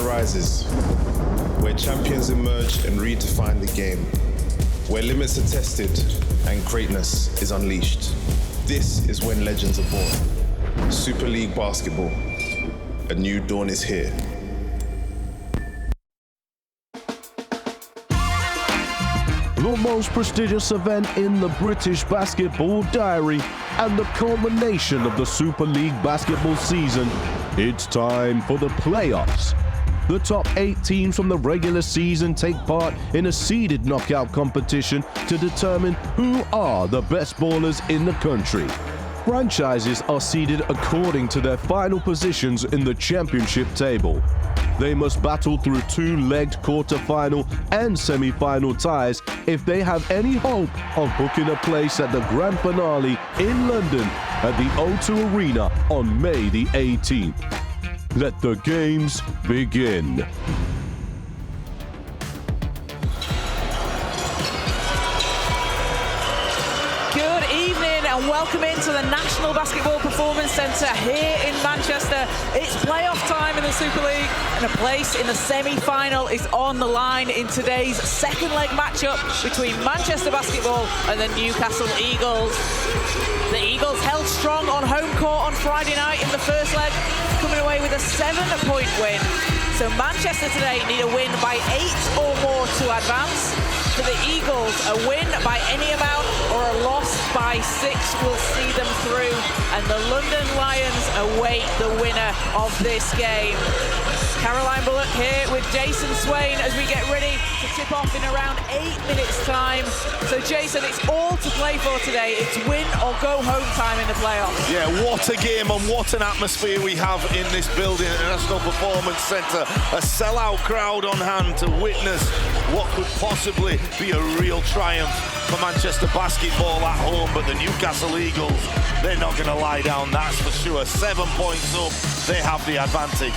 rises, where champions emerge and redefine the game, where limits are tested and greatness is unleashed. This is when legends are born. Super League Basketball. A new dawn is here. The most prestigious event in the British basketball diary and the culmination of the Super League basketball season. It's time for the playoffs. The top 8 teams from the regular season take part in a seeded knockout competition to determine who are the best ballers in the country. Franchises are seeded according to their final positions in the championship table. They must battle through 2-legged quarter-final and semi-final ties if they have any hope of booking a place at the grand finale in London at the O2 Arena on May the 18th. Let the games begin. Good evening and welcome into the National Basketball Performance Centre here in Manchester. It's playoff time in the Super League and a place in the semi-final is on the line in today's second leg matchup between Manchester Basketball and the Newcastle Eagles. The Eagles held strong on home court on Friday night in the first leg, coming away with a 7-point win. So Manchester today need a win by 8 or more to advance. For the Eagles, a win by any amount or a loss by 6 will see them through. And the London Lions await the winner of this game. Caroline Bullock here with Jason Swain as we get ready to tip off in around 8 minutes time. So Jason, it's all to play for today. It's win or go home time in the playoffs. Yeah, what a game and what an atmosphere we have in this building at the National Performance Centre. A sellout crowd on hand to witness what could possibly be a real triumph for Manchester Basketball at home. But the Newcastle Eagles, they're not going to lie down, that's for sure. 7 points up, they have the advantage.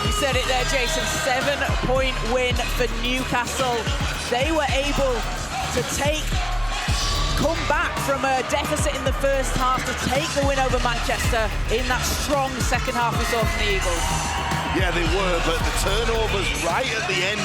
You said it there, Jason, 7-point win for Newcastle. They were able to come back from a deficit in the first half to take the win over Manchester in that strong second half we saw from the Eagles. Yeah, they were, but the turnovers right at the end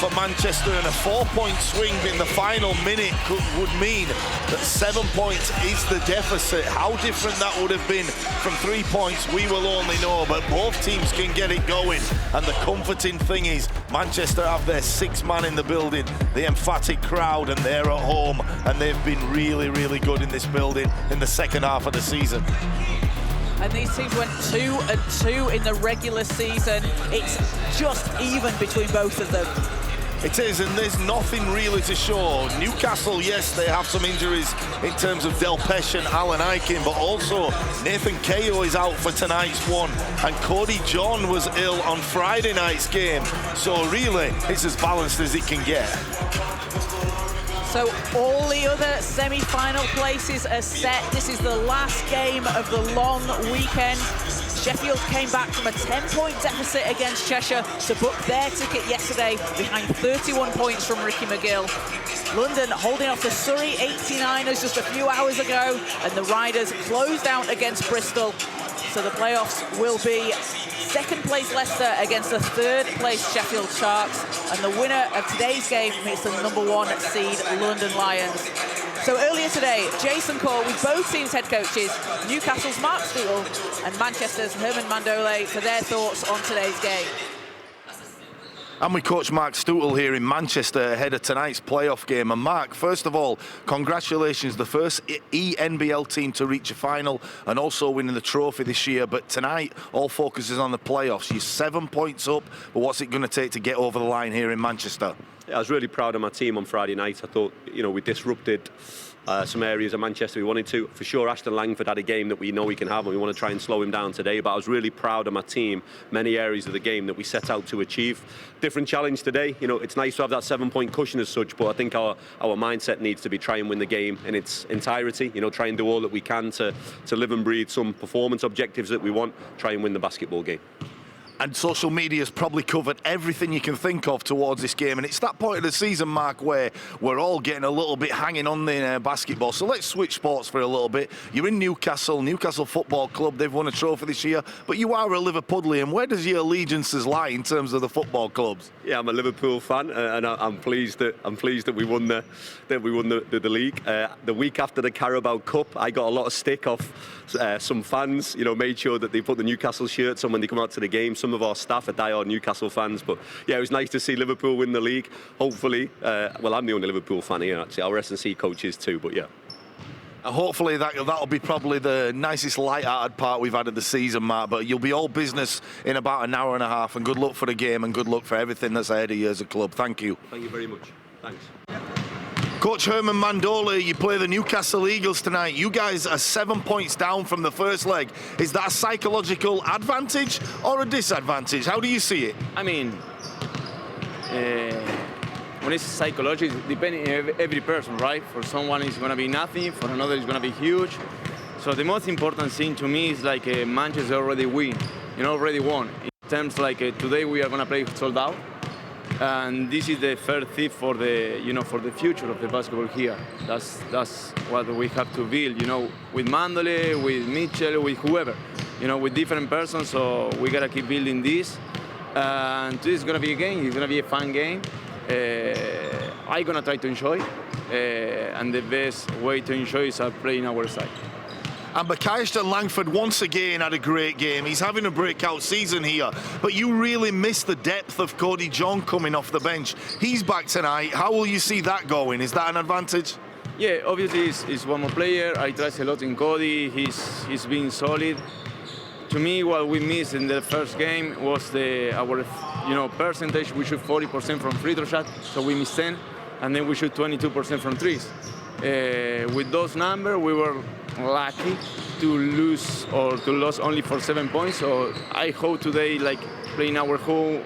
for Manchester and a 4-point swing in the final minute would mean that 7 points is the deficit. How different that would have been from 3 points, we will only know, but both teams can get it going. And the comforting thing is Manchester have their 6th man in the building, the emphatic crowd, and they're at home, and they've been really, really good in this building in the second half of the season. And these teams went 2-2 in the regular season. It's just even between both of them. It is, and there's nothing really to show. Newcastle, yes, they have some injuries in terms of Del Pesh and Alan Aiken, but also Nathan Keogh is out for tonight's one, and Cody John was ill on Friday night's game. So really, it's as balanced as it can get. So all the other semi-final places are set. This is the last game of the long weekend. Sheffield came back from a 10-point deficit against Cheshire to book their ticket yesterday behind 31 points from Ricky McGill. London holding off the Surrey 89ers just a few hours ago, and the Riders closed out against Bristol. So the playoffs will be second place Leicester against the third place Sheffield Sharks, and the winner of today's game meets the number 1 seed London Lions. So earlier today, Jason called with both teams' head coaches, Newcastle's Mark Stootle and Manchester's Herman Mandole, for their thoughts on today's game. And we coach Mark Stootle here in Manchester ahead of tonight's playoff game. And Mark, first of all, congratulations, the first ENBL team to reach a final and also winning the trophy this year. But tonight, all focus is on the playoffs. You're 7 points up, but what's it going to take to get over the line here in Manchester? Yeah, I was really proud of my team on Friday night. I thought, we disrupted some areas of Manchester we wanted to. For sure, Ashton Langford had a game that we know he can have, and we want to try and slow him down today. But I was really proud of my team, many areas of the game that we set out to achieve. Different challenge today. It's nice to have that 7-point cushion as such, but I think our mindset needs to be try and win the game in its entirety. Try and do all that we can to live and breathe some performance objectives that we want, try and win the basketball game. And social media's probably covered everything you can think of towards this game. And it's that point of the season, Mark, where we're all getting a little bit hanging on in basketball. So let's switch sports for a little bit. You're in Newcastle Football Club. They've won a trophy this year. But you are a Liverpudlian. Where does your allegiances lie in terms of the football clubs? Yeah, I'm a Liverpool fan, and I'm pleased that we won the league. The week after the Carabao Cup, I got a lot of stick off some fans. Made sure that they put the Newcastle shirts on when they come out to the game. Some of our staff are diehard Newcastle fans, but yeah, it was nice to see Liverpool win the league. Hopefully, I'm the only Liverpool fan here actually. Our S&C coach is too, but yeah. And hopefully that'll be probably the nicest light-hearted part we've had of the season, Mark. But you'll be all business in about an hour and a half. And good luck for the game and good luck for everything that's ahead of you as a club. Thank you. Thank you very much. Thanks. Coach Herman Mandola, you play the Newcastle Eagles tonight. You guys are 7 points down from the first leg. Is that a psychological advantage or a disadvantage? How do you see it? I mean, when it's psychological, depending on every person, right? For someone it's going to be nothing, for another it's going to be huge. So the most important thing to me is like Manchester already already won. In terms like today we are going to play sold out. And this is the first thing for the, for the future of the basketball here. That's what we have to build, with Mandole, with Mitchell, with whoever, with different persons. So we gotta keep building this. And this is gonna be a game. It's gonna be a fun game. I'm gonna try to enjoy, and the best way to enjoy is playing our side. And Bakayeston Langford once again had a great game. He's having a breakout season here, but you really miss the depth of Cody John coming off the bench. He's back tonight. How will you see that going? Is that an advantage? Yeah, obviously he's one more player. I trust a lot in Cody. He's been solid. To me, what we missed in the first game was our percentage. We shoot 40% from free throw shot, so we missed 10, and then we shoot 22% from threes. With those numbers, we were lucky to lose only for 7 points. So I hope today, like playing in our home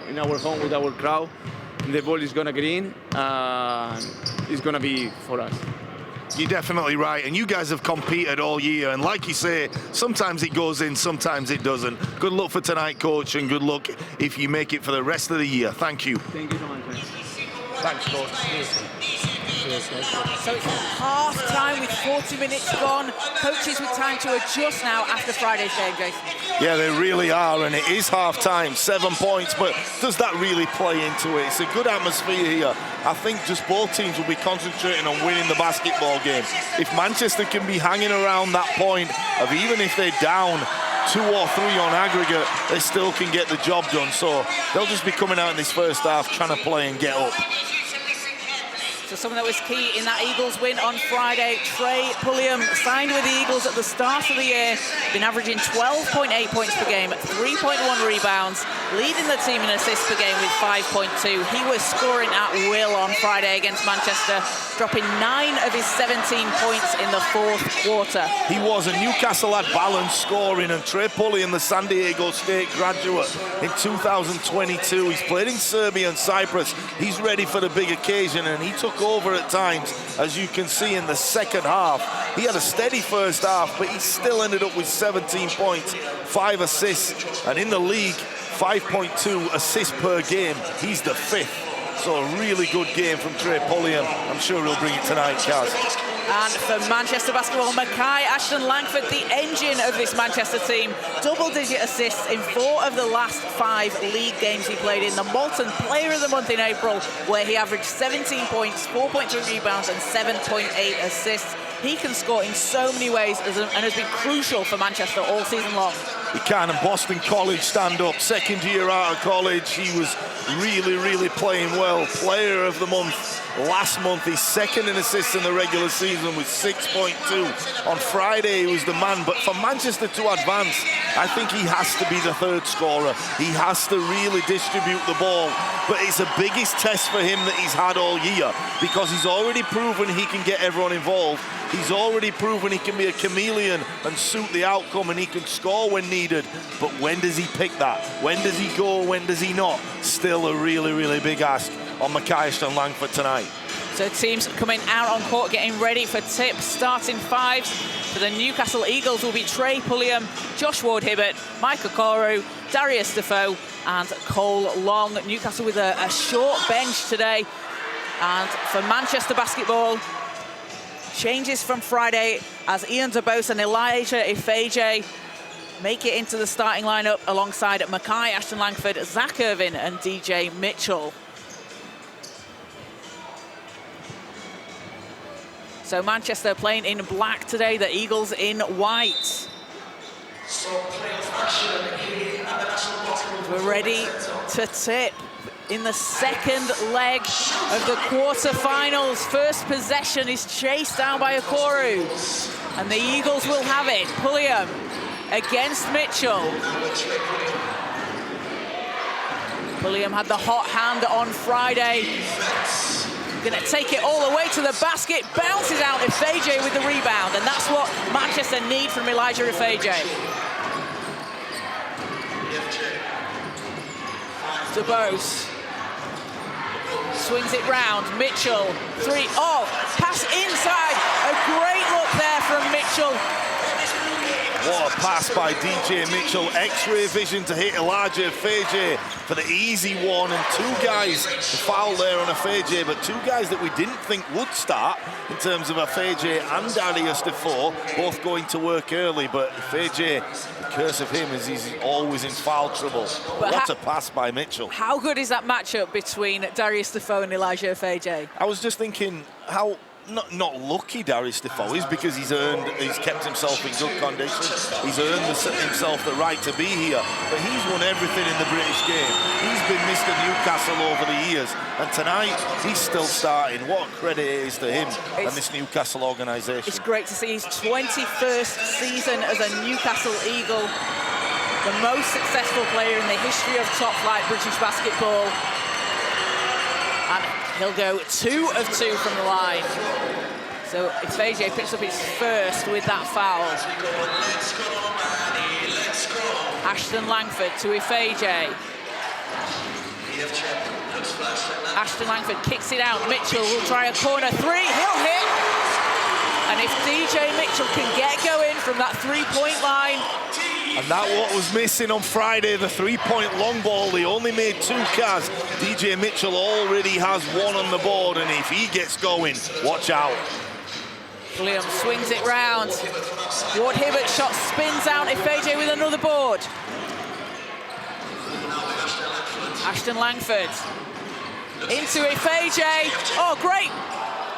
with our crowd, the ball is gonna get in. It's gonna be for us. You're definitely right, and you guys have competed all year, and like you say, sometimes it goes in, sometimes it doesn't. Good luck for tonight, Coach, and good luck if you make it for the rest of the year. Thank you. Thank you so much, man. Thanks, Coach. So it's half time with 40 minutes gone. Coaches with time to adjust now after Friday's game, Jason. Yeah, they really are, and it is half time, 7 points, but does that really play into it? It's a good atmosphere here. I think just both teams will be concentrating on winning the basketball game. If Manchester can be hanging around that point of even if they're down 2 or 3 on aggregate, they still can get the job done. So they'll just be coming out in this first half trying to play and get up. So something that was key in that Eagles win on Friday, Trey Pulliam signed with the Eagles at the start of the year, been averaging 12.8 points per game, 3.1 rebounds, leading the team in assists per game with 5.2. He was scoring at will on Friday against Manchester, dropping 9 of his 17 points in the fourth quarter. He was, and Newcastle had balanced scoring, and Trey Pulliam, the San Diego State graduate in 2022, he's played in Serbia and Cyprus. He's ready for the big occasion, and he took over at times, as you can see in the second half. He had a steady first half, but he still ended up with 17 points, 5 assists, and in the league, 5.2 assists per game. He's the 5th. So a really good game from Trey Pulliam. I'm sure he'll bring it tonight, Kaz. And for Manchester basketball, Bakayeston Langford, the engine of this Manchester team, double-digit assists in 4 of the last 5 league games he played in. The Malton Player of the Month in April, where he averaged 17 points, 4.3 rebounds and 7.8 assists. He can score in so many ways and has been crucial for Manchester all season long. He can, and Boston College stand-up, second year out of college. He was really playing well. Player of the Month last month. He's second in assists in the regular season with 6.2. On Friday, he was the man. But for Manchester to advance, I think he has to be the third scorer. He has to really distribute the ball. But it's the biggest test for him that he's had all year, because he's already proven he can get everyone involved. He's already proven he can be a chameleon and suit the outcome, and he can score when needed. But when does he pick that? When does he go? When does he not? Still a really big ask on Bakayeston Langford tonight. So teams coming out on court, getting ready for tips. Starting 5s for the Newcastle Eagles will be Trey Pulliam, Josh Ward-Hibbert, Mike Okoro, Darius Defoe, and Cole Long. Newcastle with a short bench today. And for Manchester basketball, changes from Friday as Ian DeBose and Elijah Ifeje make it into the starting lineup alongside Mackay, Ashton Langford, Zach Irvin and DJ Mitchell. So Manchester playing in black today, the Eagles in white. We're ready to tip in the second leg of the quarterfinals. First possession is chased down by Okoro, and the Eagles will have it. Pulliam against Mitchell. Pulliam had the hot hand on Friday. Gonna take it all the way to the basket, bounces out Ifeje with the rebound, and that's what Manchester need from Elijah Ifeje. DeBose swings it round, Mitchell, three, pass inside, a great look there from Mitchell. What a pass by DJ Mitchell, X-ray vision to hit Elijah Ifeje for the easy one, and two guys foul there on Ifeje, but two guys that we didn't think would start in terms of Ifeje and Darius Defoe, both going to work early, but Ifeje, the curse of him is he's always in foul trouble. But what a pass by Mitchell. How good is that matchup between Darius Defoe and Elijah Ifeje? I was just thinking how not lucky Darius Defoe is, because he's kept himself in good condition. He's earned himself the right to be here, but he's won everything in the British game. He's been Mr. Newcastle over the years, and tonight he's still starting. What credit it is to him and this Newcastle organisation. It's great to see his 21st season as a Newcastle Eagle, the most successful player in the history of top-flight British basketball. And he'll go 2 of 2 from the line. So Ifeje picks up his first with that foul. Ashton Langford to Ifeje. Ashton Langford kicks it out. Mitchell will try a corner three. He'll hit. And if DJ Mitchell can get going from that three-point line. And that what was missing on Friday, the three-point long ball. They only made 2 Kaz. DJ Mitchell already has 1 on the board, and if he gets going, watch out. Williams swings it round. Ward Hibbert shot spins out. Ifeje with another board. Ashton Langford into Ifeje. Oh, great.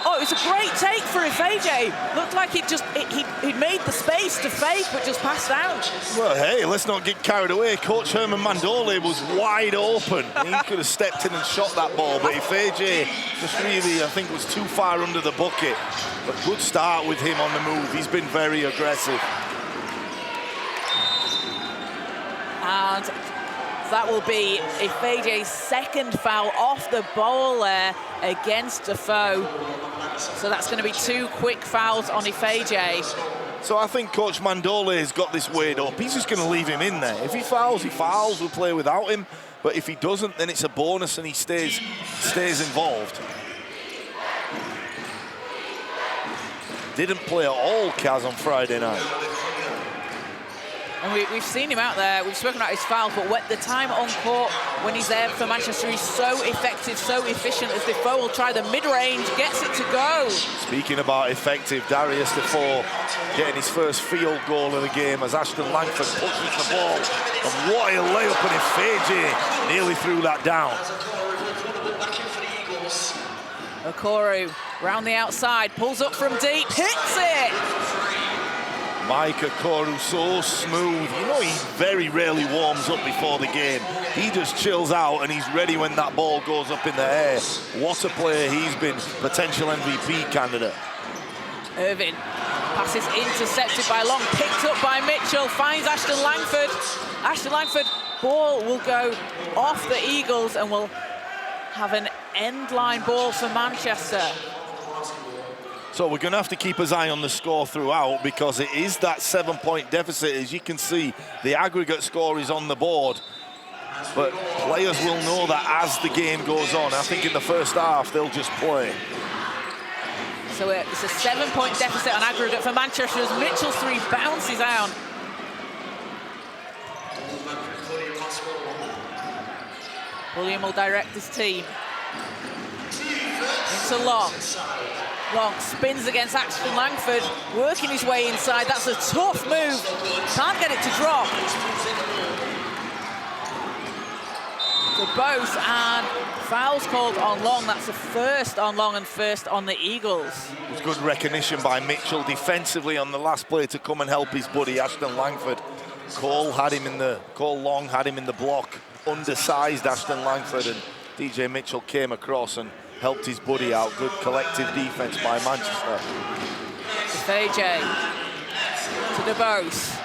Oh, it was a great take for Ifeje. Looked like he'd made the space to fake, but just passed out. Well, hey, let's not get carried away. Coach Herman Mandole was wide open. He could have stepped in and shot that ball, but Ifeje just really, I think, was too far under the bucket. But good start with him on the move. He's been very aggressive. And that will be Ifeje's second foul off the ball there against Defoe. So that's going to be 2 quick fouls on Ifeje. So I think Coach Mandole has got this weighed up. He's just going to leave him in there. If he fouls, he fouls. We'll play without him. But if he doesn't, then it's a bonus and he stays involved. Didn't play at all, Kaz, on Friday night. And we've seen him out there. We've spoken about his foul, but the time on court when he's there for Manchester, he's so effective, so efficient. As Defoe will try the mid-range, gets it to go. Speaking about effective, Darius Defoe getting his first field goal of the game as Ashton Langford pushes the ball. And what a layup, and Ifeje nearly threw that down. Okoro round the outside, pulls up from deep, hits it. Mike Okoro, so smooth. You know, he very rarely warms up before the game. He just chills out and he's ready when that ball goes up in the air. What a player he's been, potential MVP candidate. Irvin, passes intercepted by Long, picked up by Mitchell, finds Ashton Langford. Ashton Langford, ball will go off the Eagles and will have an end line ball for Manchester. So we're going to have to keep his eye on the score throughout, because it is that 7-point deficit. As you can see, the aggregate score is on the board. But players will know that as the game goes on. I think in the first half, they'll just play. So it's a 7-point deficit on aggregate for Manchester as Mitchell's three bounces out. William will direct his team. Into Long. Long spins against Ashton Langford, working his way inside. That's a tough move. Can't get it to drop. To Bose, and fouls called on Long. That's the first on Long and first on the Eagles. It was good recognition by Mitchell defensively on the last play to come and help his buddy Ashton Langford. Cole Long had him in the block, undersized Ashton Langford, and DJ Mitchell came across and helped his buddy out. Good collective defense by Manchester. AJ to DeBose.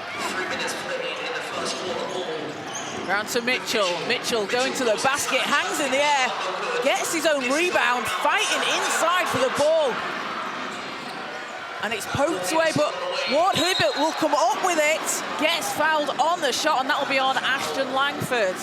Round to Mitchell. Mitchell going to the basket, hangs in the air, gets his own rebound, fighting inside for the ball. And it's poked away, but Ward Hibbert will come up with it, gets fouled on the shot, and that will be on Ashton Langford.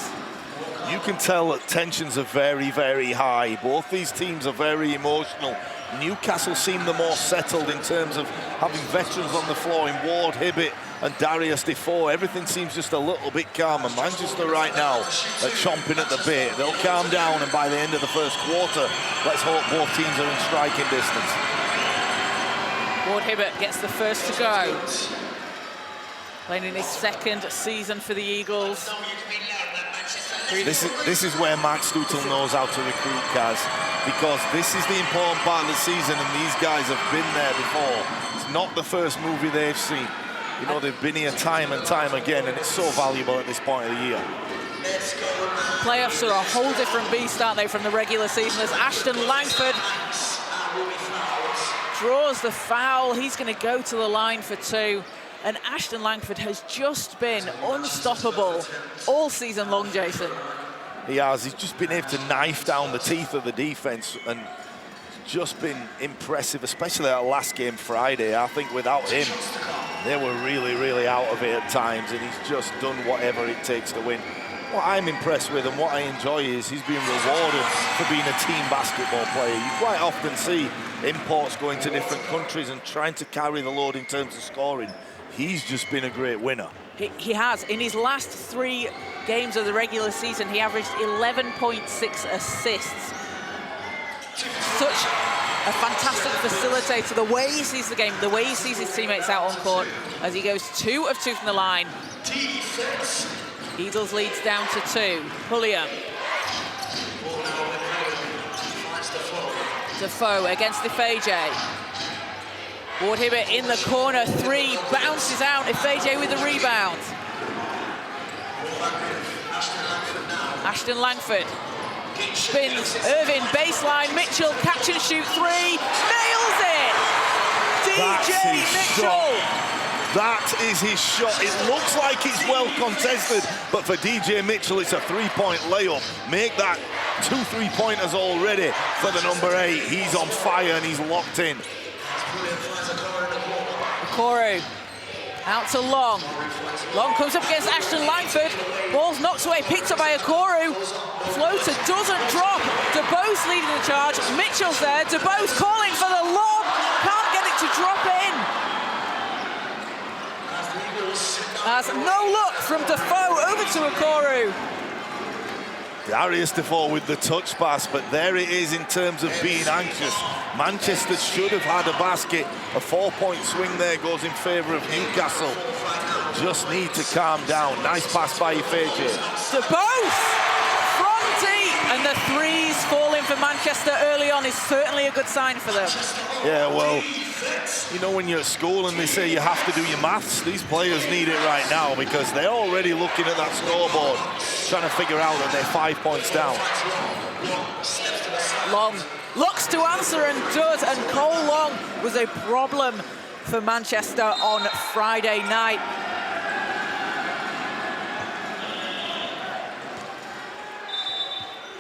You can tell that tensions are very, very high. Both these teams are very emotional. Newcastle seem the more settled in terms of having veterans on the floor in Ward Hibbert and Darius Defoe. Everything seems just a little bit calmer. Manchester right now are chomping at the bit. They'll calm down, and by the end of the first quarter, let's hope both teams are in striking distance. Ward Hibbert gets the first to go. Playing in his second season for the Eagles. This is where Mark Stoutel knows how to recruit, Kaz, because this is the important part of the season, and these guys have been there before. It's not the first movie they've seen. You know, they've been here time and time again, and it's so valuable at this point of the year. Playoffs are a whole different beast, aren't they, from the regular season, as Ashton Langford draws the foul. He's going to go to the line for two. And Ashton Langford has just been unstoppable all season long, Jason. He has. He's just been able to knife down the teeth of the defense and just been impressive, especially that last game Friday. I think without him, they were really, really out of it at times, and he's just done whatever it takes to win. What I'm impressed with and what I enjoy is he's being rewarded for being a team basketball player. You quite often see imports going to different countries and trying to carry the load in terms of scoring. He's just been a great winner. He has. In his last 3 games of the regular season, he averaged 11.6 assists. Such a fantastic facilitator. The way he sees the game, the way he sees his teammates out on court, as he goes 2 of 2 from the line. Eagles leads down to 2. Pulliam. Defoe against Ifeje. Ward Hibbert in the corner, 3, bounces out, Ifeje with the rebound. Ashton Langford spins, Irvin, baseline, Mitchell, catch and shoot 3, nails it! DJ Mitchell! That is his shot. It looks like it's well contested, but for DJ Mitchell, it's a 3-point layup. Make that 2 3-pointers already for the number 8. He's on fire and he's locked in. Okoro out to Long. Long comes up against Ashton Langford. Ball's knocked away, picked up by Okoro. Floater doesn't drop. DeBose leading the charge. Mitchell's there. DeBose calling for the lob. Can't get it to drop in. As no look from Defoe over to Okoro. Darius Defoe with the touch pass, but there it is in terms of being anxious. Manchester should have had a basket. A 4-point swing there goes in favour of Newcastle. Just need to calm down. Nice pass by Ifeje. DeBose from deep, and the 3s falling for Manchester early on is certainly a good sign for them. Yeah, well, you know when you're at school and they say you have to do your maths, these players need it right now because they're already looking at that scoreboard, trying to figure out that they're 5 points down. Long looks to answer and does, and Cole Long was a problem for Manchester on Friday night.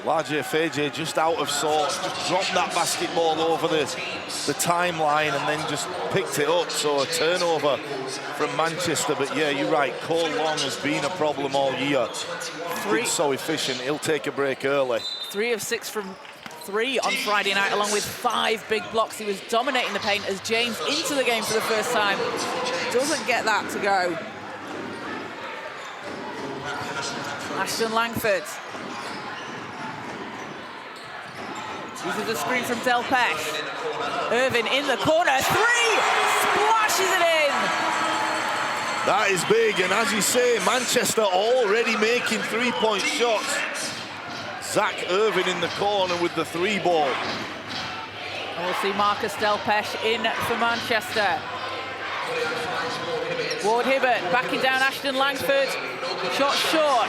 Larger Ifeje just out of sorts, just dropped that basketball over the timeline and then just picked it up. So a turnover from Manchester. But yeah, you're right, Cole Long has been a problem all year. He's so efficient, he'll take a break early. 3 of 6 from 3 on Friday night, along with 5 big blocks. He was dominating the paint as James into the game for the first time. Doesn't get that to go. Ashton Langford. Uses a screen from Del Pesh. Irvin in the corner, three! Splashes it in! That is big, and as you say, Manchester already making three-point shots. Zach Irvin in the corner with the three ball. And we'll see Marcus Del Pesh in for Manchester. Ward Hibbert backing down Ashton Langford. Shot short.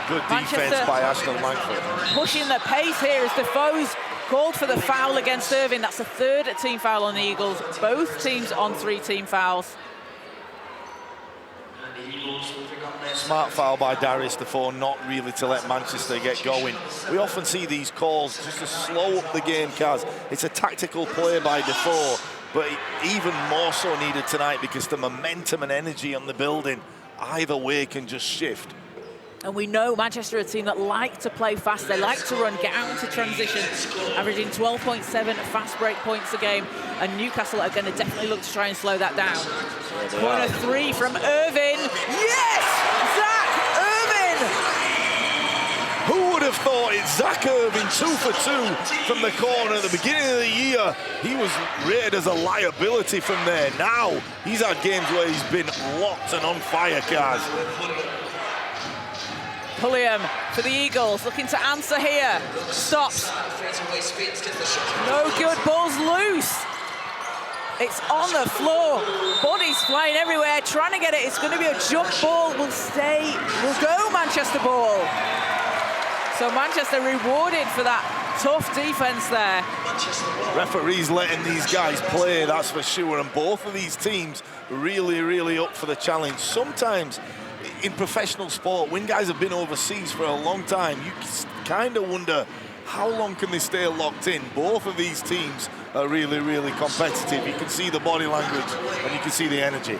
Good defense by Ashton Langford. Pushing the pace here as Defoe's called for the foul against Irvin. That's the third team foul on the Eagles. Both teams on 3 team fouls. Smart foul by Darius Defoe, not really to let Manchester get going. We often see these calls just to slow up the game, Kaz. It's a tactical play by Defoe, but even more so needed tonight because the momentum and energy on the building either way can just shift. And we know Manchester are a team that like to play fast. They like to run, get out into transition, averaging 12.7 fast break points a game. And Newcastle are going to definitely look to try and slow that down. Corner 3 from Irvin. Yes! Zach Irvin! Who would have thought it's Zach Irvin 2 for 2 from the corner at the beginning of the year? He was rated as a liability from there. Now, he's had games where he's been locked and on fire, Kaz. Pulliam for the Eagles, looking to answer here. Stops. No good, ball's loose. It's on the floor. Bodies flying everywhere, trying to get it. It's going to be a jump ball. Will go Manchester ball. So Manchester rewarded for that tough defense there. Referees letting these guys play, that's for sure. And both of these teams really, really up for the challenge. Sometimes in professional sport, when guys have been overseas for a long time, you kind of wonder how long can they stay locked in. Both of these teams are really, really competitive. You can see the body language and you can see the energy.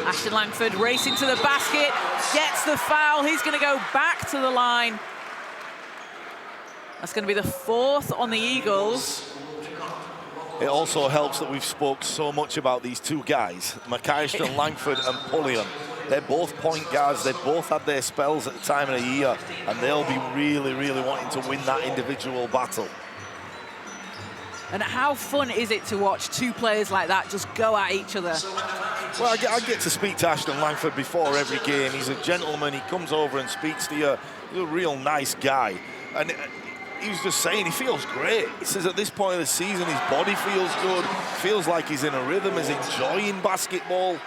Ashton Langford racing to the basket, gets the foul. He's going to go back to the line. That's going to be the 4th on the Eagles. It also helps that we've spoke so much about these two guys, McAllister, Langford and Pulliam. They're both point guards. They've both had their spells at the time of the year, and they'll be really, really wanting to win that individual battle. And how fun is it to watch 2 players like that just go at each other? Well, I get to speak to Ashton Langford before every game. He's a gentleman. He comes over and speaks to you. He's a real nice guy. And he was just saying he feels great. He says at this point of the season, his body feels good, feels like he's in a rhythm, is enjoying basketball.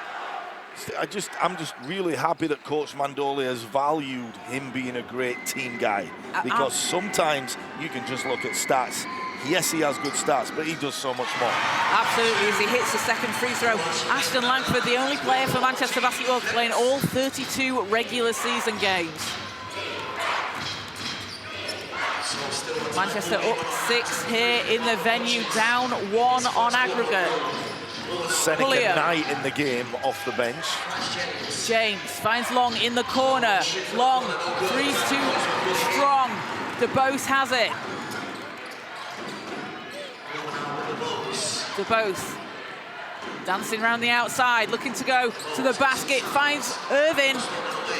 I'm just really happy that Coach Mandoli has valued him being a great team guy, because sometimes you can just look at stats. Yes, he has good stats, but he does so much more. Absolutely, as he hits the second free throw. Ashton Langford, the only player for Manchester Basketball playing all 32 regular season games. Manchester up 6 here in the venue, down 1 on aggregate. Seneca Knight in the game off the bench. James finds Long in the corner. Long, 3's too strong. DeBose has it. DeBose dancing around the outside, looking to go to the basket, finds Irvin.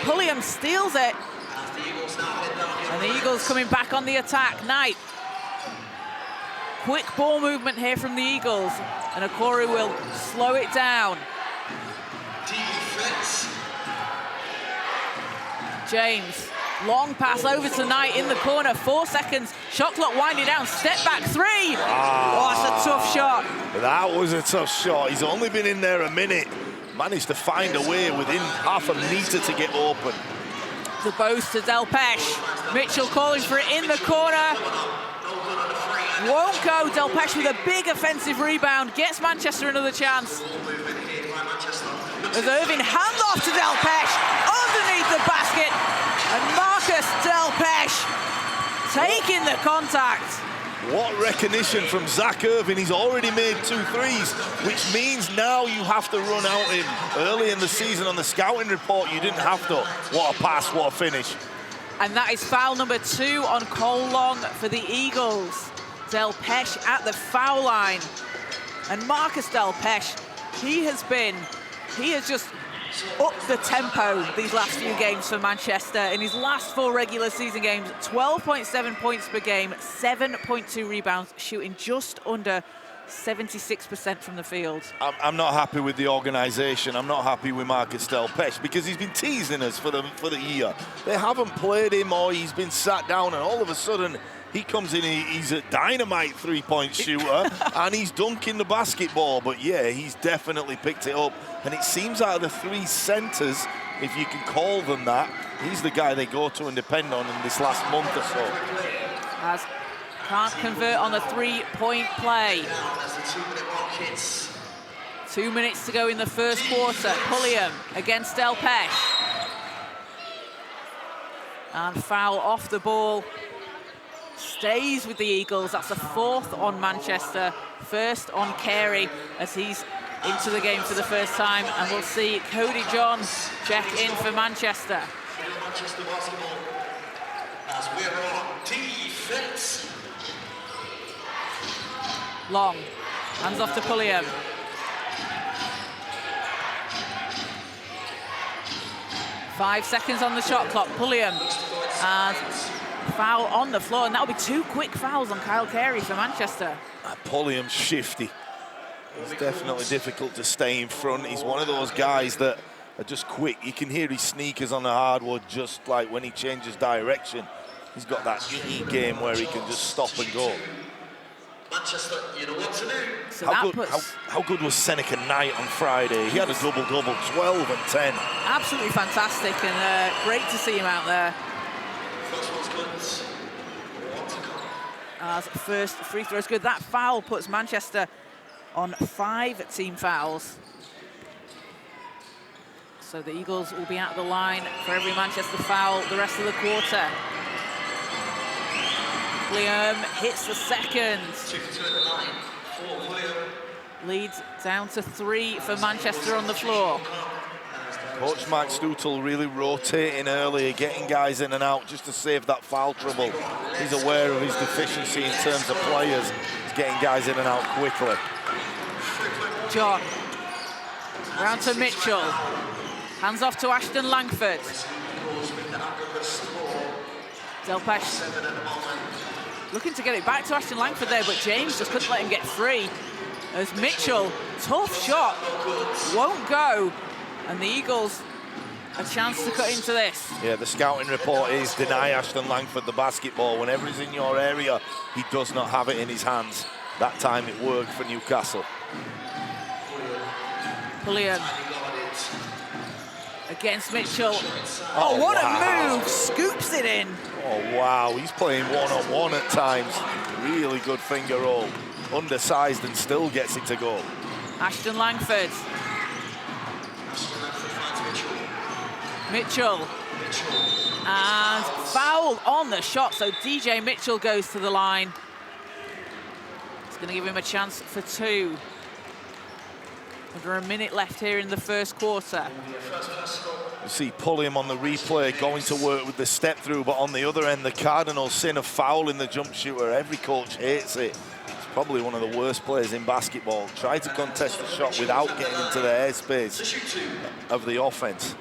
Pulliam steals it. And the Eagles coming back on the attack. Knight. Quick ball movement here from the Eagles. And Okoro will slow it down. James, long pass over to Knight in the corner, 4 seconds, shot clock winding down, step back 3. Oh, that's a tough shot. That was a tough shot. He's only been in there a minute. Managed to find a way within half a meter to get open. DeBose to Del Pesh. Mitchell calling for it in the corner. Won't go. Del Pesh with a big offensive rebound. Gets Manchester another chance. As Irvin handoff to Del Pesh underneath the basket. And Marcus Del Pesh taking the contact. What recognition from Zach Irvin. He's already made 2 threes, which means now you have to run out him. Early in the season on the scouting report, you didn't have to. What a pass, what a finish. And that is foul number 2 on Cole Long for the Eagles. Del Pesh at the foul line. And Marcus Del Pesh, he has just up the tempo these last few games for Manchester. In his last 4 regular season games, 12.7 points per game, 7.2 rebounds, shooting just under 76% from the field. I'm not happy with the organisation. I'm not happy with Marcus Delpeche because he's been teasing us for the year. They haven't played him, or he's been sat down, and all of a sudden he comes in, he's a dynamite three-point shooter and he's dunking the basketball. But yeah, he's definitely picked it up. And it seems out of the 3 centres, if you can call them that, he's the guy they go to and depend on in this last month or so. As can't convert on the 3-point play. 2 minutes to go in the first quarter. Pulliam against Delpeche. And foul off the ball. Stays with the Eagles. That's a 4th on Manchester, 1st on Carey as he's into the game for the first time. And we'll see Cody John check in for Manchester. Manchester basketball as we're on defense. Long, hands off to Pulliam. Five seconds on the shot clock. Pulliam, and foul on the floor, and that'll be 2 quick fouls on Kyle Carey for Manchester. Pulliam's shifty. It's definitely difficult to stay in front. He's one of those guys that are just quick. You can hear his sneakers on the hardwood just like when he changes direction. He's got that game where he can just stop and go. Manchester, you know what to do. So how good was Seneca Knight on Friday? He had a double-double, 12 and 10. Absolutely fantastic, and great to see him out there. First one's good. One to come. As first free throw is good. That foul puts Manchester on 5 team fouls. So the Eagles will be at the line for every Manchester foul the rest of the quarter. Pulliam hits the second. 2 for 2 at the line for Pulliam. Leads down to 3 for Manchester on the floor. Coach Mike Stoutel really rotating early, getting guys in and out just to save that foul trouble. He's aware of his deficiency in terms of players. He's getting guys in and out quickly. John, round to Mitchell. Hands off to Ashton Langford. Delpeche looking to get it back to Ashton Langford there, but James just couldn't let him get free. As Mitchell, tough shot, won't go. And the Eagles, a chance to cut into this. Yeah, the scouting report is deny Ashton Langford the basketball. Whenever he's in your area, he does not have it in his hands. That time it worked for Newcastle. Pulliam against Mitchell. Oh, what a move! Scoops it in. Oh, wow, he's playing one-on-one at times. Really good finger roll. Undersized and still gets it to go. Ashton Langford. Mitchell. And foul on the shot, so DJ Mitchell goes to the line. It's going to give him a chance for 2. Under a minute left here in the first quarter. You see Pulliam on the replay going to work with the step through, but on the other end, the Cardinals sin of fouling the jump shooter. Every coach hates it. It's probably one of the worst players in basketball. Try to contest the shot without getting into the airspace of the offense.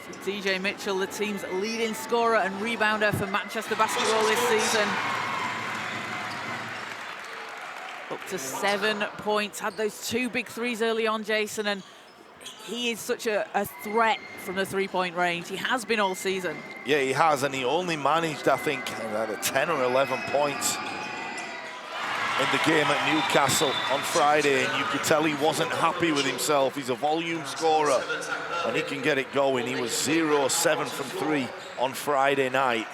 So DJ Mitchell, the team's leading scorer and rebounder for Manchester basketball this season. Up to 7 points, had those 2 big threes early on, Jason, and he is such a threat from the 3-point range. He has been all season. Yeah, he has, and he only managed, I think, 10 or 11 points in the game at Newcastle on Friday, and you could tell he wasn't happy with himself. He's a volume scorer, and he can get it going. He was 0-7 from 3 on Friday night.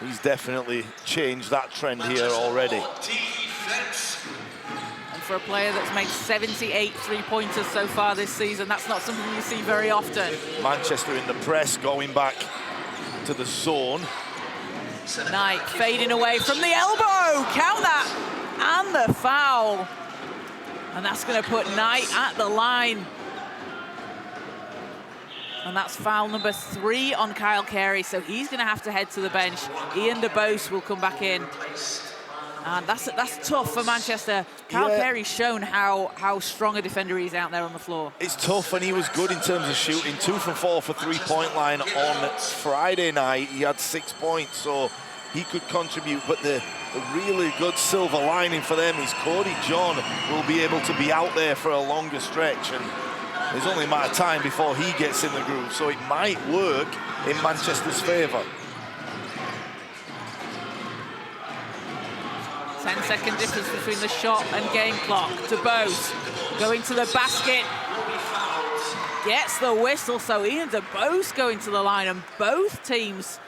He's definitely changed that trend here already. For a player that's made 78 3-pointers so far this season, that's not something you see very often. Manchester in the press, going back to the zone. Knight fading away from the elbow, count that, and the foul. And that's going to put Knight at the line. And that's foul number 3 on Kyle Carey, so he's going to have to head to the bench. Ian DeBose will come back in. And that's tough for Manchester. Cal Carey's shown how strong a defender he is out there on the floor. It's tough, and he was good in terms of shooting. 2 for 4 for three-point line on Friday night. He had 6 points, so he could contribute. But the really good silver lining for them is Cody John will be able to be out there for a longer stretch, and there's only a matter of time before he gets in the groove. So it might work in Manchester's favour. 10-second difference between the shot and game clock. DeBose going to the basket. Gets the whistle, so Ian DeBose going to the line, and both teams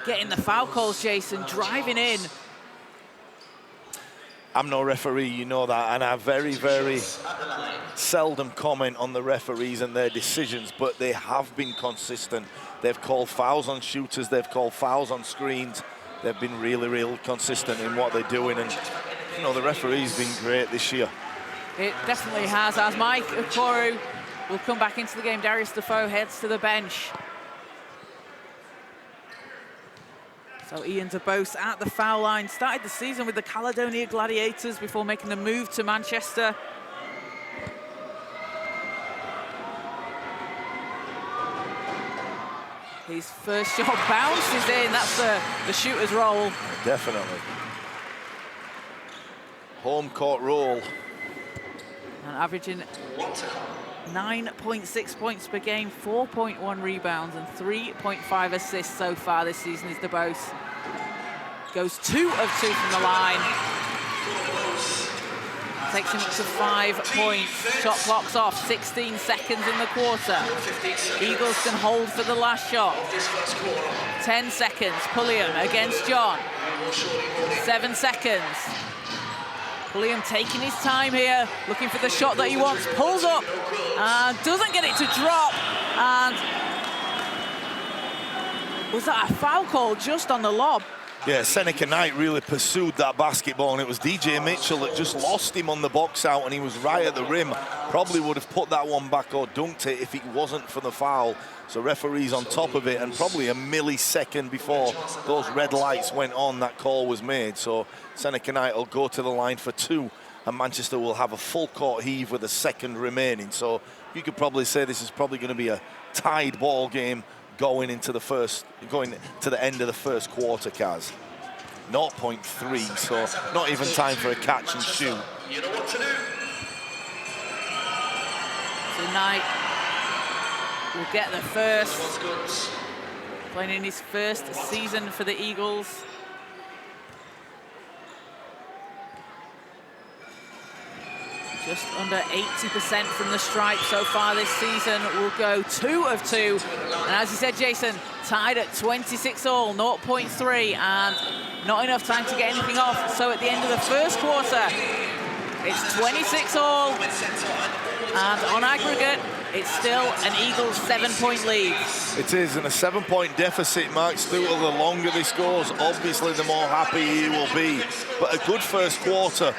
getting the foul calls, Jason, driving in. I'm no referee, you know that, and I very, very seldom comment on the referees and their decisions, but they have been consistent. They've called fouls on shooters, they've called fouls on screens. They've been really, really consistent in what they're doing, and you know, the referee's been great this year. It definitely has. As Mike Okoro will come back into the game, Darius Defoe heads to the bench. So Ian DeBose at the foul line. Started the season with the Caledonia Gladiators before making the move to Manchester. His first shot bounces in. That's the shooter's roll. Definitely. Home court roll. And averaging 9.6 points per game, 4.1 rebounds, and 3.5 assists so far this season is DeBose. Goes 2 of 2 from the line. Takes him up to 5 points. Shot clock's off, 16 seconds in the quarter. Eagles can hold for the last shot. 10 seconds, Pulliam against John. 7 seconds. Pulliam taking his time here, looking for the shot that he wants, pulls up, and doesn't get it to drop, and was that a foul call just on the lob? Yeah, Seneca Knight really pursued that basketball, and it was DJ Mitchell that just lost him on the box out, and he was right at the rim. Probably would have put that one back or dunked it if it wasn't for the foul. So referees on top of it, and probably a millisecond before those red lights went on, that call was made. So Seneca Knight will go to the line for 2, and Manchester will have a full court heave with a second remaining. So you could probably say this is probably going to be a tied ball game going to the end of the first quarter, Kaz. 0.3, so not even time for a catch and shoot. You know what to do. Tonight will get the first, playing in his first season for the Eagles. Just under 80% from the stripe so far this season. Will go 2 of 2. And as you said, Jason, tied at 26 all, 0.3, and not enough time to get anything off. So at the end of the first quarter, it's 26 all. And on aggregate, it's still an Eagles 7-point lead. It is, and a 7-point deficit, Mark Stewart. The longer this goes, obviously the more happy he will be. But a good first quarter.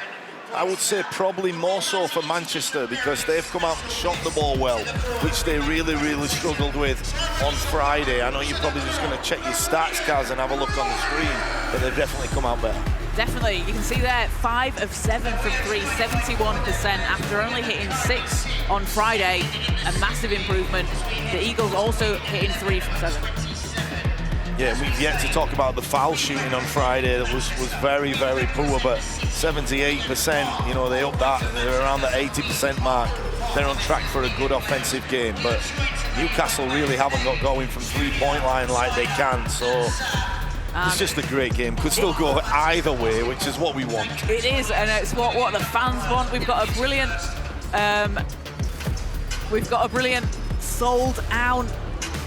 I would say probably more so for Manchester, because they've come out and shot the ball well, which they really, really struggled with on Friday. I know you're probably just going to check your stats, Kaz, and have a look on the screen, but they've definitely come out better. Definitely. You can see there, 5 of 7 from 3, 71% after only hitting 6 on Friday. A massive improvement. The Eagles also hitting 3 from 7. Yeah, we've yet to talk about the foul shooting on Friday. That was very, very poor, but 78%, you know, they upped that. They're around the 80% mark. They're on track for a good offensive game, but Newcastle really haven't got going from three-point line like they can, so it's just a great game. Could still go either way, which is what we want. It is, and it's what the fans want. We've got a brilliant sold-out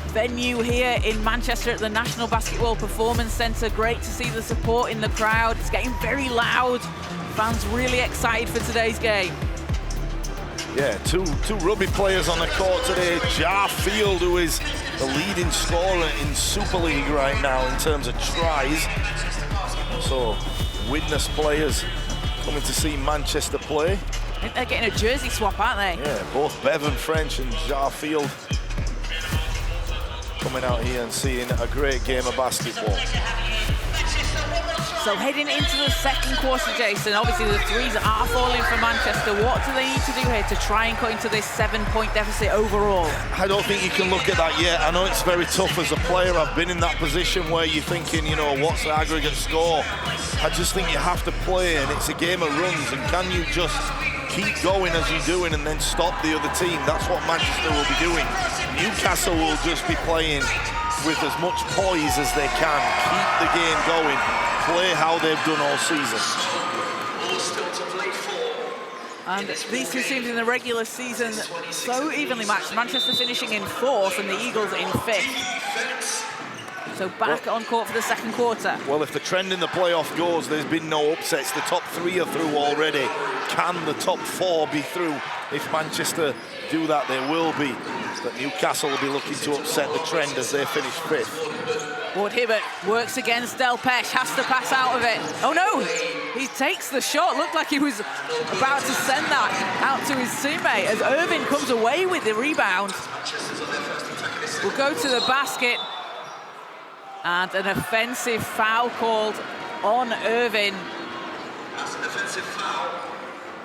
venue here in Manchester at the National Basketball Performance Centre. Great to see the support in the crowd. It's getting very loud. Fans really excited for today's game. Yeah, two rugby players on the court today. Jar Field, who is the leading scorer in Super League right now in terms of tries. So, witness players coming to see Manchester play. I think they're getting a jersey swap, aren't they? Yeah, both Bevan French and Jar Field coming out here and seeing a great game of basketball. So heading into the second quarter, Jason, obviously the threes are falling for Manchester. What do they need to do here to try and cut into this 7-point deficit overall? I don't think you can look at that yet. I know it's very tough as a player. I've been in that position where you're thinking, you know, what's the aggregate score? I just think you have to play, and it's a game of runs, and can you just keep going as you're doing and then stop the other team? That's what Manchester will be doing. Newcastle will just be playing with as much poise as they can, keep the game going, play how they've done all season. And these two teams in the regular season so evenly matched. Manchester finishing in 4th and the Eagles in 5th. So back on court for the second quarter. Well, if the trend in the playoff goes, there's been no upsets. The top 3 are through already. Can the top 4 be through? If Manchester do that, they will be. But Newcastle will be looking to upset the trend as they finish 5th. Ward Hibbert works against Delpeche, has to pass out of it. Oh no, he takes the shot. Looked like he was about to send that out to his teammate as Irvin comes away with the rebound. Will go to the basket. And an offensive foul called on Irvin. That's an offensive foul.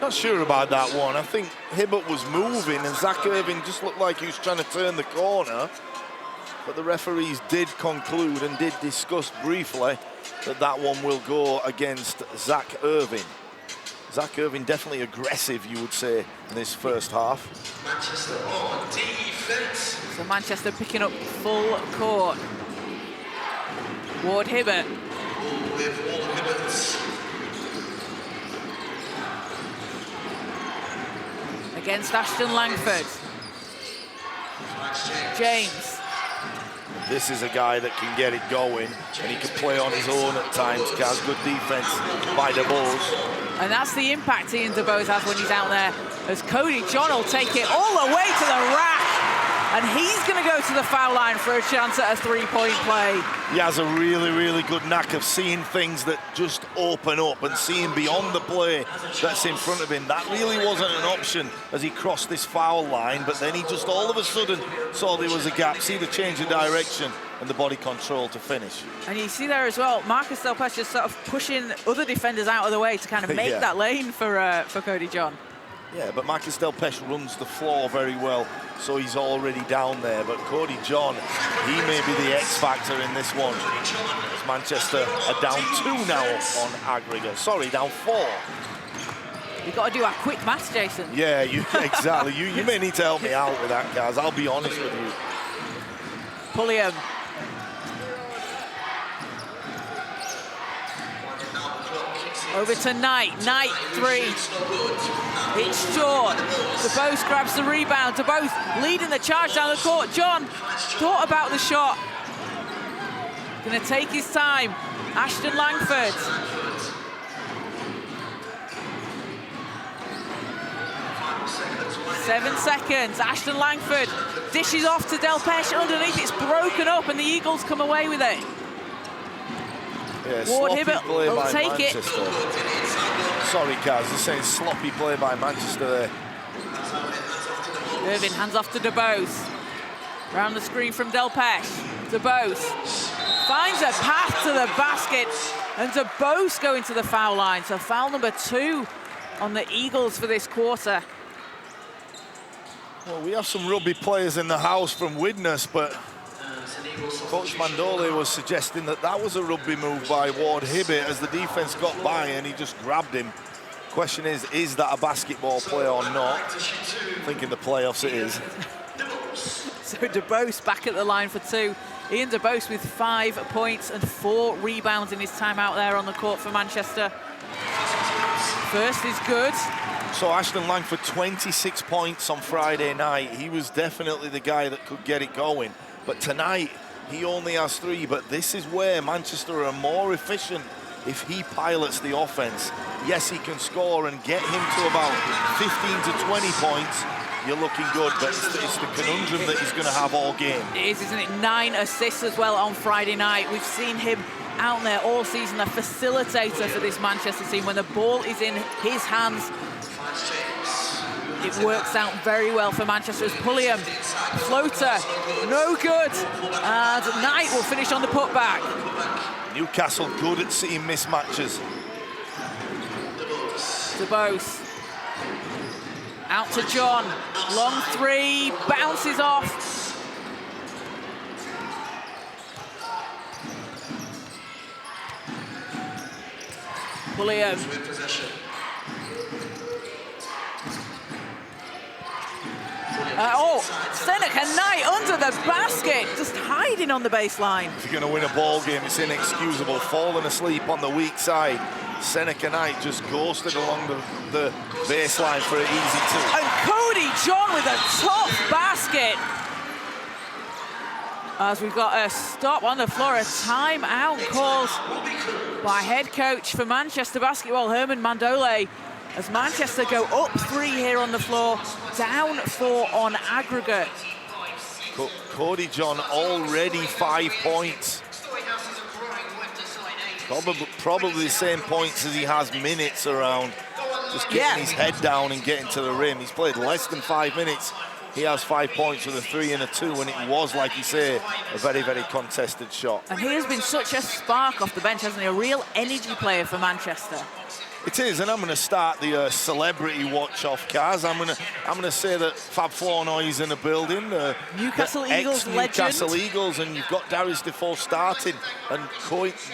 Not sure about that one. I think Hibbert was moving and Zach Irvin just looked like he was trying to turn the corner. But the referees did conclude and did discuss briefly that that one will go against Zach Irvin. Zach Irvin definitely aggressive, you would say, in this first half. Manchester on defense. So Manchester picking up full court. Ward Hibbert. With Ward Hibbert. Against Ashton Langford. James. This is a guy that can get it going, and he can play on his own at times. Has good defense by DeBose. And that's the impact Ian DeBose has when he's out there, as Cody John will take it all the way to the rack. And he's going to go to the foul line for a chance at a three-point play. He has a really, really good knack of seeing things that just open up and seeing beyond the play that's in front of him. That really wasn't an option as he crossed this foul line, but then he just all of a sudden saw there was a gap, see the change of direction and the body control to finish. And you see there as well, Marcus Delpeche just sort of pushing other defenders out of the way to kind of make that lane for Cody John. Yeah, but Marcus Delpeche runs the floor very well, so he's already down there. But Cody John, he may be the X factor in this one. As Manchester are down 2 now on aggregate. Sorry, down 4. You've got to do our quick maths, Jason. Yeah, exactly. You may need to help me out with that, guys. I'll be honest with you. Pulliam. Over to Knight. Knight 3. It's short. DeBose grabs the rebound. DeBose leading the charge down the court. John thought about the shot. Going to take his time. Ashton Langford. Seven seconds. Ashton Langford dishes off to Delpeche underneath. It's broken up and the Eagles come away with it. Yeah, Ward Hibbert will take it. Sorry, guys, they're saying sloppy play by Manchester there. Irvin hands off to DeBose. Round the screen from Delpeche. DeBose finds a path to the basket, and DeBose going to the foul line. So foul number 2 on the Eagles for this quarter. Well, we have some rugby players in the house from Widnes, but Coach Mandole was suggesting that that was a rugby move by Ward Hibbert as the defense got by and he just grabbed him. Question is that a basketball play or not? I think in the playoffs it is. So DeBose back at the line for 2. Ian DeBose with 5 points and 4 rebounds in his time out there on the court for Manchester. First is good. So Ashton Langford, 26 points on Friday night. He was definitely the guy that could get it going. But tonight, he only has 3. But this is where Manchester are more efficient if he pilots the offense. Yes, he can score and get him to about 15 to 20 points. You're looking good, but it's the conundrum that he's going to have all game. It is, isn't it? 9 assists as well on Friday night. We've seen him out there all season, a facilitator for this Manchester team. When the ball is in his hands, it works out very well for Manchester's Pulliam. Floater, no good. And Knight will finish on the putback. Newcastle good at seeing mismatches. DeBose. Out to John. Long three, bounces off. William. Seneca Knight under the basket, just hiding on the baseline. If you're going to win a ball game, it's inexcusable. Falling asleep on the weak side. Seneca Knight just ghosted along the baseline for an easy two. And Cody John with a tough basket. As we've got a stop on the floor, a timeout called by head coach for Manchester Basketball, Herman Mandole, as Manchester go up 3 here on the floor, down 4 on aggregate. Cody John already 5 points. Probably the same points as he has minutes around. Just getting his head down and getting to the rim. He's played less than 5 minutes. He has 5 points with a 3 and a 2, and it was, like you say, a very, very contested shot. And he has been such a spark off the bench, hasn't he? A real energy player for Manchester. It is, and I'm going to start the celebrity watch off, Kaz. I'm going to say that Fab Flournoy is in the building. Newcastle Eagles legend. Newcastle Eagles, and you've got Darius Defoe starting, and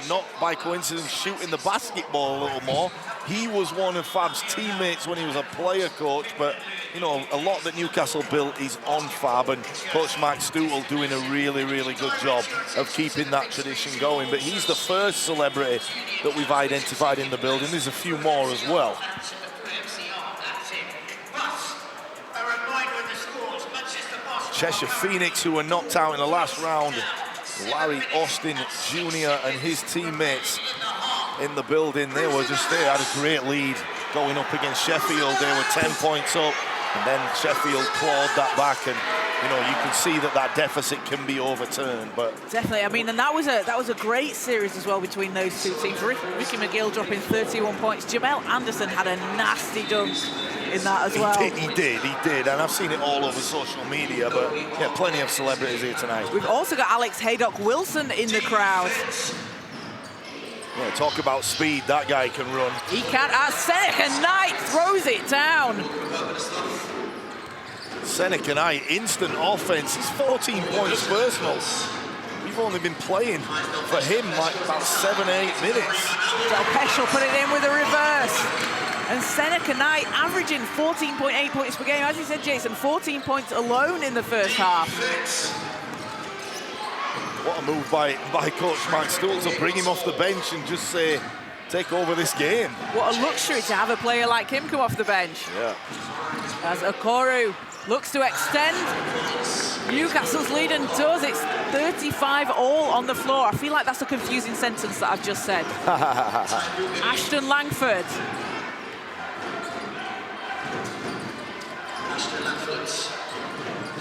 not by coincidence shooting the basketball a little more. He was one of Fab's teammates when he was a player coach, but you know, a lot that Newcastle built is on Fab, and Coach Mark Stootle doing a really, really good job of keeping that tradition going. But he's the first celebrity that we've identified in the building. There's a few more as well. Cheshire Phoenix, who were knocked out in the last round. Larry Austin Jr. and his teammates in the building. They had a great lead going up against Sheffield. They were 10 points up, and then Sheffield clawed that back, and you know, you can see that deficit can be overturned. But definitely, I mean, and that was a great series as well between those two teams. Ricky McGill dropping 31 points. Jamel Anderson had a nasty dunk in that as well. He did, and I've seen it all over social media, but yeah, plenty of celebrities here tonight. We've also got Alex Haydock-Wilson in the crowd. Yeah, talk about speed, that guy can run. He can, as Seneca Knight throws it down. Seneca Knight, instant offense. He's 14 points personal. We've only been playing for him like about 7 or 8 minutes. Del Peschel put it in with a reverse. And Seneca Knight averaging 14.8 points per game. As you said, Jason, 14 points alone in the first half. What a move by Coach Mark Stootle to bring him off the bench and just say, take over this game. What a luxury to have a player like him come off the bench. Yeah. As Okoro looks to extend Newcastle's lead and does. It's 35 all on the floor. I feel like that's a confusing sentence that I've just said. Ashton Langford.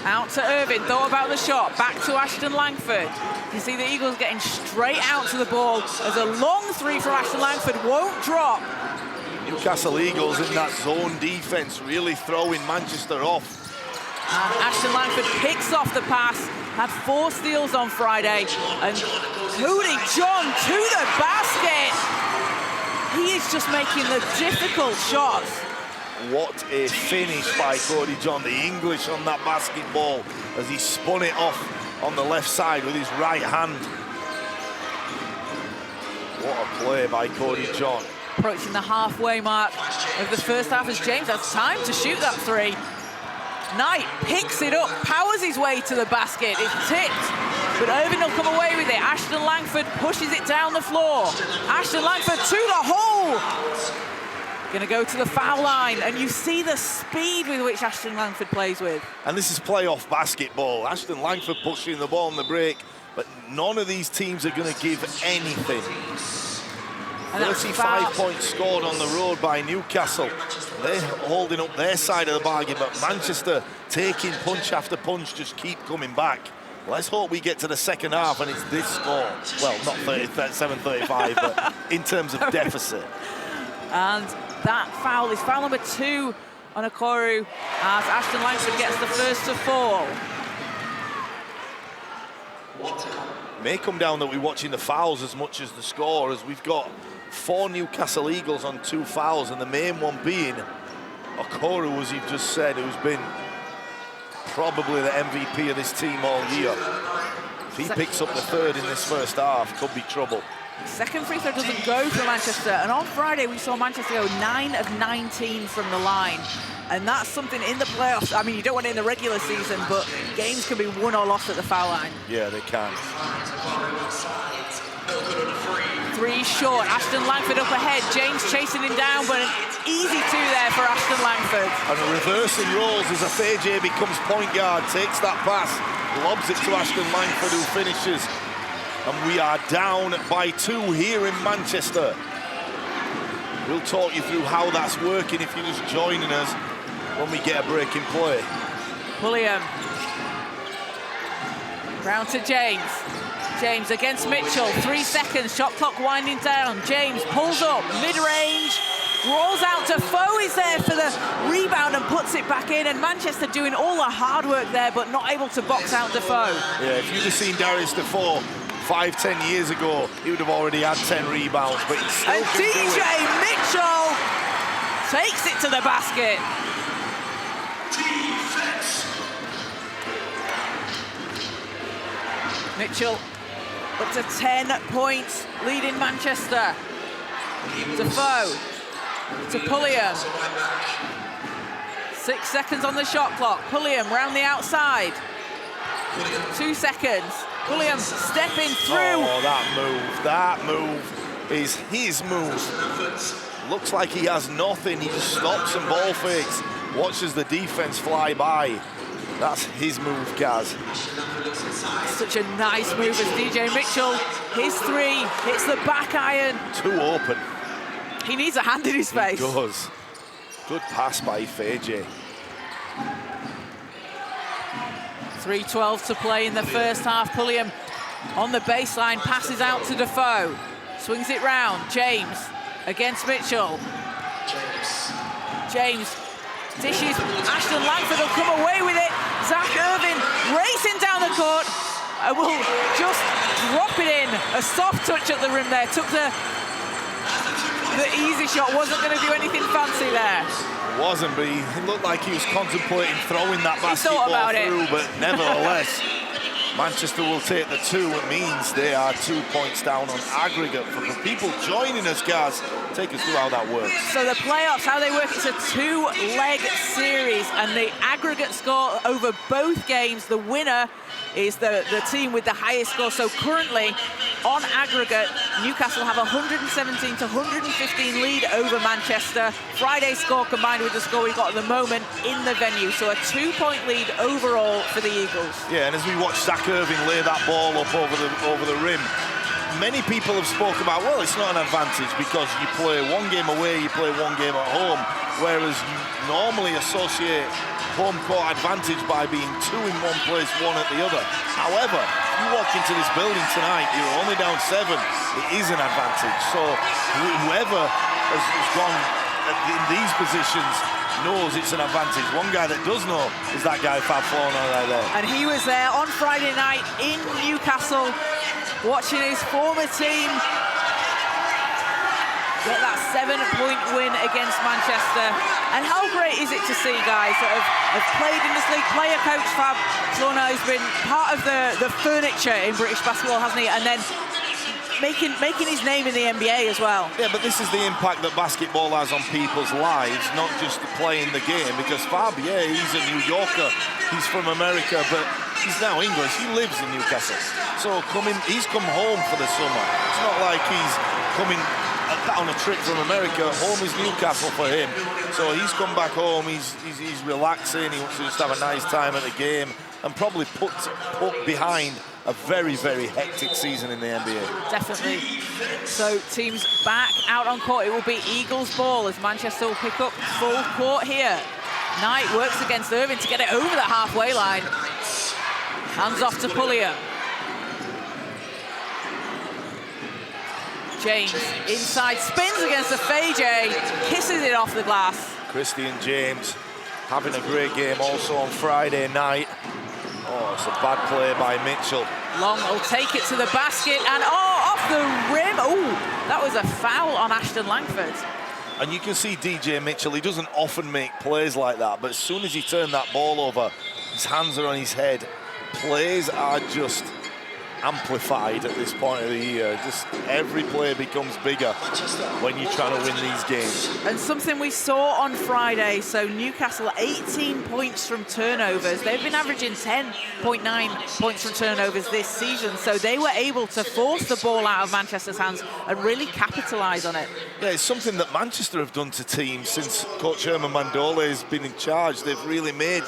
Out to Irvin, thought about the shot, back to Ashton Langford. You see the Eagles getting straight out to the ball as a long three from Ashton Langford won't drop. Newcastle Eagles in that zone defense really throwing Manchester off. And Ashton Langford picks off the pass, had 4 steals on Friday, and Cody John to the basket. He is just making the difficult shots. What a finish by Cody John, the English on that basketball as he spun it off on the left side with his right hand. What a play by Cody John. Approaching the halfway mark of the first half as James has time to shoot that three. Knight picks it up, powers his way to the basket. It's tipped, but Irvin will come away with it. Ashton Langford pushes it down the floor. Ashton Langford to the hole. Going to go to the foul line, and you see the speed with which Ashton Langford plays with. And this is playoff basketball. Ashton Langford pushing the ball on the break, but none of these teams are going to give anything. And 35 points scored on the road by Newcastle. They're holding up their side of the bargain, but Manchester taking punch after punch, just keep coming back. Let's hope we get to the second half and it's this score. Well, not 37-35, but in terms of deficit. And that foul is foul number 2 on Okoro as Ashton Langford gets the first to fall. May come down that we're watching the fouls as much as the score, as we've got 4 Newcastle Eagles on 2 fouls, and the main one being Okoro, as you've just said, who's been probably the MVP of this team all year. If he picks up the 3rd in this first half, could be trouble. Second free throw doesn't go for Manchester, and on Friday we saw Manchester go 9 of 19 from the line, and that's something in the playoffs. I mean, you don't want it in the regular season, but games can be won or lost at the foul line. Yeah, they can. 3 short. Ashton Langford up ahead. James chasing him down, but an easy 2 there for Ashton Langford. And reversing roles as Afeje becomes point guard, takes that pass, lobs it to Ashton Langford, who finishes. And we are down by 2 here in Manchester. We'll talk you through how that's working if you're just joining us when we get a break in play. Pulliam. Round to James. James against Mitchell. 3 seconds. Shot clock winding down. James pulls up. Mid-range. Rolls out. Defoe is there for the rebound and puts it back in. And Manchester doing all the hard work there, but not able to box out Defoe. Yeah, if you'd have seen Darius Defoe 5-10 years ago, he would have already had 10 rebounds, but he still and DJ Mitchell takes it to the basket. Mitchell up to 10 points, leading Manchester. Defoe to Pulliam. 6 seconds on the shot clock. Pulliam round the outside. 2 seconds. Pulliam stepping through. Oh, that move is his move. Looks like he has nothing. He just stops and ball fakes. Watches the defense fly by. That's his move, Gaz. Such a nice move as DJ Mitchell. His 3 hits the back iron. Too open. He needs a hand in his face. He does. Good pass by Afeje. 3:12 to play in the first half. Pulliam on the baseline, passes out to Defoe. Swings it round. James against Mitchell. James dishes. Ashton Langford will come away with it. Zach Irvin racing down the court. And will just drop it in. A soft touch at the rim there. Took the easy shot. Wasn't going to do anything fancy there. Wasn't, but he looked like he was contemplating throwing that basketball through, but nevertheless, Manchester will take the 2. It means they are 2 points down on aggregate. For the people joining us, Gaz, take us through how that works. So the playoffs, how they work, it's a 2-leg series, and the aggregate score over both games, the winner is the team with the highest score. So currently, on aggregate, Newcastle have 117 to 115 lead over Manchester. Friday's score combined with the score we've got at the moment in the venue. So a 2-point lead overall for the Eagles. Yeah, and as we watch Zach Irving lay that ball up over the rim, many people have spoken about, well, it's not an advantage because you play 1 game away, you play 1 game at home, whereas you normally associate home court advantage by being 2 in one place, 1 at the other. However, if you walk into this building tonight, you're only down 7. It is an advantage. So whoever has gone in these positions knows it's an advantage. One guy that does know is that guy Fab Forno right there. And he was there on Friday night in Newcastle, watching his former team get that 7-point win against Manchester. And how great is it to see guys that have played in this league? Player coach Fab Forno has been part of the furniture in British basketball, hasn't he? And then making his name in the NBA as well. Yeah, but this is the impact that basketball has on people's lives, not just playing the game. Because Fab, yeah, he's a New Yorker, he's from America, but he's now English. He lives in Newcastle. So he's come home for the summer. It's not like he's coming on a trip from America. Home is Newcastle for him. So he's come back home, he's relaxing, he wants to just have a nice time at the game and probably put behind a very, very hectic season in the NBA. Definitely. So teams back out on court. It will be Eagles ball as Manchester will pick up full court here. Knight works against Irving to get it over the halfway line. Hands off to Pulliam. James inside, spins against Afeje, kisses it off the glass. Christian James having a great game also on Friday night. Oh, it's a bad play by Mitchell. Long will take it to the basket and off the rim. Oh, that was a foul on Ashton Langford. And you can see DJ Mitchell, he doesn't often make plays like that, but as soon as he turned that ball over, his hands are on his head. Plays are just amplified at this point of the year. Just every play becomes bigger when you're trying to win these games. And something we saw on Friday, so Newcastle 18 points from turnovers. They've been averaging 10.9 points from turnovers this season, so they were able to force the ball out of Manchester's hands and really capitalise on it. Yeah, it's something that Manchester have done to teams since Coach Herman Mandole has been in charge. They've really made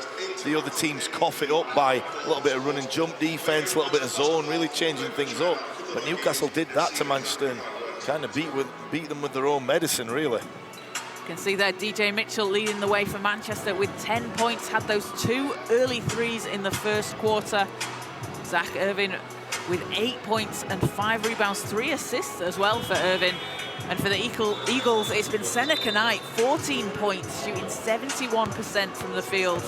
the other teams cough it up by a little bit of run and jump defense, a little bit of zone, really changing things up. But Newcastle did that to Manchester and kind of beat them with their own medicine, really. You can see there DJ Mitchell leading the way for Manchester with 10 points, had those 2 early threes in the first quarter. Zach Irvin with 8 points and 5 rebounds, 3 assists as well for Irvin. And for the Eagles, it's been Seneca Knight, 14 points, shooting 71% from the field.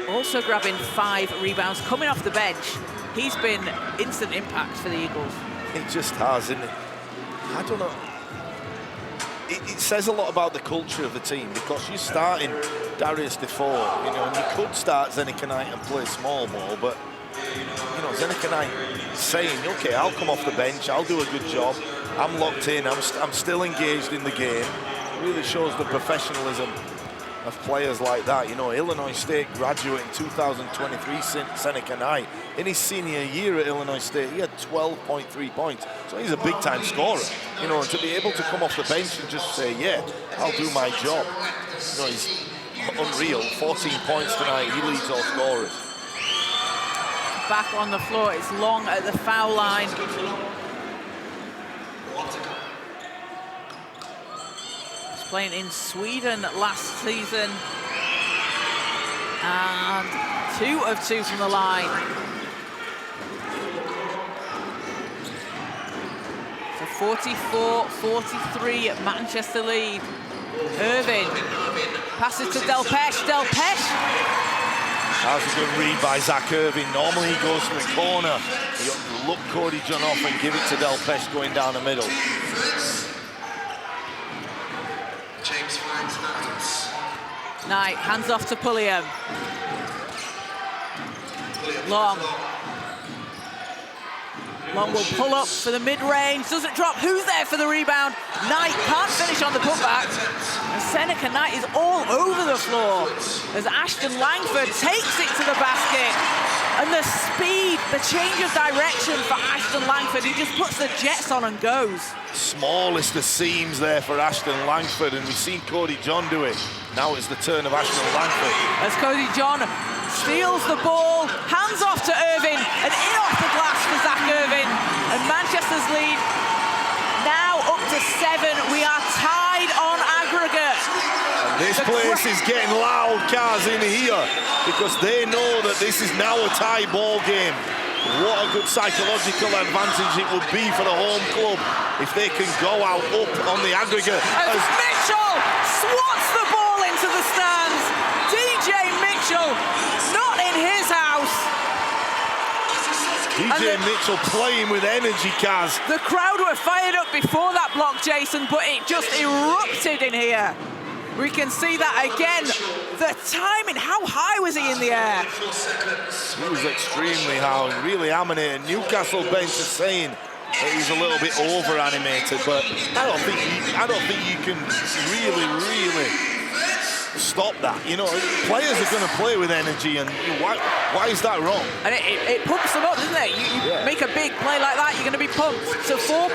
Also grabbing 5 rebounds, coming off the bench. He's been instant impact for the Eagles. He just has, isn't it? I don't know. It says a lot about the culture of the team, because you're starting Darius Defoe, you know, and you could start Seneca Knight and play small ball, but you know, Seneca Knight saying, okay, I'll come off the bench, I'll do a good job, I'm locked in, I'm still engaged in the game. It really shows the professionalism of players like that. You know, Illinois State graduate in 2023, Seneca Knight. In his senior year at Illinois State, he had 12.3 points. So he's a big-time scorer. You know, and to be able to come off the bench and just say, yeah, I'll do my job. You know, he's unreal. 14 points tonight. He leads all scorers. Back on the floor, it's Long at the foul line. Playing in Sweden last season, and 2 of 2 from the line. So 44-43 Manchester lead. Irvin passes to Delpesh. That was a good read by Zach Irvin. Normally he goes to the corner. You look Cody John off and give it to Delpesh going down the middle. Knight hands off to Pulliam. Long will pull up for the mid-range, doesn't drop. Who's there for the rebound? Knight can't finish on the putback. And Seneca Knight is all over the floor as Ashton Langford takes it to the basket. And the speed, the change of direction for Ashton Langford, he just puts the jets on and goes. Smallest of seams there for Ashton Langford, and we've seen Cody John do it. Now it's the turn of Ashton Langford. As Cody John steals the ball, hands off to Irvin, and in off the glass for Zach Irvin. And Manchester's lead now up to 7. We are tied on aggregate. And this place is getting loud, cars in here, because they know that this is now a tie ball game. What a good psychological advantage it would be for the home club if they can go out up on the aggregate. As Mitchell swats the ball into the stands. DJ Mitchell, not in his house. DJ Mitchell playing with energy, Kaz. The crowd were fired up before that block, Jason, but it just erupted in here. We can see that again. The timing, how high was he in the air? He was extremely high, really animated. Newcastle bench is saying that he's a little bit over animated, but I don't think you can really stop that. You know, players are going to play with energy, and why is that wrong? And it pumps them up, doesn't it? You make a big play like that, you're going to be pumped. So 4.4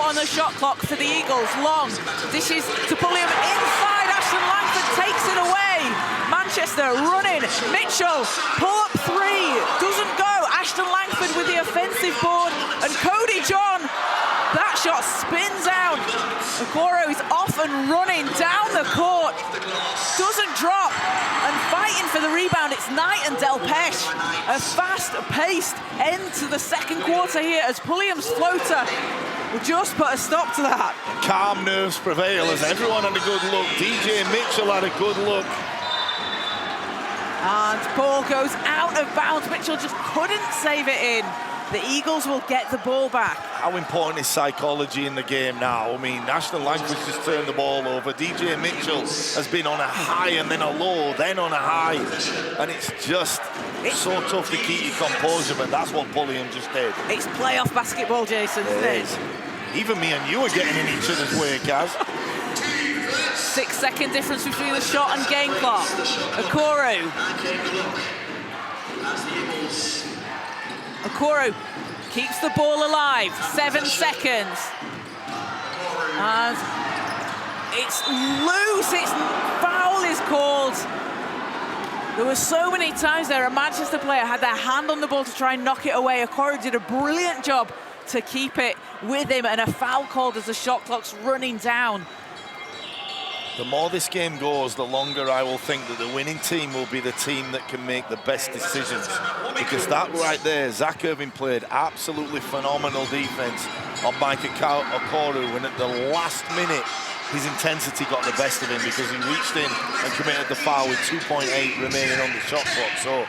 on the shot clock for the Eagles. Long dishes to Pulliam inside. Ashton Langford takes it away. Manchester running. Mitchell, pull up 3. Doesn't go. Ashton Langford with the offensive board. And Cody John, that shot spins out. Okoro is off and running down the court. Doesn't drop. And fighting for the rebound, it's Knight and Delpesh. A fast-paced end to the second quarter here as Pulliam's floater will just put a stop to that. Calm nerves prevail as everyone had a good look. DJ Mitchell had a good look. And ball goes out of bounds. Mitchell just couldn't save it in. The Eagles will get the ball back. How important is psychology in the game now? I mean, Ashton Langford's just turned the ball over. DJ Mitchell has been on a high and then a low, then on a high. And it's just so tough to keep your composure, but that's what Pulliam just did. It's playoff basketball, Jason, isn't it? Even me and you are getting in each other's way, Kaz. 6-second difference between the shot and game clock. Okoro keeps the ball alive. 7 seconds. And it's loose. It's foul is called. There were so many times there a Manchester player had their hand on the ball to try and knock it away. Okoro did a brilliant job to keep it with him, and a foul called as the shot clock's running down. The more this game goes, the longer I will think that the winning team will be the team that can make the best decisions. Because that right there, Zach Irving played absolutely phenomenal defense on Micah Okoro, and at the last minute, his intensity got the best of him because he reached in and committed the foul with 2.8 remaining on the shot clock. So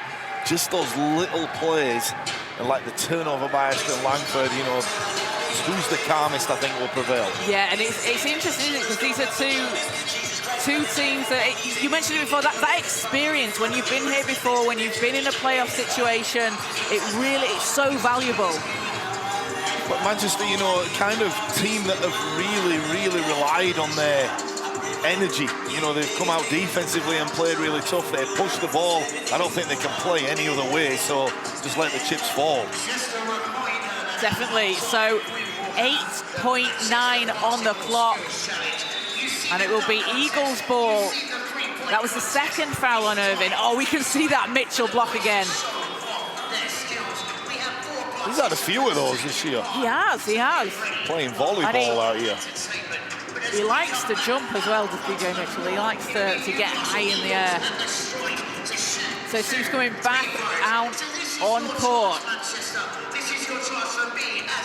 just those little plays, and like the turnover by Ashton Langford, you know, who's the calmest, I think, will prevail. Yeah, and it's interesting, isn't it? Because these are two teams that, you mentioned it before, that experience, when you've been here before, when you've been in a playoff situation, it's so valuable. But Manchester, you know, kind of team that have really, really relied on their energy. You know, they've come out defensively and played really tough. They push the ball. I don't think they can play any other way, so just let the chips fall. Definitely. So 8.9 on the clock, and it will be Eagles ball. That was the second foul on Irving. Oh, we can see that Mitchell block again. He's had a few of those this year. He has. Playing volleyball out here. He likes to jump as well, does DJ Mitchell. He likes to get high in the air. So team's coming back out on court.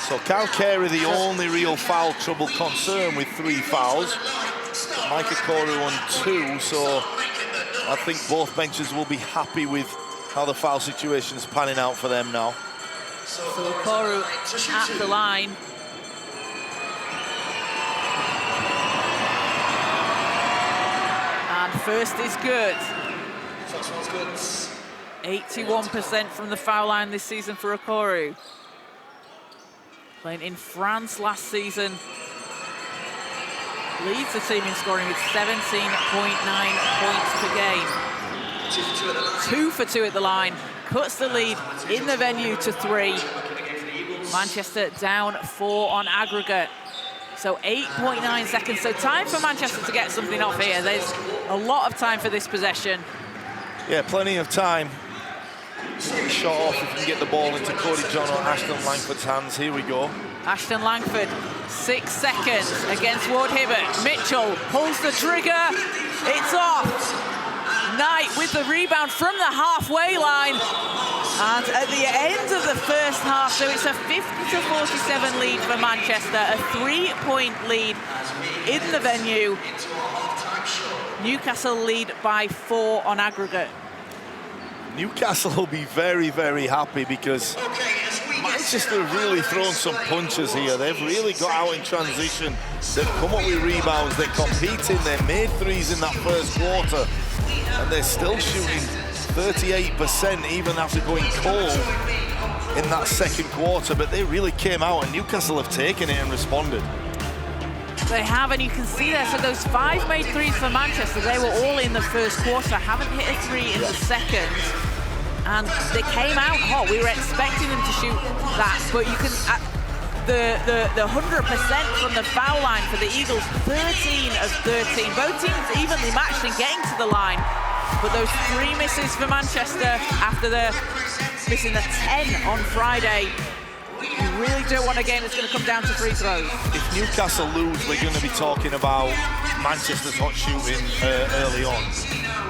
So Kyle Carey, the only real foul trouble concern with 3 fouls. Micah Okoro on 2, so I think both benches will be happy with how the foul situation is panning out for them now. So Okoro at the line. And first is good. 81% from the foul line this season for Okoro. Playing in France last season. Leads the team in scoring with 17.9 points per game. 2 for 2 at the line. Cuts the lead in the venue to 3. Manchester down 4 on aggregate. So 8.9 seconds. So time for Manchester to get something off here. There's a lot of time for this possession. Yeah, plenty of time. Shot off if you can get the ball into Cody John or Ashton Langford's hands. Here we go. Ashton Langford, 6 seconds against Ward Hibbert. Mitchell pulls the trigger. It's off. Knight with the rebound from the halfway line. And at the end of the first half, so it's a 50-47 lead for Manchester, a 3-point lead in the venue. Newcastle lead by 4 on aggregate. Newcastle will be very, very happy because Manchester have really thrown some punches here. They've really got out in transition. They've come up with rebounds. They're competing. They made threes in that first quarter. And they're still shooting 38% even after going cold in that second quarter. But they really came out, and Newcastle have taken it and responded. They have, and you can see there, so those 5 made threes for Manchester, they were all in the first quarter, haven't hit a 3 in the second. And they came out hot. We were expecting them to shoot that, but you can, the 100% from the foul line for the Eagles, 13 of 13. Both teams evenly matched in getting to the line, but those 3 misses for Manchester after the missing the 10 on Friday. You really don't want a game that's going to come down to free throws. If Newcastle lose, we're going to be talking about Manchester's hot shooting early on.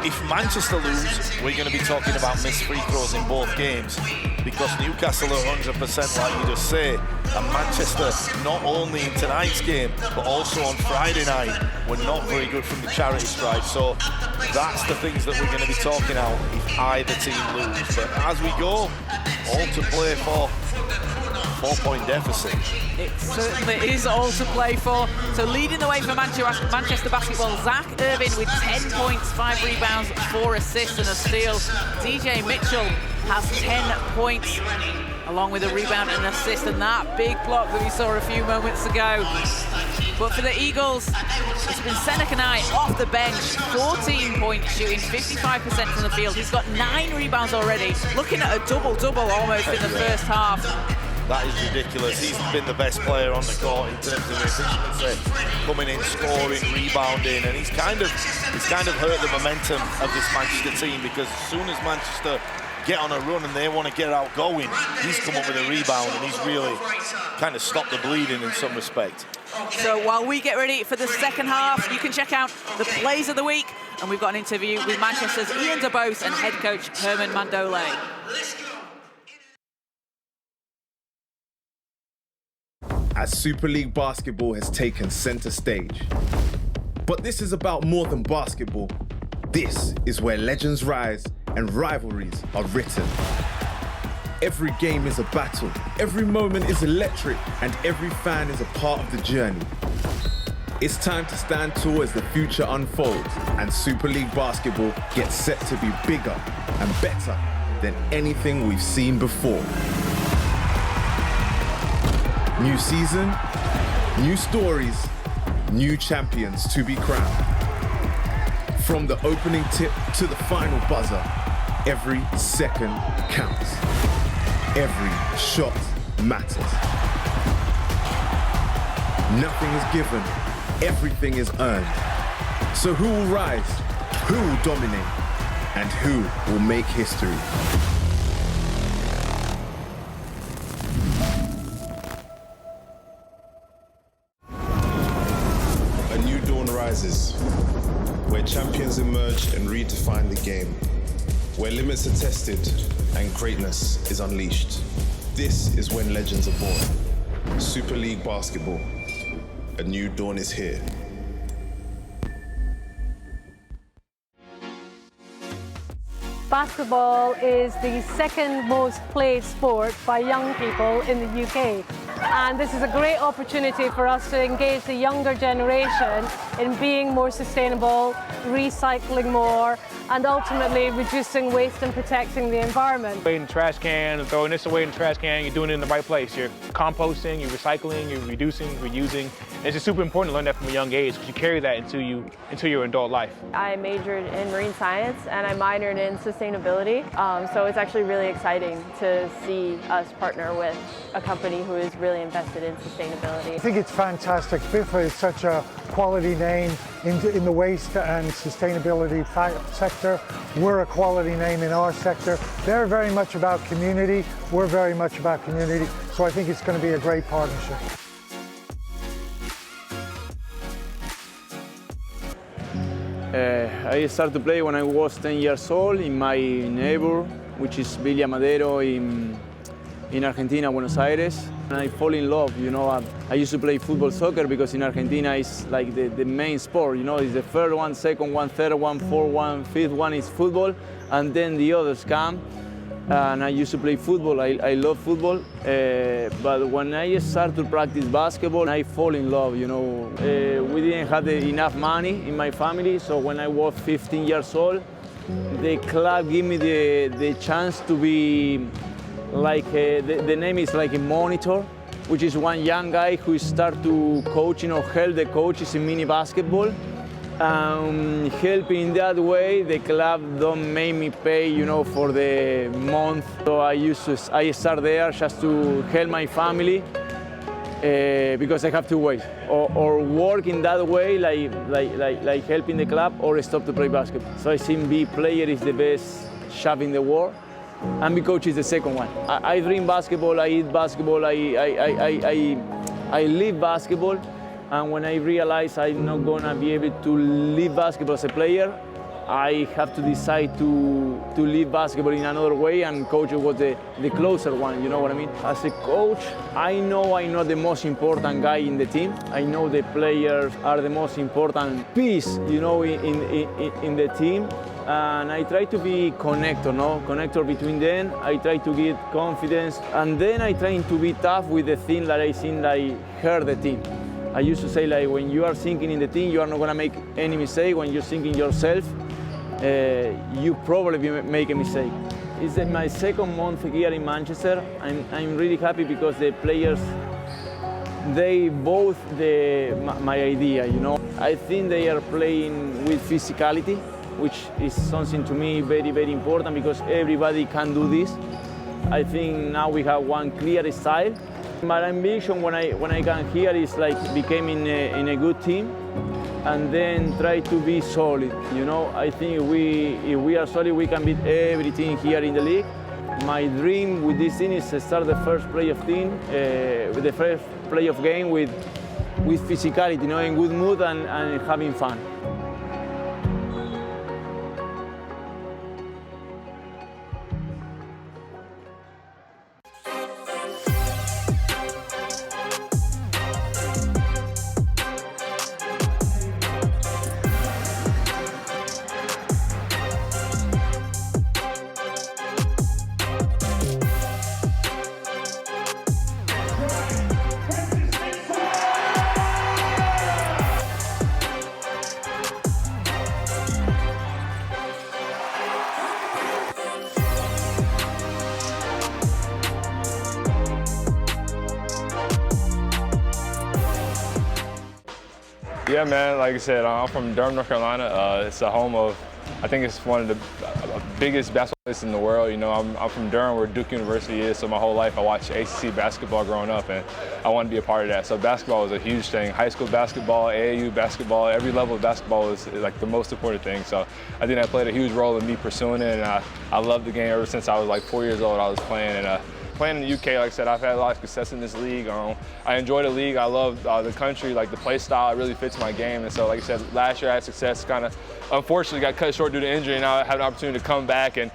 if Manchester lose, we're going to be talking about missed free throws in both games, because Newcastle are 100%, like you just say, and Manchester, not only in tonight's game, but also on Friday night, were not very good from the charity stripe. So that's the things that we're going to be talking about if either team lose. But as we go, all to play for. 4-point deficit. It certainly is all to play for. So leading the way for Manchester basketball, Zach Irvin with 10 points, 5 rebounds, 4 assists and a steal. DJ Mitchell has 10 points, along with a rebound and an assist, and that big block that we saw a few moments ago. But for the Eagles, it's been Seneca off the bench, 14 points, shooting 55% from the field. He's got 9 rebounds already, looking at a double-double almost in the first half. That is ridiculous. He's been the best player on the court in terms of efficiency, coming in, scoring, rebounding, and he's kind of hurt the momentum of this Manchester team, because as soon as Manchester get on a run and they want to get out going, he's come up with a rebound and he's really kind of stopped the bleeding in some respect. So while we get ready for the second half, you can check out the plays of the week, and we've got an interview with Manchester's Ian DeBose and head coach Herman Mandole. As Super League basketball has taken center stage. But this is about more than basketball. This is where legends rise and rivalries are written. Every game is a battle, every moment is electric, and every fan is a part of the journey. It's time to stand tall as the future unfolds, and Super League basketball gets set to be bigger and better than anything we've seen before. New season, new stories, new champions to be crowned. From the opening tip to the final buzzer, every second counts. Every shot matters. Nothing is given, everything is earned. So who will rise, who will dominate, and who will make history? Where champions emerge and redefine the game, where limits are tested and greatness is unleashed. This is when legends are born. Super League basketball, a new dawn is here. Basketball is the second most played sport by young people in the UK. And this is a great opportunity for us to engage the younger generation in being more sustainable, recycling more, and ultimately reducing waste and protecting the environment. In the trash can, throwing this away in the trash can, you're doing it in the right place. You're composting, you're recycling, you're reducing, reusing. It's just super important to learn that from a young age, because you carry that into your adult life. I majored in marine science and I minored in sustainability. So it's actually really exciting to see us partner with a company who is really invested in sustainability. I think it's fantastic. FIFA is such a quality name in the waste and sustainability sector. We're a quality name in our sector. They're very much about community. We're very much about community. So I think it's going to be a great partnership. I started to play when I was 10 years old in my neighbor, which is Villa Madero in Argentina, Buenos Aires. And I fall in love, you know. I used to play football, soccer, because in Argentina it's like the main sport, you know. It's the first one, second one, third one, fourth one, fifth one is football, and then the others come. And I used to play football. I love football, but when I started to practice basketball, I fall in love, you know. We didn't have enough money in my family, so when I was 15 years old, the club gave me the chance to be like, the name is like a monitor, which is one young guy who start to coaching or help the coaches in mini basketball. Helping in that way, the club don't make me pay, you know, for the month. So I start there just to help my family, because I have two ways: or work in that way, like helping the club, or stop to play basketball. So I think be player is the best job in the world, and be coach is the second one. I dream basketball, I eat basketball, I live basketball. And when I realized I'm not gonna be able to leave basketball as a player, I have to decide to leave basketball in another way, and coach was the closer one, you know what I mean? As a coach, I know I'm not the most important guy in the team. I know the players are the most important piece, you know, in the team. And I try to be connector between them. I try to get confidence, and then I try to be tough with the thing that I think like hurt the team. I used to say, like, when you are thinking in the team, you are not gonna make any mistake. When you're thinking yourself, you probably make a mistake. It's my second month here in Manchester. I'm really happy because the players, they both my idea, you know. I think they are playing with physicality, which is something to me very, very important because everybody can do this. I think now we have one clear style. My ambition when I come here is like becoming in a good team and then try to be solid. You know, I think if we are solid, we can beat every team here in the league. My dream with this team is to start the first playoff team, with the first playoff game with physicality, you know, in good mood and having fun. Yeah, man, like I said, I'm from Durham, North Carolina. It's the home of, I think it's one of the biggest basketball places in the world. You know, I'm from Durham, where Duke University is, so my whole life I watched ACC basketball growing up, and I wanted to be a part of that. So basketball was a huge thing. High school basketball, AAU basketball, every level of basketball is like the most important thing. So I think that played a huge role in me pursuing it, and I loved the game ever since I was like 4 years old. I was playing, and playing in the UK, like I said, I've had a lot of success in this league. I enjoy the league. I love the country, like the play style. It really fits my game. And so, like I said, last year I had success. Kind of, unfortunately, got cut short due to injury. And now I have an opportunity to come back and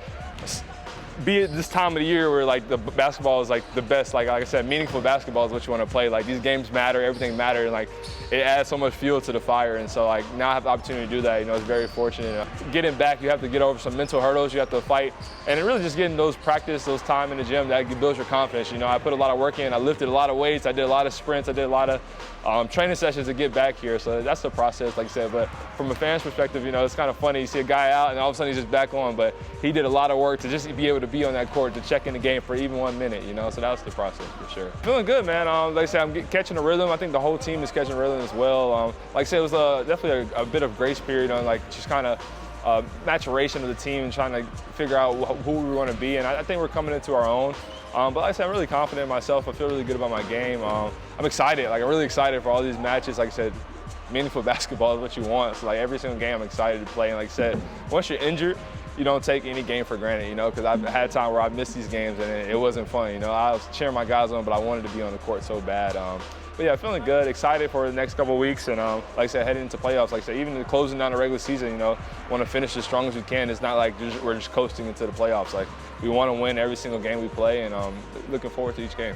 be at this time of the year where like the basketball is like the best. Like I said, meaningful basketball is what you want to play. Like these games matter, everything matters, and like it adds so much fuel to the fire. And so like now I have the opportunity to do that. You know, it's very fortunate. Getting back, you have to get over some mental hurdles. You have to fight, and it really just getting those practice, those time in the gym that builds your confidence. You know, I put a lot of work in. I lifted a lot of weights. I did a lot of sprints. I did a lot of training sessions to get back here. So that's the process, like I said. But from a fan's perspective, you know, it's kind of funny. You see a guy out, and all of a sudden he's just back on. But he did a lot of work to just be able to be on that court, to check in the game for even 1 minute, you know, so that was the process for sure. Feeling good, man. Like I said, I'm catching a rhythm. I think the whole team is catching a rhythm as well. Like I said, it was definitely a bit of grace period on like just kind of maturation of the team and trying to figure out who we want to be, and I think we're coming into our own. But like I said, I'm really confident in myself. I feel really good about my game. I'm excited. Like I'm really excited for all these matches. Like I said, meaningful basketball is what you want. So like every single game, I'm excited to play. And like I said, once you're injured, you don't take any game for granted, you know, because I've had time where I missed these games and it wasn't fun, you know. I was cheering my guys on, but I wanted to be on the court so bad. But yeah, feeling good, excited for the next couple of weeks, and like I said, heading into playoffs. Like I said, even closing down the regular season, you know, want to finish as strong as we can. It's not like we're just coasting into the playoffs. Like we want to win every single game we play, and looking forward to each game.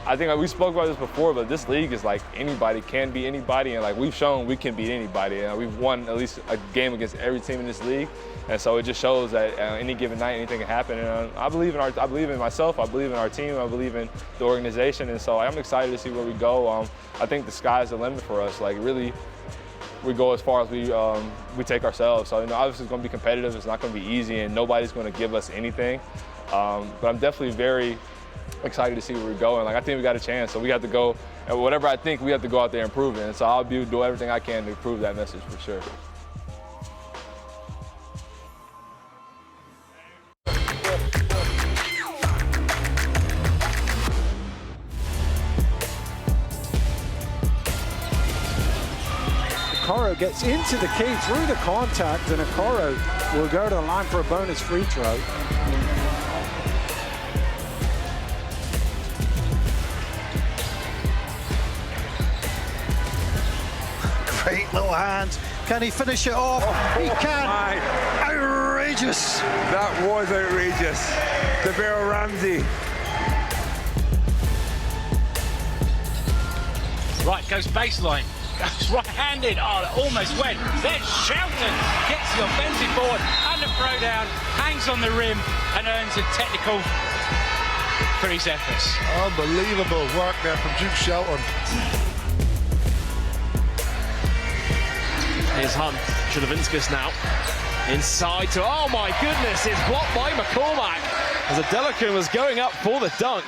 I think we spoke about this before, but this league is like anybody can beat anybody, and like we've shown we can beat anybody. And we've won at least a game against every team in this league, and so it just shows that any given night anything can happen. And I believe in myself, I believe in our team, I believe in the organization, and so I'm excited to see where we go. I think the sky's the limit for us. Like really, we go as far as we take ourselves. So you know, obviously it's going to be competitive. It's not going to be easy, and nobody's going to give us anything. But I'm definitely very excited to see where we go, and like I think we got a chance. So we have to go, and whatever I think, we have to go out there and prove it. And so I'll do everything I can to prove that message for sure. Okoro gets into the key through the contact, and Okoro will go to the line for a bonus free throw. Great little hands, Can he finish it off? He can. Outrageous. That was outrageous. The Bear Ramsey. Right, goes baseline. Goes right-handed. Oh, it almost went. Then Shelton gets the offensive board and the throwdown, hangs on the rim and earns a technical for his efforts. Unbelievable work there from Duke Shelton. Here's Hunt, Chulavinskas now. Inside to, oh my goodness, it's blocked by McCormack as Adelakun was going up for the dunk.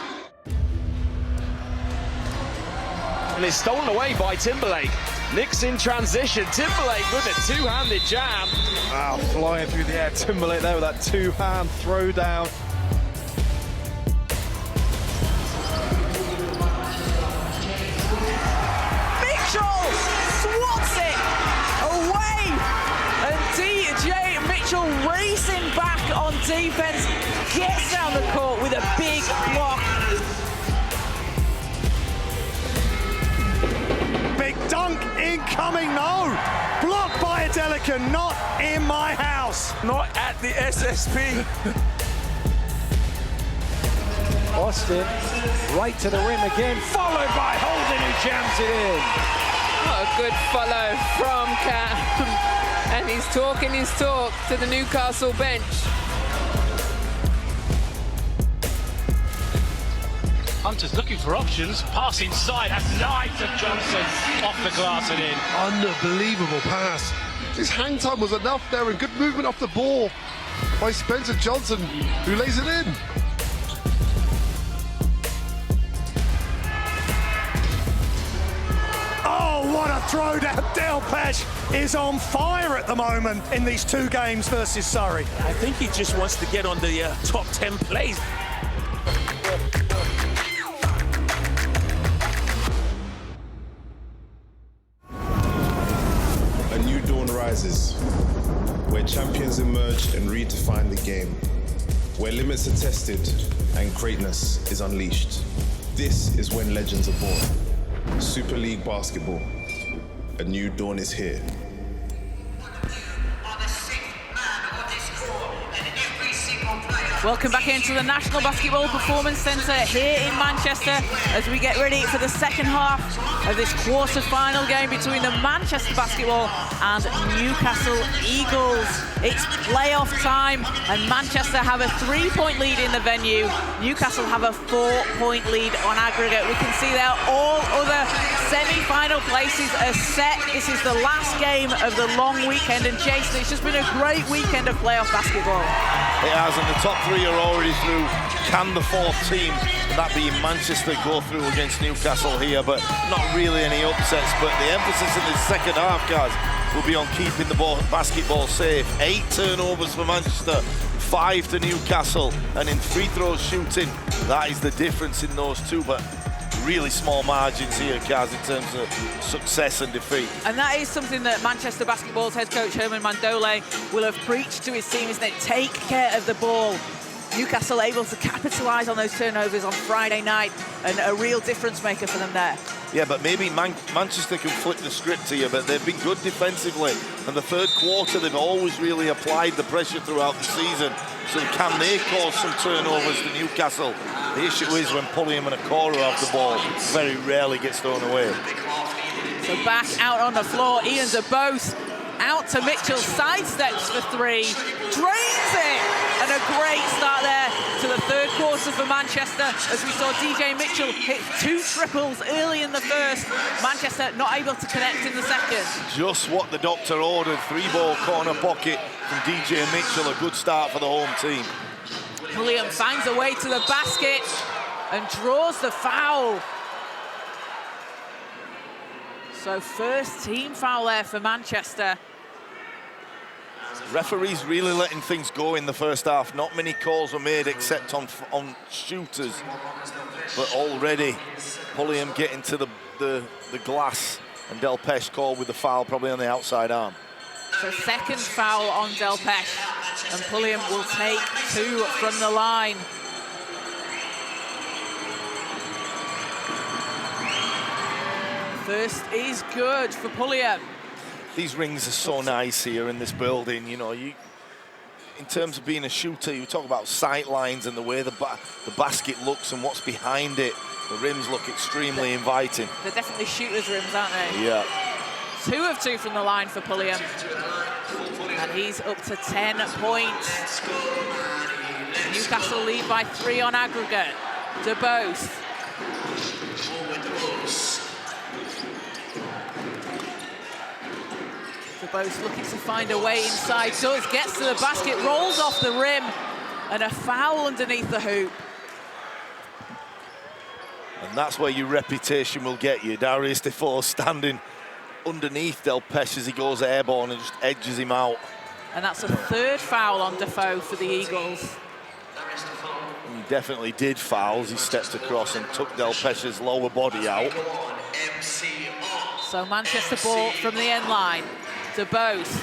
And it's stolen away by Timberlake. Knicks in transition, Timberlake with a two-handed jam. Wow, flying through the air, Timberlake there with that two-hand throw down. Mitchell swats it away, and DJ Mitchell racing back on defense, gets down the court with a big block. Big dunk incoming, no! Blocked by Adelakun, not in my house. Not at the SSP. Austin, right to the rim again, followed by Holden, who jams it in. What a good follow from Cam. And he's talking his talk to the Newcastle bench. Hunter's looking for options. Pass inside. That's nice to Johnson. Off the glass and in. Unbelievable pass. His hang time was enough there, and good movement off the ball by Spencer Johnson, who lays it in. Oh, what a throwdown. Delpesh is on fire at the moment in these two games versus Surrey. I think he just wants to get on the top 10 plays. A new dawn rises, where champions emerge and redefine the game, where limits are tested and greatness is unleashed. This is when legends are born. Super League Basketball. A new dawn is here. Welcome back into the National Basketball Performance Centre here in Manchester as we get ready for the second half of this quarter-final game between the Manchester Basketball and Newcastle Eagles. It's playoff time and Manchester have a 3-point lead in the venue. Newcastle have a 4-point lead on aggregate. We can see there all other semi-final places are set. This is the last game of the long weekend, and Jason, it's just been a great weekend of playoff basketball. It has, and the top three are already through. Can the fourth team, that being Manchester, go through against Newcastle here? But not really any upsets. But the emphasis in the second half, guys, will be on keeping the basketball safe. 8 turnovers for Manchester, 5 to Newcastle, and in free throw shooting, that is the difference in those two. But really small margins here, Kaz, in terms of success and defeat. And that is something that Manchester Basketball's head coach Herman Mandole will have preached to his team, is that take care of the ball. Newcastle able to capitalise on those turnovers on Friday night, and a real difference maker for them there. Yeah, but maybe Manchester can flip the script here, but they've been good defensively. And the third quarter, they've always really applied the pressure throughout the season. So can they cause some turnovers to Newcastle? The issue is when Pulliam and Okoro have the ball, very rarely gets thrown away. So back out on the floor, Ian DeBose out to Mitchell, sidesteps for three, drains it! And a great start there to the third quarter for Manchester, as we saw DJ Mitchell hit 2 triples early in the first. Manchester not able to connect in the second. Just what the doctor ordered, 3-ball corner pocket from DJ Mitchell, a good start for the home team. Pulliam finds a way to the basket and draws the foul. So first team foul there for Manchester. Referees really letting things go in the first half. Not many calls were made except on shooters. But already Pulliam getting to the glass, and Delpesh called with the foul probably on the outside arm. So second foul on Delpesh, and Pulliam will take 2 from the line. First is good for Pulliam. These rings are so nice here in this building. You know, in terms of being a shooter, you talk about sight lines and the way the basket looks and what's behind it. The rims look extremely inviting. They're definitely shooters' rims, aren't they? Yeah. 2 of 2 from the line for Pulliam. And he's up to 10 points. Newcastle lead by 3 on aggregate. DeBose. DeBose looking to find a way inside. Does, gets to the basket, rolls off the rim, and a foul underneath the hoop. And that's where your reputation will get you. Darius Defoe standing underneath Delpeche as he goes airborne and just edges him out. And that's a 3rd foul on Defoe for the Eagles. He definitely did foul as he stepped across and took Delpeche's lower body out. So Manchester ball from the end line. DeBose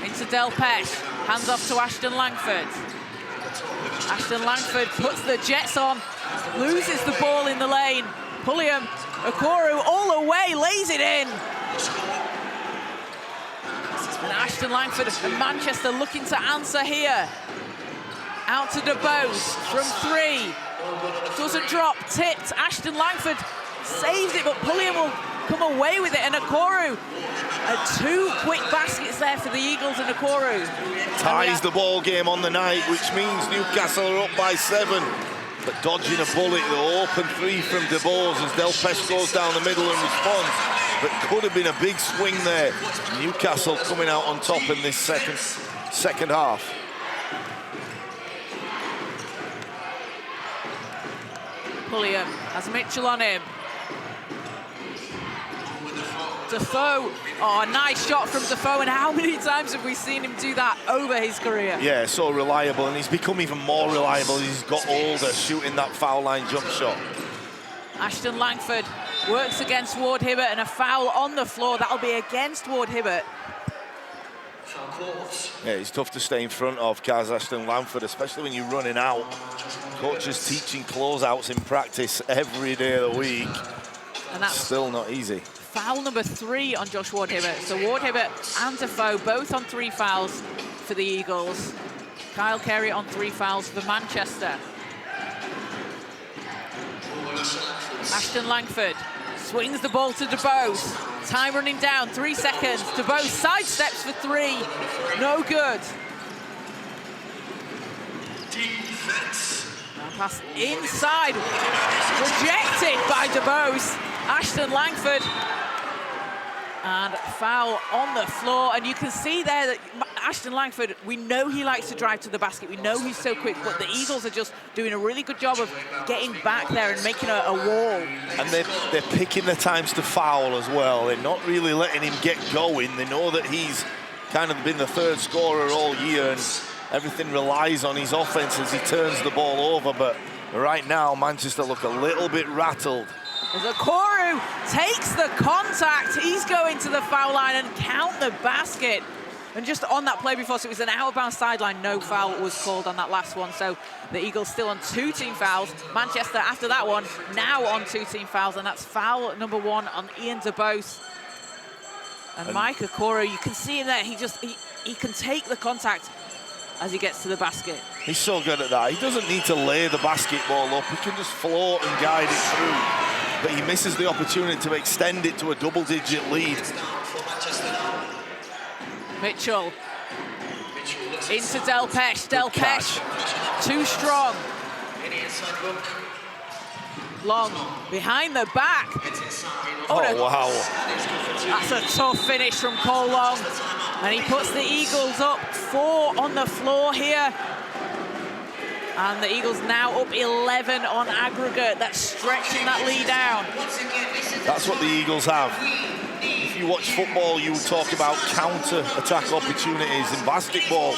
into Delpeche, hands off to Ashton Langford. Ashton Langford puts the Jets on, loses the ball in the lane. Pulliam, Okoro all the way, lays it in. And Ashton Langford and Manchester looking to answer here. Out to DeBose from 3. Doesn't drop, tipped. Ashton Langford saves it, but Pulliam will come away with it. And Okoro, 2 quick baskets there for the Eagles and Okoro. Ties the ball game on the night, which means Newcastle are up by 7. But dodging a bullet, the open 3 from DeBose as Delpeche goes down the middle and responds. But could have been a big swing there. Newcastle coming out on top in this second half. Pulliam has Mitchell on him. Defoe, oh, nice shot from Defoe, and how many times have we seen him do that over his career? Yeah, so reliable, and he's become even more reliable as he's got older, shooting that foul line jump shot. Ashton Langford works against Ward Hibbert, and a foul on the floor. That'll be against Ward Hibbert. Yeah, it's tough to stay in front of Kaz Ashton Langford, especially when you're running out. Coaches teaching closeouts in practice every day of the week. And that's still not easy. Foul number 3 on Josh Ward Hibbert. So Ward Hibbert and Defoe both on 3 fouls for the Eagles. Kyle Carey on 3 fouls for Manchester. Ashton Langford swings the ball to DeBose. Time running down, 3 seconds. DeBose sidesteps for 3. No good. Now pass inside. Rejected by DeBose. Ashton Langford. And foul on the floor. And you can see there that Ashton Langford, we know he likes to drive to the basket. We know he's so quick, but the Eagles are just doing a really good job of getting back there and making a wall. And they're picking the times to foul as well. They're not really letting him get going. They know that he's kind of been the 3rd scorer all year, and everything relies on his offense as he turns the ball over. But right now, Manchester look a little bit rattled. As Okoro takes the contact, he's going to the foul line and count the basket. And just on that play before, so it was an out-of-bounds sideline, no foul was called on that last one. So the Eagles still on 2 team fouls. Manchester, after that one, now on 2 team fouls, and that's foul number 1 on Ian DeBose. And Mike Okoro, you can see him there, he can take the contact as he gets to the basket. He's so good at that. He doesn't need to lay the basketball up. He can just float and guide it through. But he misses the opportunity to extend it to a double-digit lead. Mitchell into Delpeche. Delpeche too strong. Long behind the back. Oh, wow. That's a tough finish from Cole Long. And he puts the Eagles up 4 on the floor here. And the Eagles now up 11 on aggregate. That's stretching that lead down. That's what the Eagles have. If you watch football, you will talk about counter-attack opportunities. In basketball,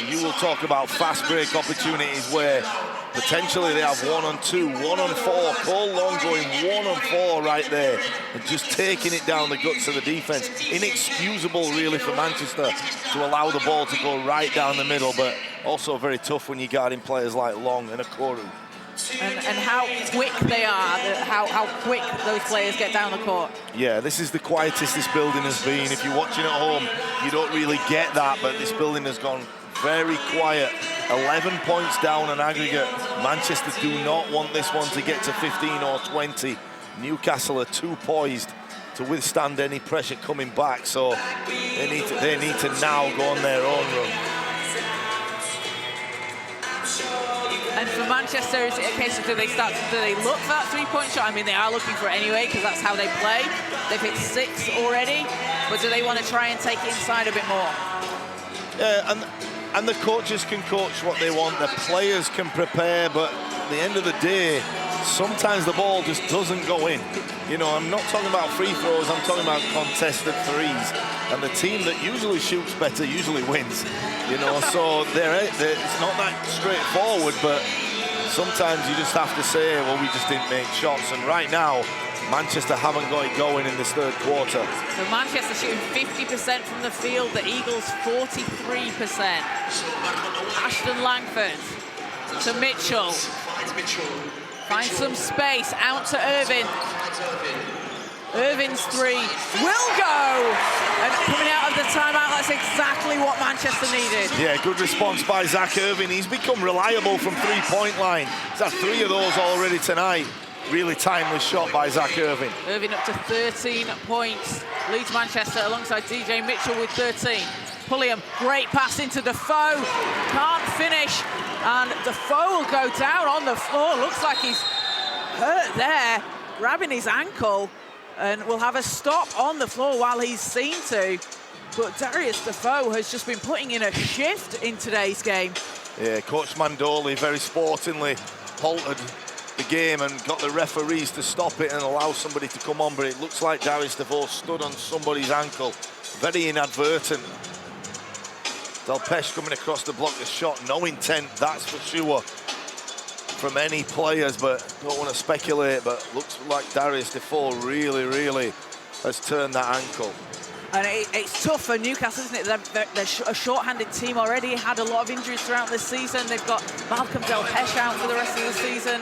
you will talk about fast break opportunities where potentially they have 1-on-2, 1-on-4. Cole Long going 1-on-4 right there and just taking it down the guts of the defense. Inexcusable, really, for Manchester to allow the ball to go right down the middle, but also very tough when you're guarding players like Long and Okoro. and how quick they are, how quick those players get down the court. Yeah, this is the quietest this building has been. If you're watching at home, you don't really get that, but this building has gone very quiet. 11 points down on aggregate. Manchester do not want this one to get to 15 or 20. Newcastle are too poised to withstand any pressure coming back, so they need to now go on their own run. And for Manchester, is it a case of do they look for that three-point shot? I mean, they are looking for it anyway, because that's how they play. They've hit 6 already, but do they want to try and take it inside a bit more? Yeah, and the coaches can coach what they want, the players can prepare, but at the end of the day, sometimes the ball just doesn't go in. You know, I'm not talking about free throws, I'm talking about contested threes. And the team that usually shoots better usually wins. You know, so it's not that straightforward, but sometimes you just have to say, well, we just didn't make shots. And right now, Manchester haven't got it going in this third quarter. So Manchester shooting 50% from the field, the Eagles 43%. Ashton Langford to Mitchell. Finds some space, out to Irvin. Irvin's three will go! And coming out of the timeout, that's exactly what Manchester needed. Yeah, good response by Zach Irvin. He's become reliable from three-point line. He's had 3 of those already tonight. Really timely shot by Zach Irvin. Irvin up to 13 points. Leads Manchester alongside DJ Mitchell with 13. Pulliam, great pass into Defoe. Can't finish. And Defoe will go down on the floor. Looks like he's hurt there, grabbing his ankle. And we'll have a stop on the floor while he's seen to. But Darius Defoe has just been putting in a shift in today's game. Yeah, Coach Mandoli very sportingly halted the game and got the referees to stop it and allow somebody to come on, but it looks like Darius Defoe stood on somebody's ankle. Very inadvertent. Delpeche coming across to block the shot. No intent, that's for sure, from any players, but don't want to speculate, but looks like Darius Defoe really has turned that ankle. And it's tough for Newcastle, isn't it? They're a short-handed team already, had a lot of injuries throughout this season. They've got Malcolm Delpeche out for the rest of the season.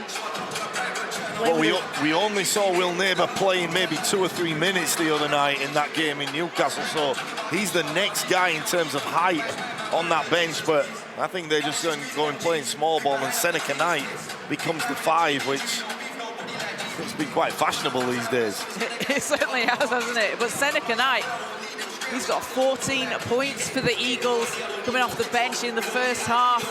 Well, we only saw Will Neighbour playing maybe 2 or 3 minutes the other night in that game in Newcastle, so he's the next guy in terms of height on that bench, but I think they're just going to go and playing small ball, and Seneca Knight becomes the 5, which it's been quite fashionable these days. It certainly has, hasn't it? But Seneca Knight, he's got 14 points for the Eagles coming off the bench in the first half.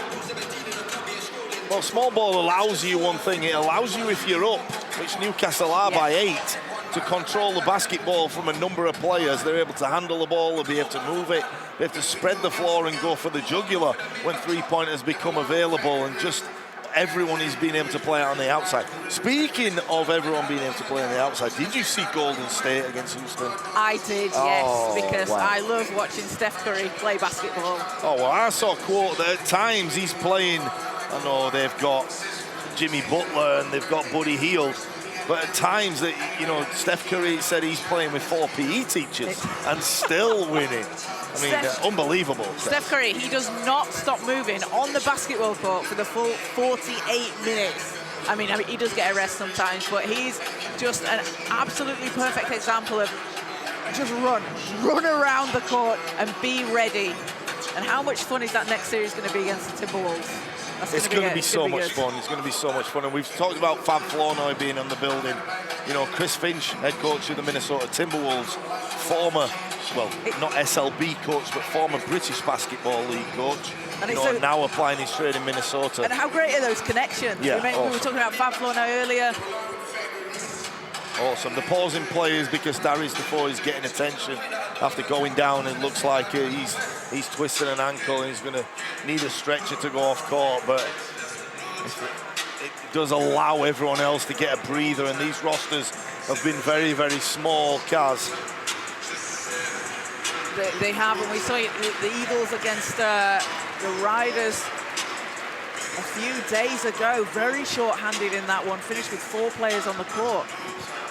Well, small ball allows you one thing. It allows you, if you're up, which Newcastle are by 8, to control the basketball from a number of players. They're able to handle the ball, they'll be able to move it, they have to spread the floor and go for the jugular when three-pointers become available, and just everyone is being able to play on the outside. Speaking of everyone being able to play on the outside, did you see Golden State against Houston? I did, yes, Oh, because wow. I love watching Steph Curry play basketball. Oh, well, I saw a quote that at times he's playing, I know they've got Jimmy Butler and they've got Buddy Hield, but at times that, you know, Steph Curry said he's playing with 4 PE teachers and still winning. I mean, unbelievable. Steph Curry, he does not stop moving on the basketball court for the full 48 minutes. I mean, he does get a rest sometimes, but he's just an absolutely perfect example of just run around the court and be ready. And how much fun is that next series going to be against the Timberwolves? It's going to be so much fun. It's going to be so much fun. And we've talked about Fab Flournoy being in the building. You know, Chris Finch, head coach of the Minnesota Timberwolves, former, well, not SLB coach, but former British Basketball League coach. And you know, now applying his trade in Minnesota. And how great are those connections? Yeah, we were talking about Fab Flournoy earlier. Awesome. The pausing players, because Darius Defoe is getting attention after going down. It looks like he's twisting an ankle and he's going to need a stretcher to go off court, but it does allow everyone else to get a breather, and these rosters have been very small, Kaz. They have, and we saw it, the Eagles against the Riders a few days ago, very short-handed in that one, finished with 4 players on the court.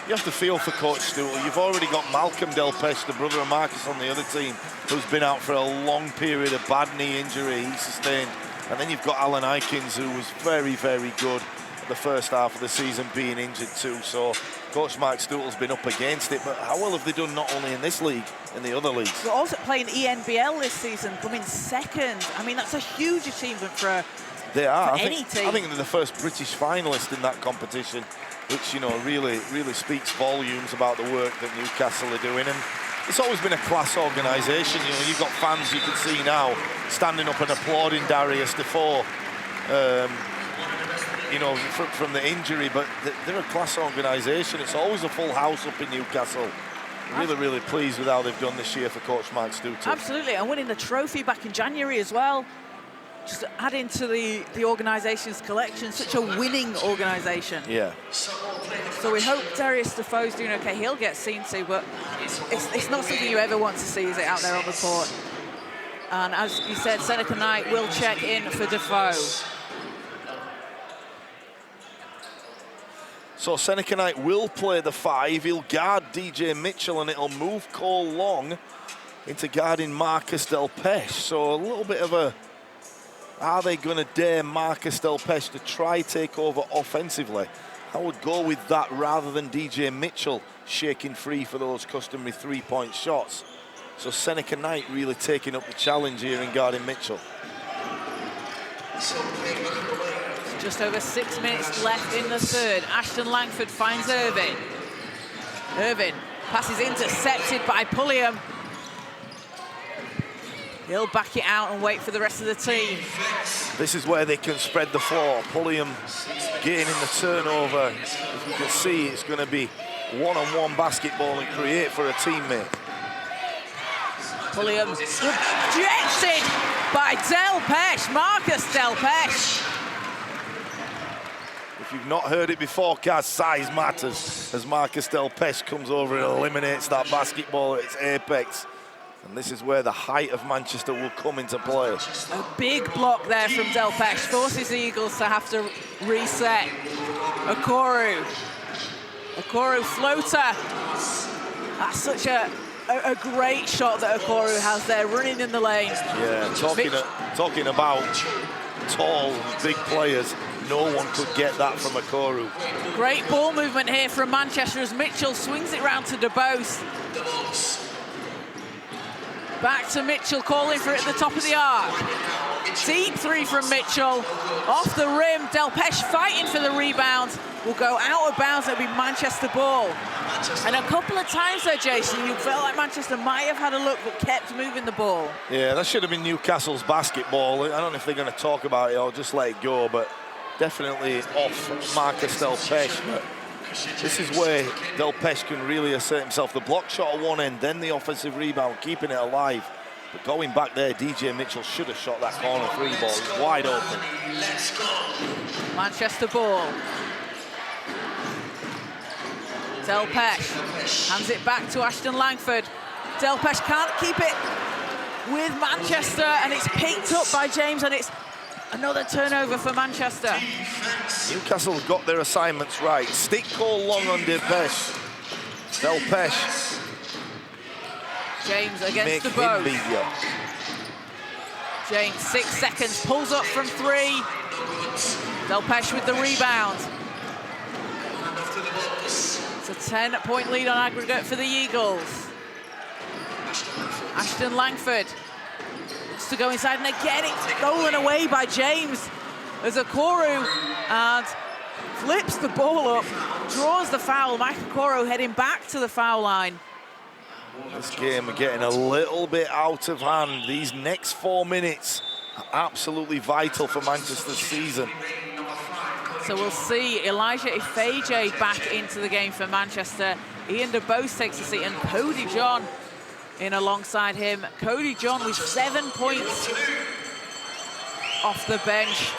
You have to feel for Coach Stewart. You've already got Malcolm Delpeche, the brother of Marcus, on the other team, who's been out for a long period of bad knee injury he sustained. And then you've got Alan Aikens, who was very good at the first half of the season being injured too, so Coach Mark Stootle's been up against it, but how well have they done not only in this league, in the other leagues? They're also playing ENBL this season, coming second. I mean, that's a huge achievement for They are. any team. I think they're the first British finalist in that competition, which, you know, really speaks volumes about the work that Newcastle are doing. And it's always been a class organisation. You know, you've got fans you can see now standing up and applauding Darius Defoe, you know, from the injury, but they're a class organisation. It's always a full house up in Newcastle. Really pleased with how they've done this year for Coach Mark Stootle. Absolutely, and winning the trophy back in January as well. Just adding to the organisation's collection, such a winning organisation. Yeah. So we hope Darius Defoe's doing okay. He'll get seen to, but it's not something you ever want to see, is it, out there on the court? And as you said, Seneca Knight will check in for Defoe. So Seneca Knight will play the 5. He'll guard DJ Mitchell, and it'll move Cole Long into guarding Marcus Delpeche. So a little bit of a, are they going to dare Marcus Delpeche to try take over offensively? I would go with that rather than DJ Mitchell shaking free for those customary three-point shots. So Seneca Knight really taking up the challenge here in guarding Mitchell. Just over 6 minutes left in the third. Ashton Langford finds Irvin. Irvin passes intercepted by Pulliam. He'll back it out and wait for the rest of the team. This is where they can spread the floor. Pulliam gaining the turnover. As you can see, it's going to be one-on-one basketball and create for a teammate. Pulliam rejected by Delpeche, Marcus Delpeche. If you've not heard it before, Kaz, size matters as Marcus Delpeche comes over and eliminates that basketball at its apex. And this is where the height of Manchester will come into play. A big block there from Delpeche, forces the Eagles to have to reset. Okoro floater. That's such a great shot that Okoro has there, running in the lane. Yeah, talking about tall, big players. No one could get that from Okoro. Great ball movement here from Manchester as Mitchell swings it round to DeBose. Back to Mitchell, calling for it at the top of the arc. Deep three from Mitchell. Off the rim, Delpeche fighting for the rebound. Will go out of bounds, it'll be Manchester ball. And a couple of times there, Jason, you felt like Manchester might have had a look, but kept moving the ball. Yeah, that should have been Newcastle's basketball. I don't know if they're going to talk about it or just let it go, but definitely off Marcus Delpeche. But this is where Delpeche can really assert himself. The block shot at one end, then the offensive rebound, keeping it alive. But going back there, DJ Mitchell should have shot that corner three ball. It's wide open. Manchester ball. Delpeche hands it back to Ashton Langford. Delpeche can't keep it with Manchester, and it's picked up by James, and it's another turnover for Manchester. Newcastle got their assignments right. Stick Cole Long on Delpeche. James against the Make boat. him beat you. James, 6 seconds, pulls up from 3. Delpeche with the rebound. It's a 10-point lead on aggregate for the Eagles. Ashton Langford wants to go inside, and again it's stolen away by James as Okoro, and flips the ball up, draws the foul. Mike Okoro heading back to the foul line. This game are getting a little bit out of hand. These next 4 minutes are absolutely vital for Manchester's season. So we'll see Elijah Ifeje back into the game for Manchester. Ian DeBose takes a seat, and Cody John in alongside him. Cody John with 7 points off the bench.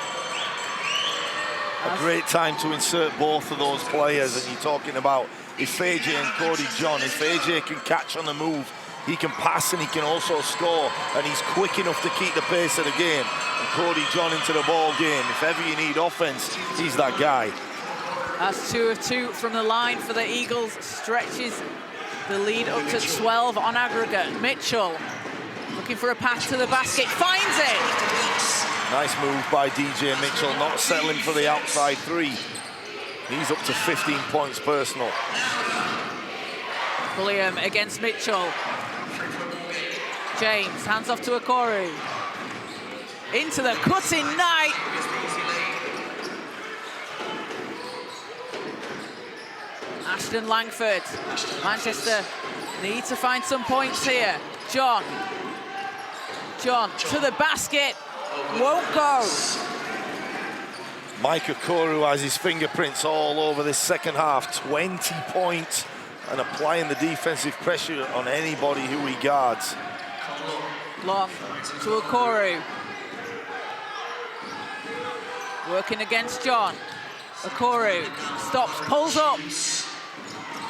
A great time to insert both of those players, and you're talking about Ifeje and Cody John. Ifeje can catch on the move, he can pass, and he can also score, and he's quick enough to keep the pace of the game. And Cody John into the ball game. If ever you need offense, he's that guy. That's 2 of 2 from the line for the Eagles. Stretches the lead up to 12 on aggregate. Mitchell looking for a pass to the basket, finds it. Nice move by DJ Mitchell, not settling for the outside three. He's up to 15 points personal. Pulliam against Mitchell. James, hands off to Okoro. Into the cutting Knight. Ashton Langford. Manchester need to find some points here. John to the basket. Won't go. Mike Okoro has his fingerprints all over this second half. 20 points and applying the defensive pressure on anybody who he guards. Long to Okoro. Working against John. Okoro stops, pulls up.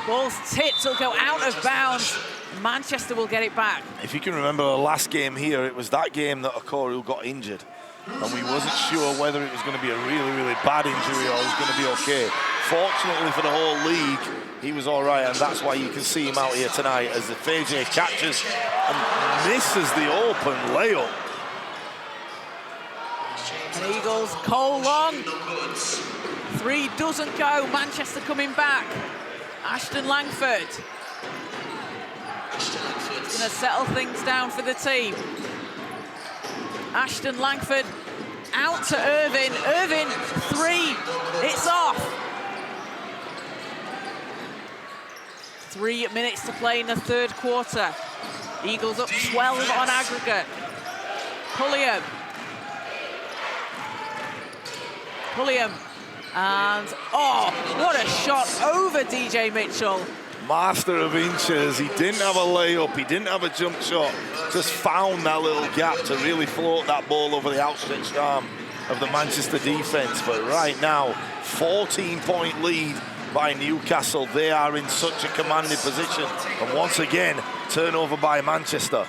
Ball's tipped, will go out of bounds. Manchester will get it back. If you can remember the last game here, it was that game that Okoro got injured. And we wasn't sure whether it was going to be a really, really bad injury or it was going to be okay. Fortunately for the whole league, he was all right, and that's why you can see him out here tonight as the FJ catches and misses the open layup. And Eagles, Cole Long. 3 doesn't go. Manchester coming back. Ashton Langford. He's going to settle things down for the team. Ashton Langford out to Irvin. Irvin, 3. It's off. 3 minutes to play in the third quarter. Eagles up 12 on aggregate. Pulliam. And, oh, what a shot over DJ Mitchell. Master of inches. He didn't have a layup. He didn't have a jump shot. Just found that little gap to really float that ball over the outstretched arm of the Manchester defense. But right now, 14-point lead by Newcastle. They are in such a commanding position. And once again, turnover by Manchester.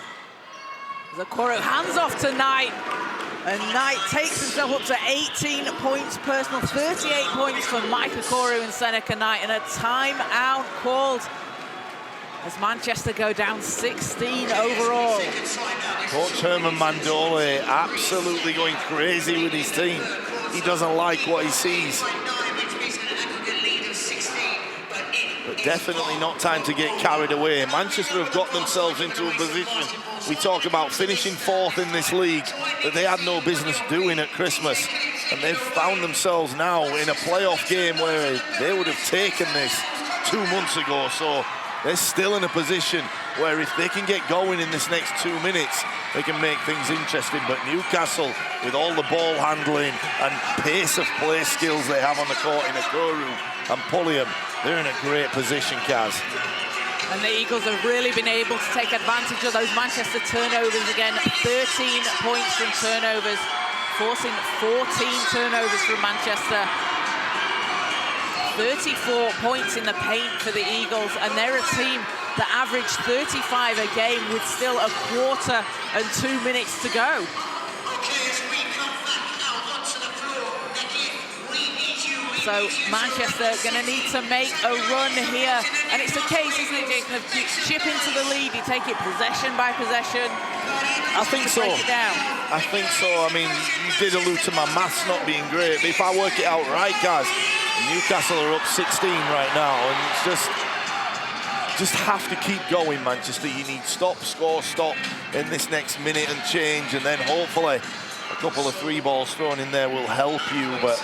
Okoro hands off to Knight. And Knight takes himself up to 18 points personal, 38 points for Mike Okoro and Seneca Knight, and a timeout called as Manchester go down 16 overall. Coach Herman Mandole absolutely going crazy with his team. He doesn't like what he sees. But definitely not time to get carried away. Manchester have got themselves into a position. We talk about finishing 4th in this league that they had no business doing at Christmas. And they've found themselves now in a playoff game where they would have taken this 2 months ago. So they're still in a position where if they can get going in this next 2 minutes, they can make things interesting. But Newcastle, with all the ball handling and pace of play skills they have on the court in Okoro and Pulliam, they're in a great position, Kaz. And the Eagles have really been able to take advantage of those Manchester turnovers again. 13 points from turnovers, forcing 14 turnovers from Manchester. 34 points in the paint for the Eagles, and they're a team that average 35 a game with still a quarter and 2 minutes to go. So Manchester going to need to make a run here. And it's the case, isn't it, Jason, of chip into the lead, you take it possession by possession. I think so. I think so. I mean, you did allude to my maths not being great, but if I work it out right, guys, Newcastle are up 16 right now, and it's just have to keep going, Manchester. You need stop, score, stop in this next minute and change, and then hopefully a couple of 3 balls thrown in there will help you, but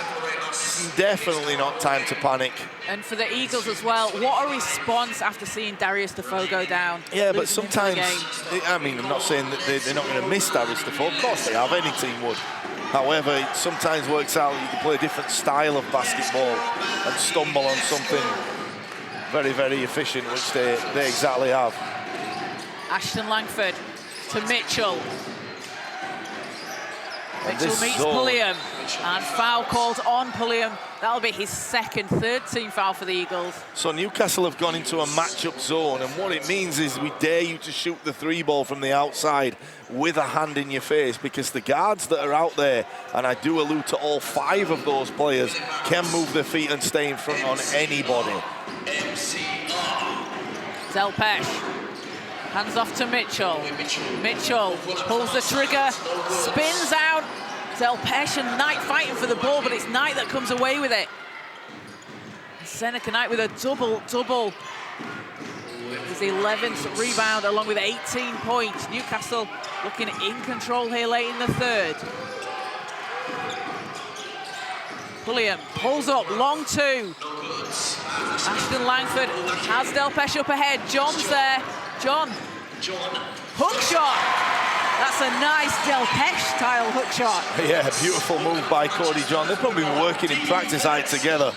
definitely not time to panic. And for the Eagles as well, what a response after seeing Darius Defoe go down. Yeah, but sometimes, I mean, I'm not saying that they're not going to miss Darius Defoe. Of course they have, any team would. However, it sometimes works out you can play a different style of basketball and stumble on something very, very efficient, which they exactly have. Ashton Langford to Mitchell. Mitchell meets Pulliam, and foul called on Pulliam. That'll be his third team foul for the Eagles. So Newcastle have gone into a matchup zone, and what it means is we dare you to shoot the 3 ball from the outside with a hand in your face, because the guards that are out there, and I do allude to all 5 of those players, can move their feet and stay in front on anybody. Delpesh. Hands off to Mitchell. Mitchell pulls the trigger, spins out. Delpesh and Knight fighting for the ball, but it's Knight that comes away with it. Seneca Knight with a double-double. His 11th rebound along with 18 points. Newcastle looking in control here late in the third. Pulliam pulls up, long two. Ashton Langford has Delpesh up ahead. John's there. John. Hook shot. That's a nice Delpesh-style hook shot. Yeah, beautiful move by Cody John. They've probably been working in practice out together.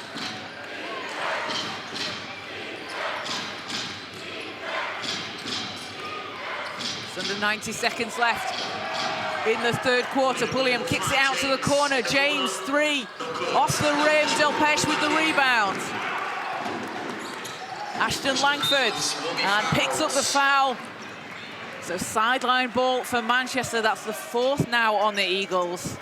It's under 90 seconds left in the third quarter. Pulliam kicks it out to the corner. James, three. Off the rim, Delpesh with the rebound. Ashton Langford, and picks up the foul. So sideline ball for Manchester. That's the fourth now on the Eagles.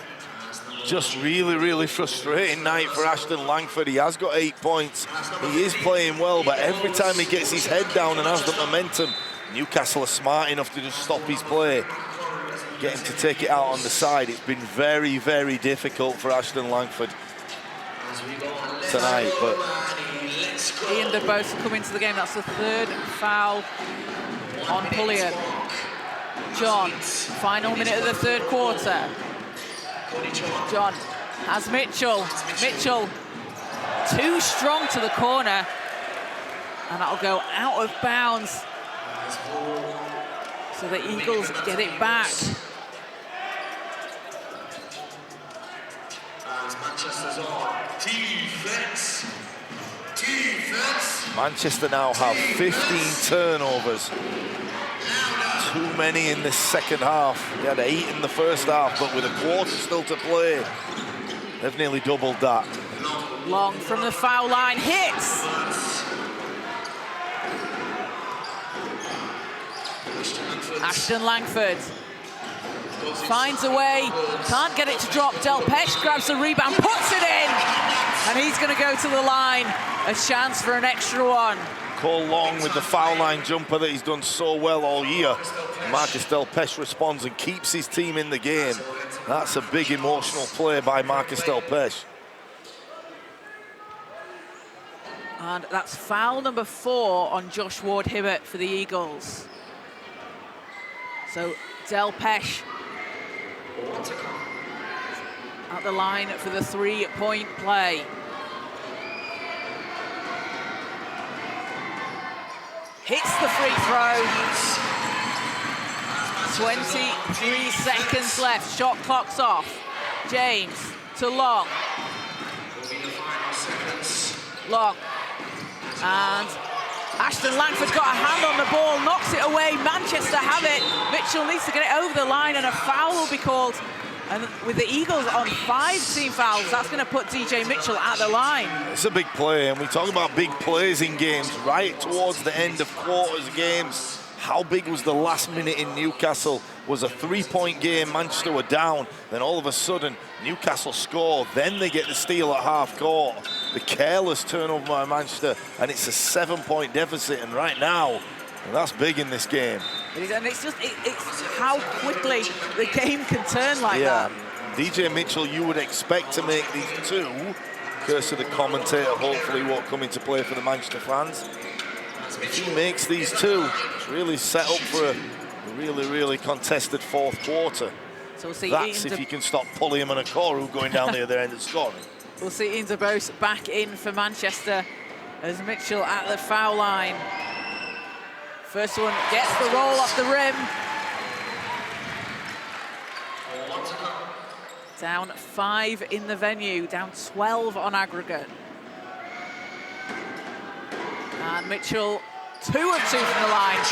Just really frustrating night for Ashton Langford. He has got 8 points. He is playing well, but every time he gets his head down and has the momentum, Newcastle are smart enough to just stop his play. Get him to take it out on the side. It's been very difficult for Ashton Langford tonight, but Ian DeBose come into the game. That's the third foul on Pulliam. John, final minute of the third quarter. John has Mitchell. Mitchell too strong to the corner, and that'll go out of bounds. So the Eagles get it back. Manchester now have 15 turnovers. Too many in the second half. They had 8 in the first half, but with a quarter still to play, they've nearly doubled that. Long from the foul line, hits! Ashton Langford finds a way, can't get it to drop. Delpesh grabs the rebound, puts it in, and he's going to go to the line. A chance for an extra one. Cole Long with the foul line jumper that he's done so well all year. Marcus Delpesh responds and keeps his team in the game. That's a big emotional play by Marcus Delpesh. And that's foul number 4 on Josh Ward-Hibbert for the Eagles. So Delpesh at the line for the 3-point play. Hits the free throw. 23 seconds left. Shot clock's off. James to Long. Long. And Ashton Langford's got a hand on the ball, knocks it away. Manchester have it. Mitchell needs to get it over the line, and a foul will be called. And with the Eagles on 5 team fouls, that's going to put DJ Mitchell at the line. It's a big play, and we talk about big plays in games right towards the end of quarters games. How big was the last minute in Newcastle? Was a 3-point game, Manchester were down, then all of a sudden Newcastle score, then they get the steal at half court. The careless turnover by Manchester, and it's a 7-point deficit, and right now, and that's big in this game. And it's just, it's how quickly the game can turn like that. DJ Mitchell, you would expect to make these 2. Curse of the commentator, hopefully won't come into play for the Manchester fans. If he makes these 2, it's really set up for a really contested fourth quarter. So we'll see That's if you can stop Pulliam and Okoro going down the other end and scoring. We'll see Ian DeBose back in for Manchester as Mitchell at the foul line. First one gets the roll off the rim. Down 5 in the venue, down 12 on aggregate. And Mitchell, 2 of 2 from the line.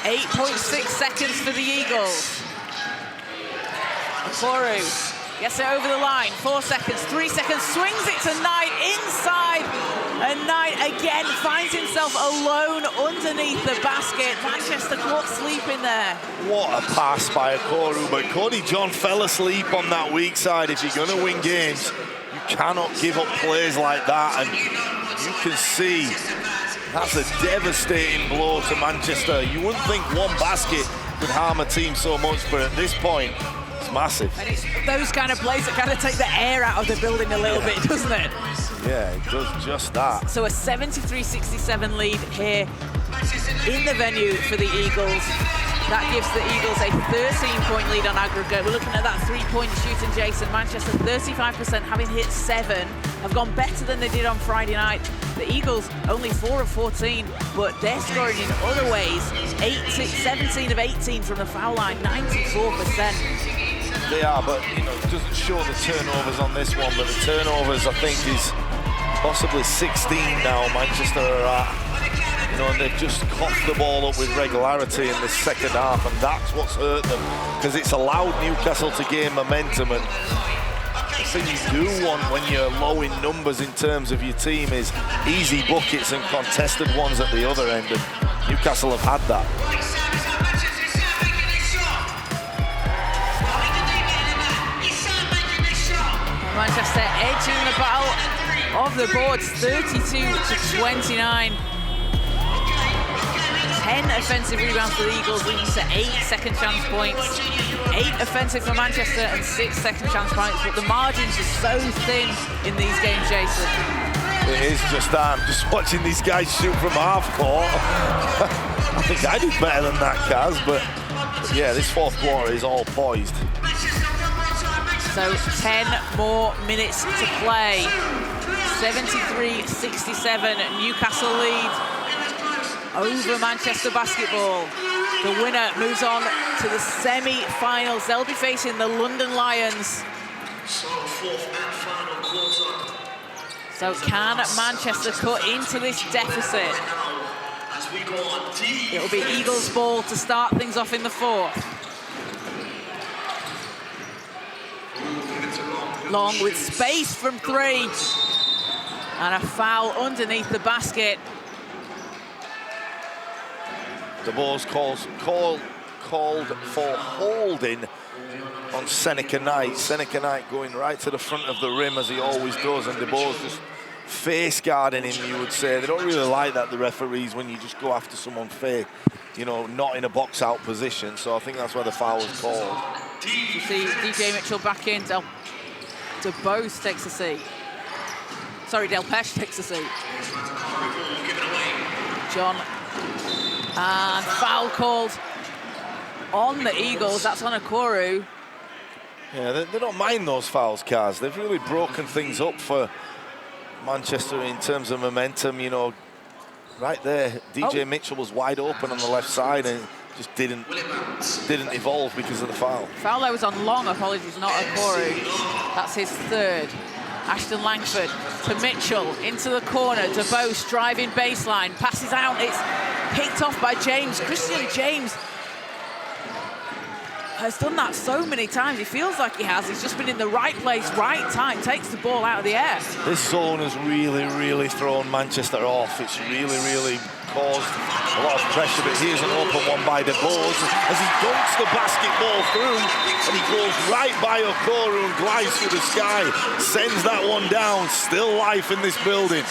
8.6 seconds for the Eagles. Okoro gets it over the line, 4 seconds, 3 seconds, swings it to Knight inside, and Knight again finds himself alone underneath the basket. Manchester caught sleeping there. What a pass by Okoro, but Cody John fell asleep on that weak side. If you're going to win games, you cannot give up plays like that, and you can see that's a devastating blow to Manchester. You wouldn't think one basket could harm a team so much, but at this point, it's massive. And it's those kind of plays that kind of take the air out of the building a little bit, doesn't it? Yeah, it does just that. So a 73-67 lead here in the venue for the Eagles. That gives the Eagles a 13-point lead on aggregate. We're looking at that three-point shooting, Jason. Manchester 35%, having hit 7, have gone better than they did on Friday night. The Eagles only 4 of 14, but they're scoring in other ways. 17 of 18 from the foul line, 94%. They are, but you know, it doesn't show the turnovers on this one, but the turnovers I think is possibly 16 now Manchester are at. You know, and they've just coughed the ball up with regularity in the second half, and that's what's hurt them, because it's allowed Newcastle to gain momentum. And the thing you do want when you're low in numbers in terms of your team is easy buckets and contested ones at the other end, and Newcastle have had that. Manchester edging the battle of the boards, 32-29. 10 offensive rebounds for the Eagles, leading to 8 second chance points. 8 offensive for Manchester and 6 second chance points, but the margins are so thin in these games, Jason. It is just that. I'm just watching these guys shoot from half court. I think I did better than that, Kaz, but yeah, this fourth quarter is all poised. So 10 more minutes to play. 73-67, Newcastle lead over Manchester Basketball. The winner moves on to the semi-finals. They'll be facing the London Lions. So can Manchester cut into this deficit? It'll be Eagles ball to start things off in the fourth. Long with space from 3. And a foul underneath the basket. The ball's called for holding on Seneca Knight. Seneca Knight going right to the front of the rim as he always does, and the ball's just face guarding him, you would say. They don't really like that, the referees, when you just go after someone face, you know, not in a box out position. So I think that's where the foul was called. You see DJ Mitchell back in. DeBose takes a seat. Sorry, Del Pesh takes a seat. John. And foul called on the Eagles. That's on Okoro. Yeah, they don't mind those fouls, Kaz. They've really broken things up for Manchester in terms of momentum. You know, right there, DJ Mitchell was wide open on the left side and just didn't evolve because of the foul. Foul there was on Long, apologies, not Okoro. That's his 3rd. Ashton Langford to Mitchell, into the corner. DeBose driving baseline, passes out. It's picked off by James. Christian James has done that so many times. He feels like he has. He's just been in the right place, right time, takes the ball out of the air. This zone has really thrown Manchester off. It's really caused a lot of pressure, but here's an open one by DeBose as he dunks the basketball through, and he goes right by Okoro and glides through the sky, sends that one down. Still life in this building.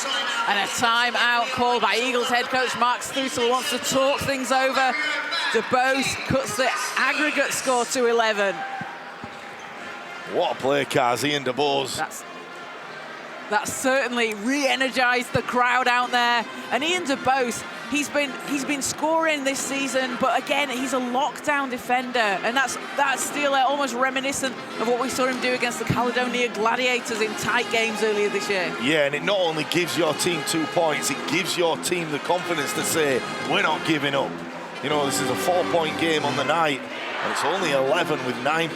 And a timeout called by Eagles head coach Mark Stoessel, wants to talk things over. DeBose cuts the aggregate score to 11. What a play, Kaz, Ian DeBose. That certainly re-energized the crowd out there. And Ian DeBose, he's been scoring this season, but again, he's a lockdown defender, and that's still almost reminiscent of what we saw him do against the Caledonia Gladiators in tight games earlier this year. Yeah, and it not only gives your team 2 points, it gives your team the confidence to say, we're not giving up. You know, this is a 4-point game on the night, and it's only 11 with 9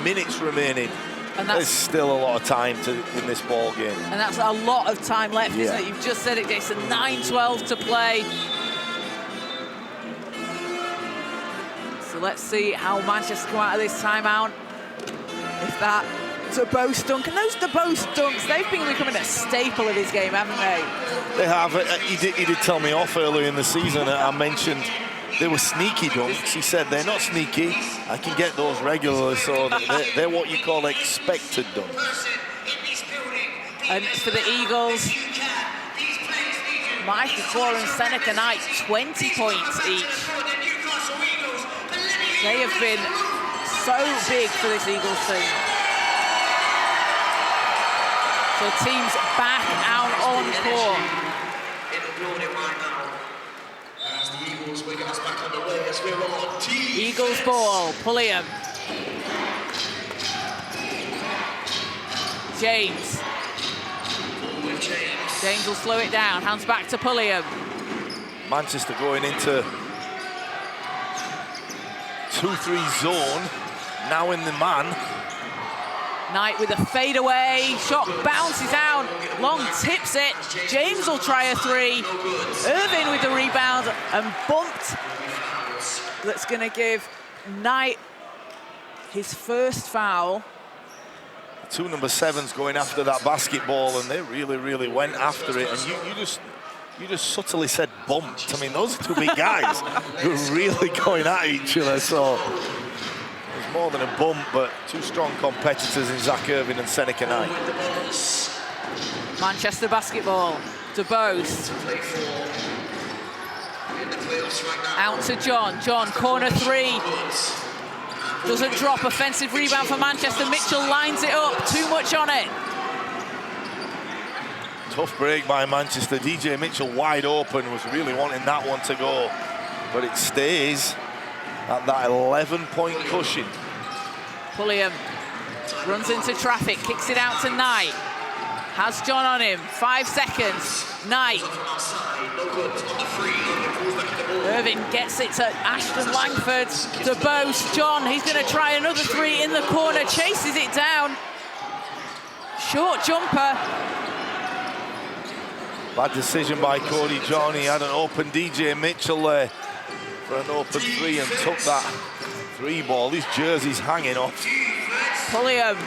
minutes remaining. And there's still a lot of time in this ball game. And that's a lot of time left, isn't it? You've just said it, Jason. 9:12 to play. So let's see how Manchester come out of this timeout. If that DeBose dunk, and those DeBose dunks, they've been becoming a staple of his game, haven't they? They have. He did tell me off earlier in the season. I mentioned they were sneaky dunks. He said they're not sneaky. I can get those regularly, so they're what you call expected dunks. And for the Eagles, Michael Core and Seneca Knight, 20 points each. They have been so big for this Eagles team. So teams back out on court. In the building right now. As the Eagles will get us back on the way as we're on TV. Eagles ball, Pulliam. James. James will slow it down, hands back to Pulliam. Manchester going into 2-3 zone, now in the man. Knight with a fadeaway, shot bounces out, Long tips it, James will try a three, Irvin with the rebound and bumped. That's gonna give Knight his first foul. Two number 7s going after that basketball, and they really went after it, and you just subtly said bumped. I mean, those are two big guys who are really going at each other, so it was more than a bump, but two strong competitors in Zach Irvin and Seneca Knight. Manchester basketball, DeBose. Out to John, corner three. Doesn't drop, offensive rebound for Manchester. Mitchell lines it up, too much on it. Tough break by Manchester. DJ Mitchell wide open, was really wanting that one to go, but it stays at that 11-point cushion. Pulliam runs into traffic, kicks it out to Knight. Has John on him, 5 seconds. Knight. Irvin gets it to Ashton Langford. DeBose, John, he's going to try another three in the corner, chases it down. Short jumper. Bad decision by Cody John. He had an open DJ Mitchell there for an open three and took that three ball. His jersey's hanging off. Pulliam.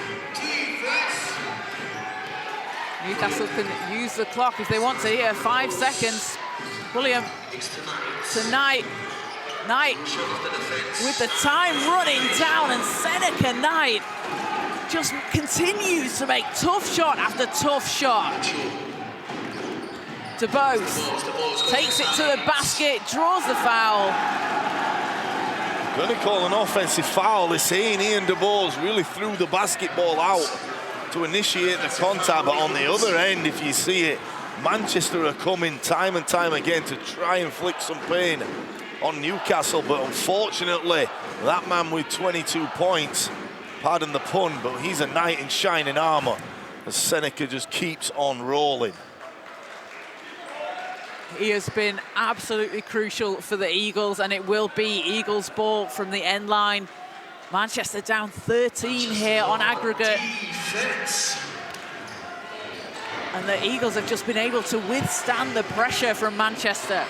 Newcastle can use the clock if they want to here. 5 seconds. Pulliam to Knight. Knight with the time running down, and Seneca Knight just continues to make tough shot after tough shot. DeBose takes it to the basket, draws the foul. Going to call an offensive foul. They're saying Ian DeBose really threw the basketball out to initiate the contact, but on the other end, if you see it, Manchester are coming time and time again to try and flick some pain on Newcastle, but unfortunately, that man with 22 points, pardon the pun, but he's a knight in shining armor as Seneca just keeps on rolling. He has been absolutely crucial for the Eagles, and it will be Eagles ball from the end line. Manchester down 13 here on aggregate. And the Eagles have just been able to withstand the pressure from Manchester.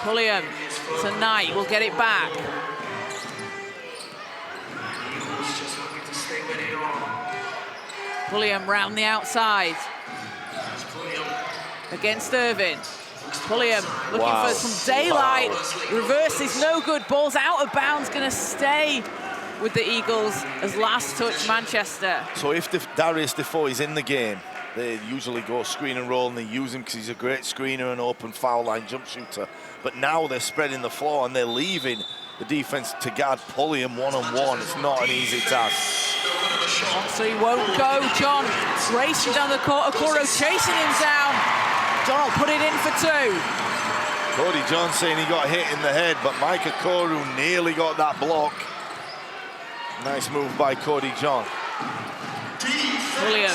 Pulliam tonight will get it back. Pulliam round the outside. Against Irvin. Pulliam looking for some daylight. Reverse is no good. Ball's out of bounds. Going to stay with the Eagles as last touch Manchester. So if Darius Defoe is in the game, they usually go screen and roll, and they use him because he's a great screener and open foul line jump shooter. But now they're spreading the floor and they're leaving the defense to guard Pulliam one-on-one. It's not an easy task. So he won't go. John racing down the court. Okoro chasing him down. John will put it in for two. Cody John saying he got hit in the head, but Mike Okoro nearly got that block. Nice move by Cody John. Pulliam.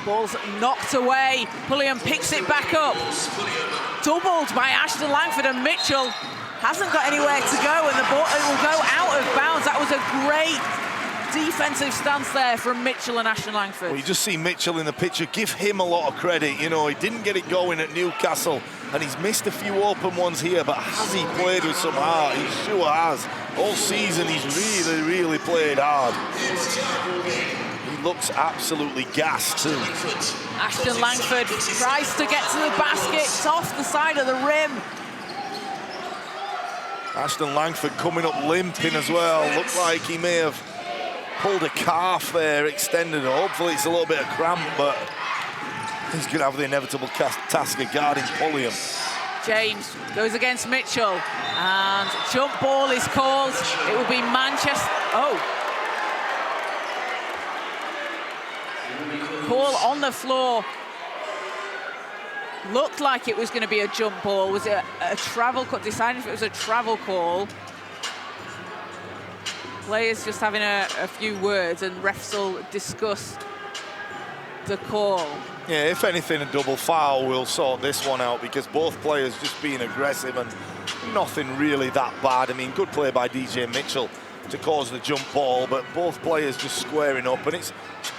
Ball's knocked away. Pulliam picks it back up. Doubled by Ashton Langford, and Mitchell hasn't got anywhere to go, and the ball will go out of bounds. That was a great defensive stance there from Mitchell and Ashton Langford. Well, you just see Mitchell in the picture. Give him a lot of credit. You know, he didn't get it going at Newcastle, and he's missed a few open ones here, but has he played with some heart? He sure has. All season, he's really played hard. He looks absolutely gassed, too. Ashton Langford tries to get to the basket. It's off the side of the rim. Ashton Langford coming up limping as well. Looked like he may have pulled a calf there, extended it. Hopefully it's a little bit of cramp, but he's going to have the inevitable task of guarding Pulliam. James goes against Mitchell, and jump ball is called. It will be Manchester. Oh. call on the floor looked like it was going to be a jump ball. Was it a travel call? Deciding if it was a travel call. Players just having a few words, and refs will discuss the call. Yeah, if anything, a double foul will sort this one out, because both players just being aggressive and nothing really that bad. I mean, good play by DJ Mitchell to cause the jump ball, but both players just squaring up, and it's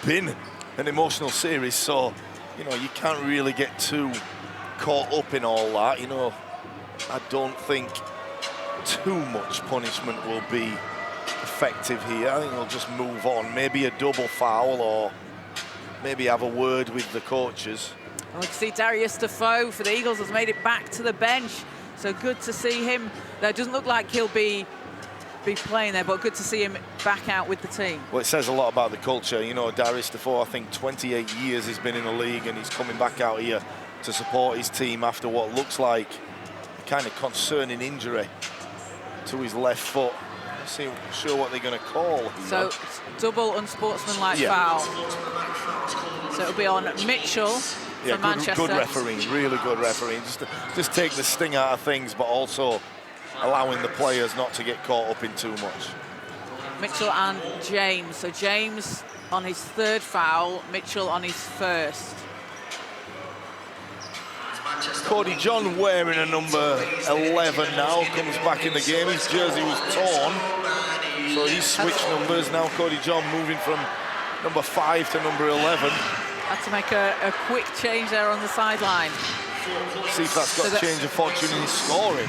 been an emotional series, so, you know, you can't really get too caught up in all that. You know, I don't think too much punishment will be effective here. I think we'll just move on. Maybe a double foul, or maybe have a word with the coaches. I want to see Darius Defoe for the Eagles has made it back to the bench, so good to see him. That doesn't look like he'll be playing there, but good to see him back out with the team. Well, it says a lot about the culture. You know, Darius Defoe, I think 28 years he's been in the league, and he's coming back out here to support his team after what looks like a kind of concerning injury to his left foot. Let's see, sure what they're going to call here. So double unsportsmanlike foul. So it'll be on Mitchell for Manchester. Good refereeing, really good refereeing. Just take the sting out of things, but also allowing the players not to get caught up in too much. Mitchell and James. So James on his third foul, Mitchell on his first. Cody John wearing a number 11 now, comes back in the game. His jersey was torn, so he's switched numbers. Now Cody John moving from number 5 to number 11. Had to make a quick change there on the sideline. See if that's got a change of fortune in his scoring.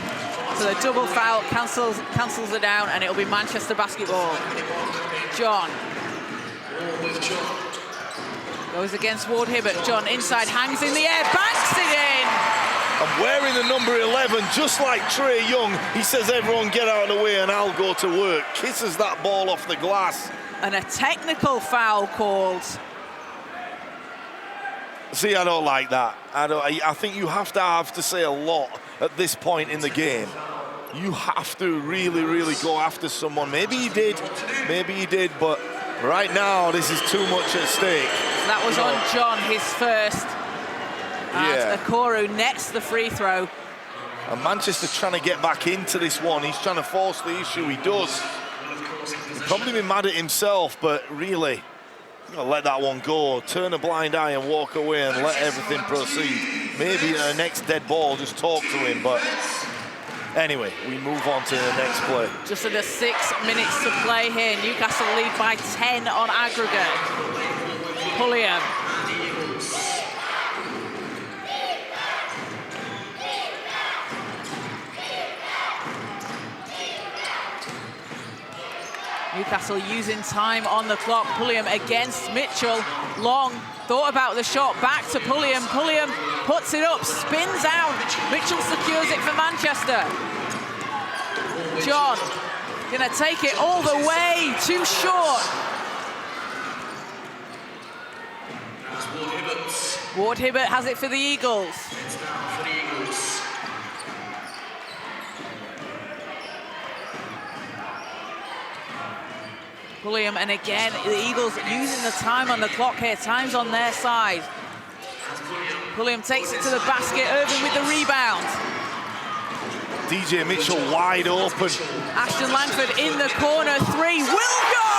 So the double foul cancels it down, and it'll be Manchester basketball. John goes against Ward Hibbert. John inside, hangs in the air, banks it in! And wearing the number 11, just like Trae Young, he says, everyone get out of the way and I'll go to work. Kisses that ball off the glass. And a technical foul called. See, I don't like that. I think you have to say a lot at this point in the game. You have to really, really go after someone. Maybe he did, but right now this is too much at stake. So that was on John, his first. And Okoro nets the free throw. And Manchester trying to get back into this one. He's trying to force the issue. He does. He's probably been mad at himself, but really, you gotta let that one go. Turn a blind eye and walk away and let everything proceed. Maybe the next dead ball, just talk to him. But anyway, we move on to the next play. Just under 6 minutes to play here. Newcastle lead by 10 on aggregate. Pulliam. Newcastle using time on the clock. Pulliam against Mitchell. Long thought about the shot, back to Pulliam. Pulliam puts it up, spins out. Mitchell secures it for Manchester. John gonna take it all the way, too short. Ward Hibbert has it for the Eagles. Pulliam, and again, the Eagles using the time on the clock here. Time's on their side. Pulliam takes it to the basket. Irvin with the rebound. DJ Mitchell wide open. Ashton Langford in the corner. Three will go!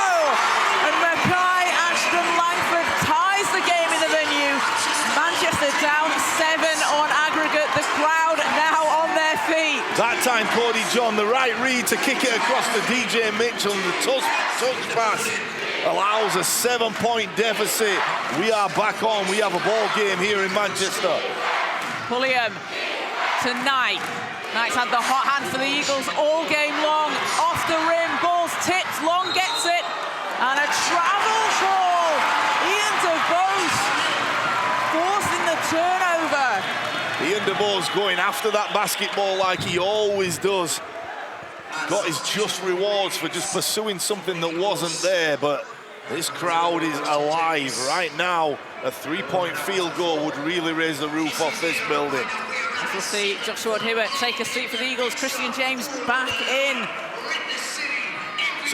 And Mackay Ashton Langford ties the game in the venue. Manchester down 7 on aggregate. The crowd now on their feet. That time, Cody John, the right read to kick it across to DJ Mitchell. And the touch pass allows a 7-point deficit. We are back on. We have a ball game here in Manchester. Pulliam to Knight. Knight's had the hot hand for the Eagles all game long. Off the rim, ball's tipped. Long gets it. And a travel ball. Ian DeBose forcing the turnover. Ian DeBose going after that basketball like he always does. Got his just rewards for just pursuing something that wasn't there, but this crowd is alive right now. A 3-point field goal would really raise the roof off this building. We'll see Joshua Hibbert take a seat for the Eagles. Christian James back in.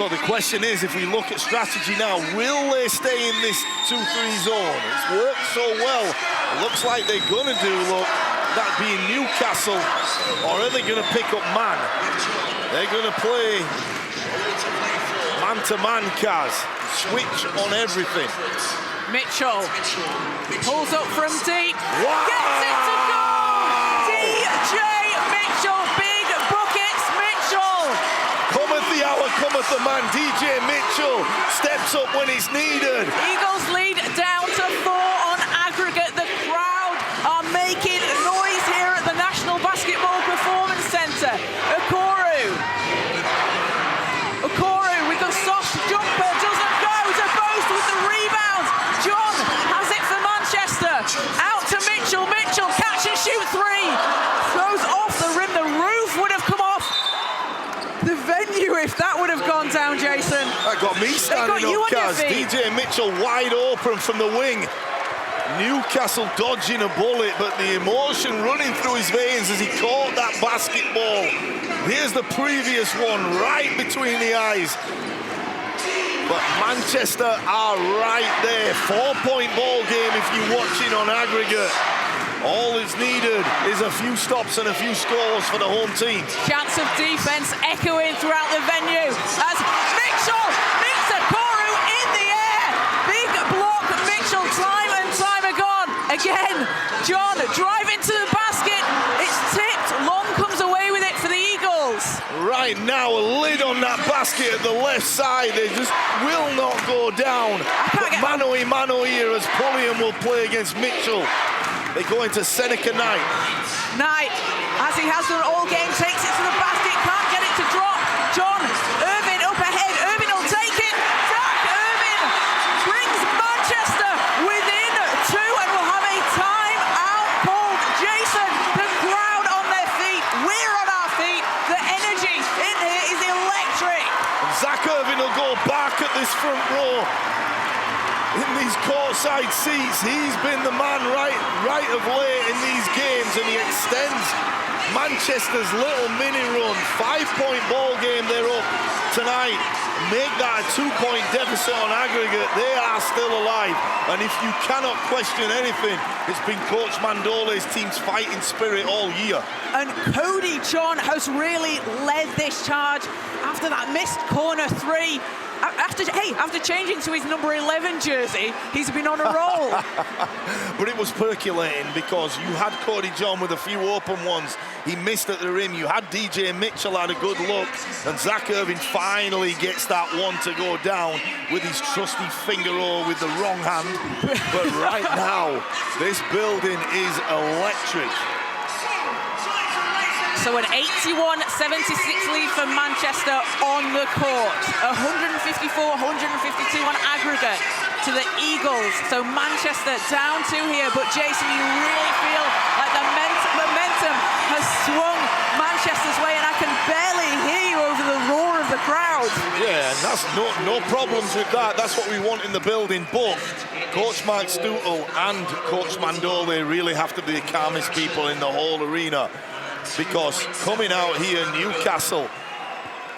So the question is, if we look at strategy now, will they stay in this 2-3 zone? It's worked so well. It looks like they're gonna do, look, that being Newcastle, or are they gonna pick up man? They're gonna play man-to-man, Kaz. Switch on everything. Mitchell pulls up from deep. Wow. Gets it to go! DJ Mitchell, big buckets, Mitchell! Cometh the hour, cometh the man. DJ Mitchell steps up when it's needed. Eagles lead down to 4 on aggregate. The crowd are making noise here at the National Basketball Performance Centre. Okoro with the soft jumper, doesn't go to Boast with the rebound. John has it for Manchester. Out to Mitchell. Mitchell catch and shoot 3. Goes off the rim. The roof would have come off the venue if that would have gone down, Jason. That got me standing up, Kaz. DJ Mitchell wide open from the wing. Newcastle dodging a bullet, but the emotion running through his veins as he caught that basketball. Here's the previous one, right between the eyes. But Manchester are right there. 4-point ball game if you're watching on aggregate. All that's needed is a few stops and a few scores for the home team. Chance of defense echoing throughout the venue as Mitchell meets Okoro in the air. Big block, Mitchell, time and time again. John driving to the basket. It's tipped. Long comes away with it for the Eagles. Right now, a lid on that basket at the left side. They just will not go down. But mano here as Pulliam will play against Mitchell. They go into Seneca Knight. Knight, as he has done all game, takes it to the basket, can't get it to drop. John, Irvin up ahead. Irvin will take it. Zach Irvin brings Manchester within 2 and will have a timeout called. Jason, the crowd on their feet. We're on our feet. The energy in here is electric. And Zach Irvin will go back at this front row. In these courtside seats, he's been the man right of late in these games, and he extends Manchester's little mini run. 5-point ball game they're up tonight. Make that a 2-point deficit on aggregate. They are still alive, and if you cannot question anything, it's been Coach Mandole's team's fighting spirit all year. And Cody John has really led this charge after that missed corner 3. After changing to his number 11 jersey, he's been on a roll. But it was percolating because you had Cody John with a few open ones. He missed at the rim. You had DJ Mitchell had a good look. And Zach Irvin finally gets that one to go down with his trusty finger roll with the wrong hand. But right now, this building is electric. So an 81-76 lead for Manchester on the court. 154-152 on aggregate to the Eagles. So Manchester down 2 here, but Jason, you really feel like the momentum has swung Manchester's way, and I can barely hear you over the roar of the crowd. Yeah, and that's no problems with that. That's what we want in the building. But Coach Mike Stoutel and Coach Mandole really have to be the calmest people in the whole arena. Because coming out here, Newcastle,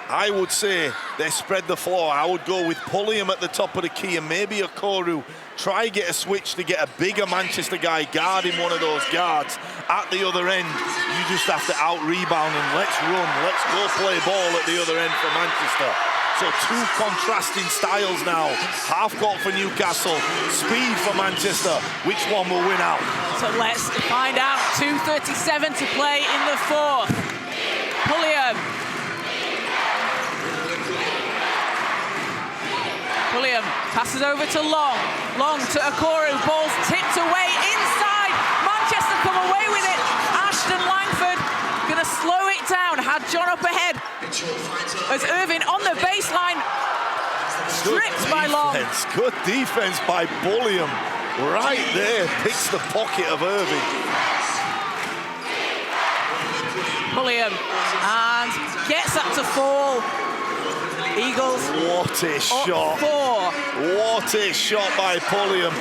I would say they spread the floor. I would go with Pulliam at the top of the key and maybe Okoro. Try get a switch to get a bigger Manchester guy guarding one of those guards. At the other end, you just have to out-rebound and let's run. Let's go play ball at the other end for Manchester. So 2 contrasting styles now. Half court for Newcastle, speed for Manchester. Which one will win out? So let's find out. 2:37 to play in the 4th. Pulliam passes over to Long. Long to Okoro. Ball's tipped away inside. Manchester come away with it. Ashton Langford gonna slow it down. Had John up ahead. As Irvin on the baseline. Stripped by Long. Good defense by Pulliam. Right there, picks the pocket of Irving. Pulliam and gets that to fall. Eagles. What a shot. 4. What a shot by Pulliam.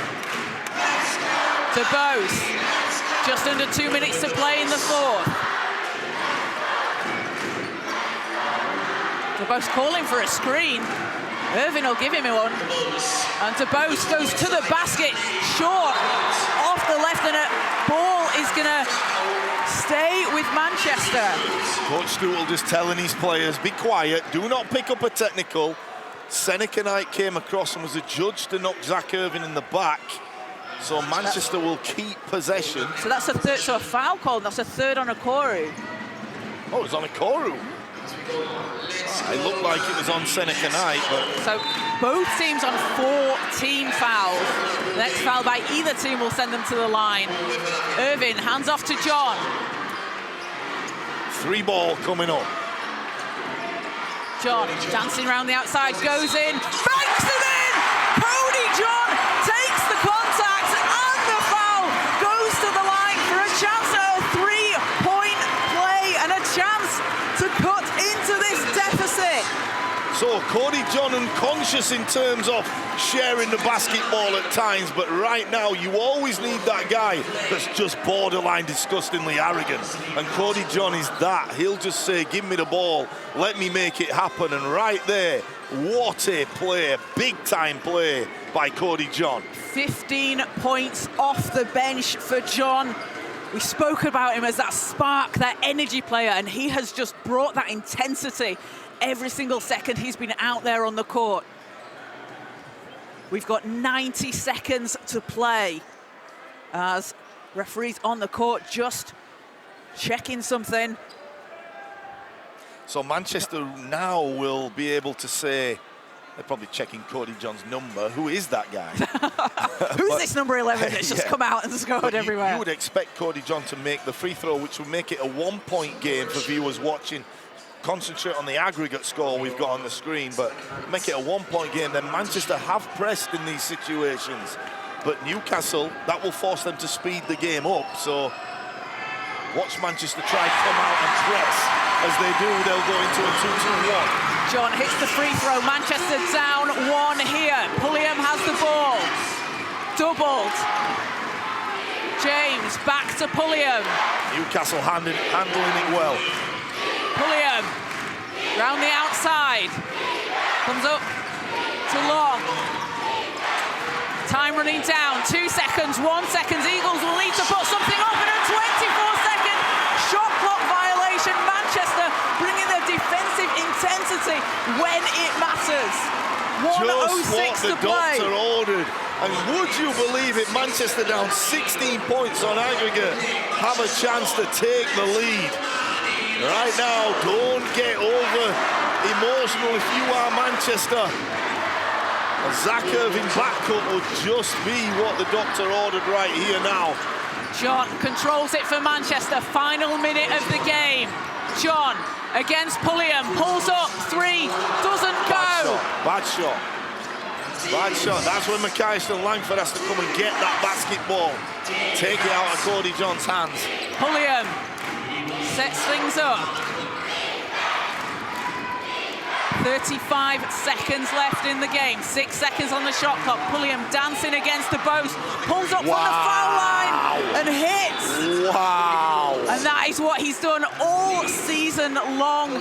To Bose. Just under 2 minutes to play in the 4th. DeBose calling for a screen. Irvin will give him one. And DeBose goes to the basket, short, off the left, and a ball is going to stay with Manchester. Coach Stootle just telling his players, be quiet, do not pick up a technical. Seneca Knight came across and was adjudged to knock Zach Irvin in the back. So Manchester will keep possession. So that's a third, so a foul call, that's a third on Okoro. Oh, it's on Okoro. It looked like it was on Seneca Knight, but... So both teams on 4 team fouls. The next foul by either team will send them to the line. Irvin, hands off to John. 3 ball coming up. John dancing around the outside, goes in, banks it in! Cody John takes the contact and the foul, goes to the line for a chance at a 3-point play and a chance to cut into this deficit. So Cody John unconscious in terms of sharing the basketball at times, but right now you always need that guy that's just borderline disgustingly arrogant. And Cody John is that. He'll just say, give me the ball, let me make it happen. And right there, what a play, big time play by Cody John. 15 points off the bench for John. We spoke about him as that spark, that energy player, and he has just brought that intensity every single second he's been out there on the court. We've got 90 seconds to play as referees on the court just checking something. So Manchester now will be able to say, they're probably checking Cody John's number. Who is that guy? Who's this number 11 that's just come out and scored everywhere? You would expect Cody John to make the free throw, which would make it a 1-point game for viewers watching. Concentrate on the aggregate score we've got on the screen, but make it a 1-point game. Then Manchester have pressed in these situations, but Newcastle, that will force them to speed the game up. So watch Manchester try to come out and press. As they do, they'll go into a 2-2-1. John hits the free throw. Manchester down 1 here. Pulliam has the ball. Doubled. James back to Pulliam. Newcastle handling it well. Pulliam round the outside, comes up to Long. Time running down, 2 seconds, 1 second. Eagles will need to put something up in a 24-second shot clock violation. Manchester bringing their defensive intensity when it matters. 1:06 to play. Doctor ordered. And would you believe it, Manchester down 16 points on aggregate, have a chance to take the lead. Right now, don't get over emotional if you are Manchester. A Zach Irvin backcut would just be what the doctor ordered right here now. John controls it for Manchester. Final minute of the game. John against Pulliam, pulls up, 3, doesn't go. Bad shot. Bad shot. That's when McAllister and Langford has to come and get that basketball. Take it out of Cody John's hands. Pulliam sets things up. 35 seconds left in the game. 6 seconds on the shot clock. Pulliam dancing against the post. Pulls up from the foul line and hits. Wow. And that is what he's done all season long.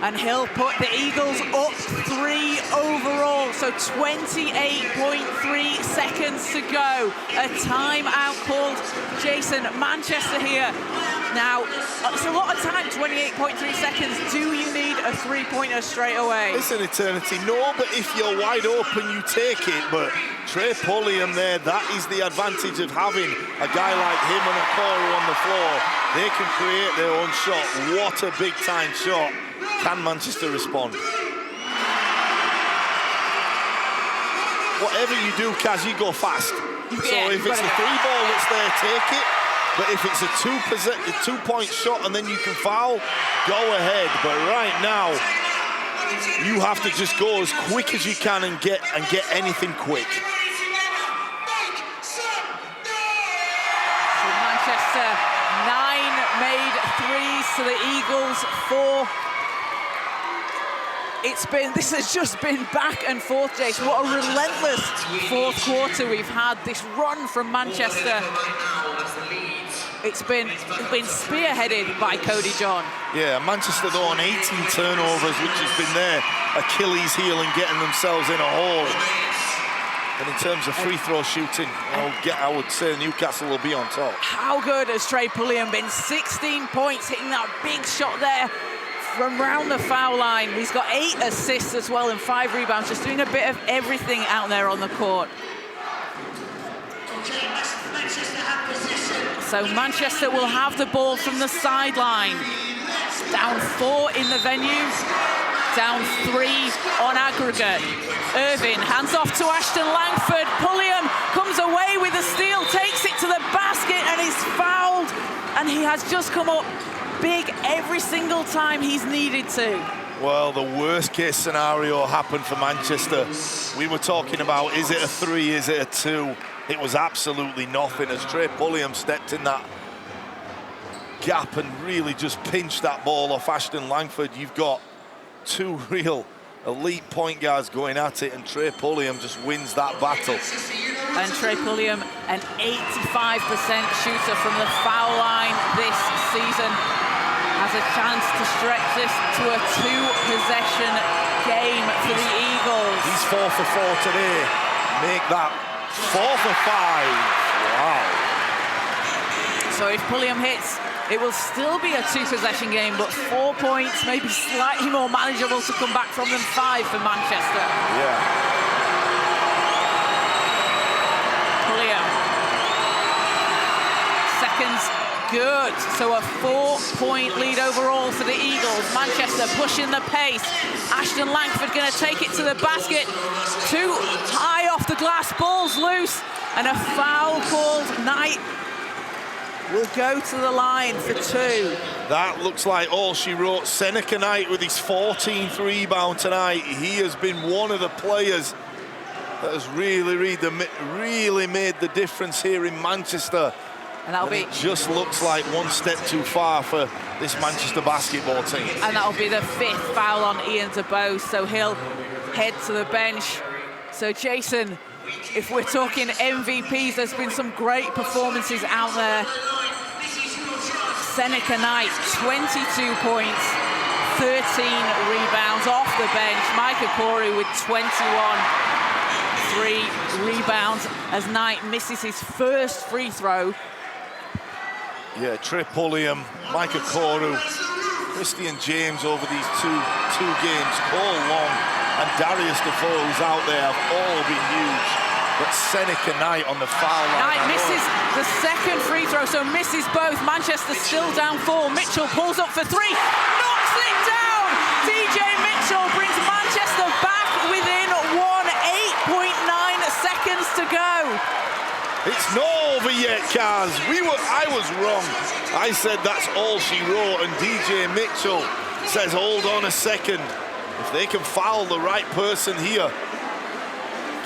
And he'll put the Eagles up 3 overall. So 28.3 seconds to go. A timeout called. Jason, Manchester here. Now, it's a lot of time, 28.3 seconds. Do you need a 3-pointer straight away? It's an eternity. No, but if you're wide open, you take it. But Trey Pulliam there, that is the advantage of having a guy like him and Okoro on the floor. They can create their own shot. What a big-time shot. Can Manchester respond? Whatever you do, Kaz, you go fast. So if it's the 3-ball that's there, take it. But if it's a 2-point shot and then you can foul, go ahead. But right now, you have to just go as quick as you can and get anything quick. So Manchester 9 made threes to the Eagles 4. This has just been back and forth, Jason. What a relentless fourth quarter we've had. This run from Manchester. it's been spearheaded by Cody John. Yeah, Manchester though on 18 turnovers, which has been their Achilles heel in getting themselves in a hole. And in terms of free throw shooting, I would say Newcastle will be on top. How good has Trey Pulliam been? 16 points, hitting that big shot there from round the foul line. He's got 8 assists as well and 5 rebounds, just doing a bit of everything out there on the court. So Manchester will have the ball from the sideline. Down 4 in the venue, down 3 on aggregate. Irvin hands off to Ashton Langford. Pulliam comes away with a steal, takes it to the basket and is fouled. And he has just come up big every single time he's needed to. Well, the worst case scenario happened for Manchester. We were talking about, is it a 3, is it a 2? It was absolutely nothing as Trey Pulliam stepped in that gap and really just pinched that ball off Ashton Langford. You've got 2 real elite point guards going at it, and Trey Pulliam just wins that battle. And Trey Pulliam, an 85% shooter from the foul line this season, has a chance to stretch this to a 2-possession game for the Eagles. He's 4 for 4 today. Make that 4 for 5. Wow. So if Pulliam hits, it will still be a 2-possession game, but 4 points, maybe slightly more manageable to come back from than 5 for Manchester. Yeah. Pulliam. Seconds, good. So a 4-point lead overall for the Eagles. Manchester pushing the pace. Ashton Langford going to take it to the basket. Too high off the glass, ball's loose, and a foul called. Knight will go to the line for 2. That looks like all she wrote. Seneca Knight with his 14th rebound tonight. He has been one of the players that has really made the difference here in Manchester. And that'll be. It just looks like one step too far for this Manchester basketball team. And that'll be the 5th foul on Ian DeBose, so he'll head to the bench. So Jason, if we're talking MVPs, there's been some great performances out there. Seneca Knight, 22 points, 13 rebounds off the bench. Micah Corey with 21, 3 rebounds as Knight misses his first free throw. Yeah, Trey Pulliam, Micah Corey, Christian James over these two games, Cole Long and Darius Defoe, who's out there, have all been huge. But Seneca Knight on the foul line. Knight misses the second free throw, so misses both. Manchester still down 4. Mitchell pulls up for 3, knocks it down. DJ Mitchell brings Manchester back within 8.9 seconds to go. It's not over yet, Kaz. I was wrong. I said that's all she wrote, and DJ Mitchell says, hold on a second. If they can foul the right person here,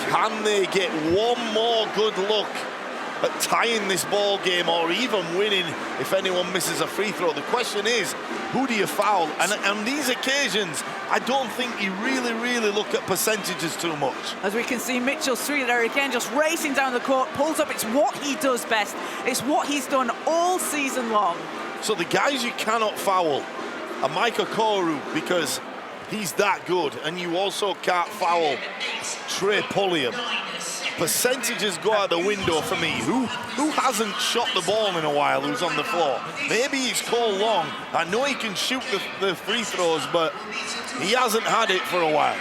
can they get one more good look at tying this ball game or even winning if anyone misses a free throw? The question is, who do you foul? And on these occasions, I don't think you really look at percentages too much. As we can see, Mitchell's 3 there again, just racing down the court, pulls up. It's what he does best. It's what he's done all season long. So the guys you cannot foul are Micah Koru, because he's that good, and you also can't foul Trey Pulliam. Percentages go out the window for me. Who hasn't shot the ball in a while who's on the floor? Maybe it's Cole Long. I know he can shoot the free throws, but he hasn't had it for a while.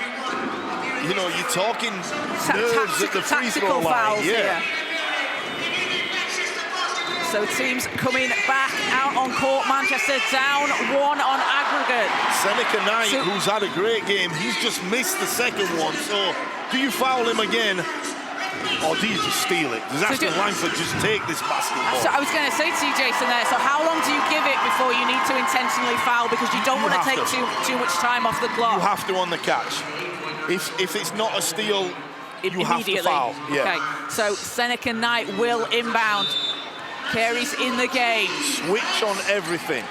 You know, you're talking nerves at the free throw line. Yeah. So teams coming back out on court. Manchester down 1 on aggregate. Seneca Knight, who's had a great game, he's just missed the second one. So do you foul him again, or do you just steal it? Does Ashton Langford just take this basketball? So I was going to say to you, Jason, there, so how long do you give it before you need to intentionally foul, because you don't want to take too much time off the clock? You have to on the catch. If it's not a steal, you have to foul. Yeah. Okay, so Seneca Knight will inbound. Carey's in the game. Switch on everything.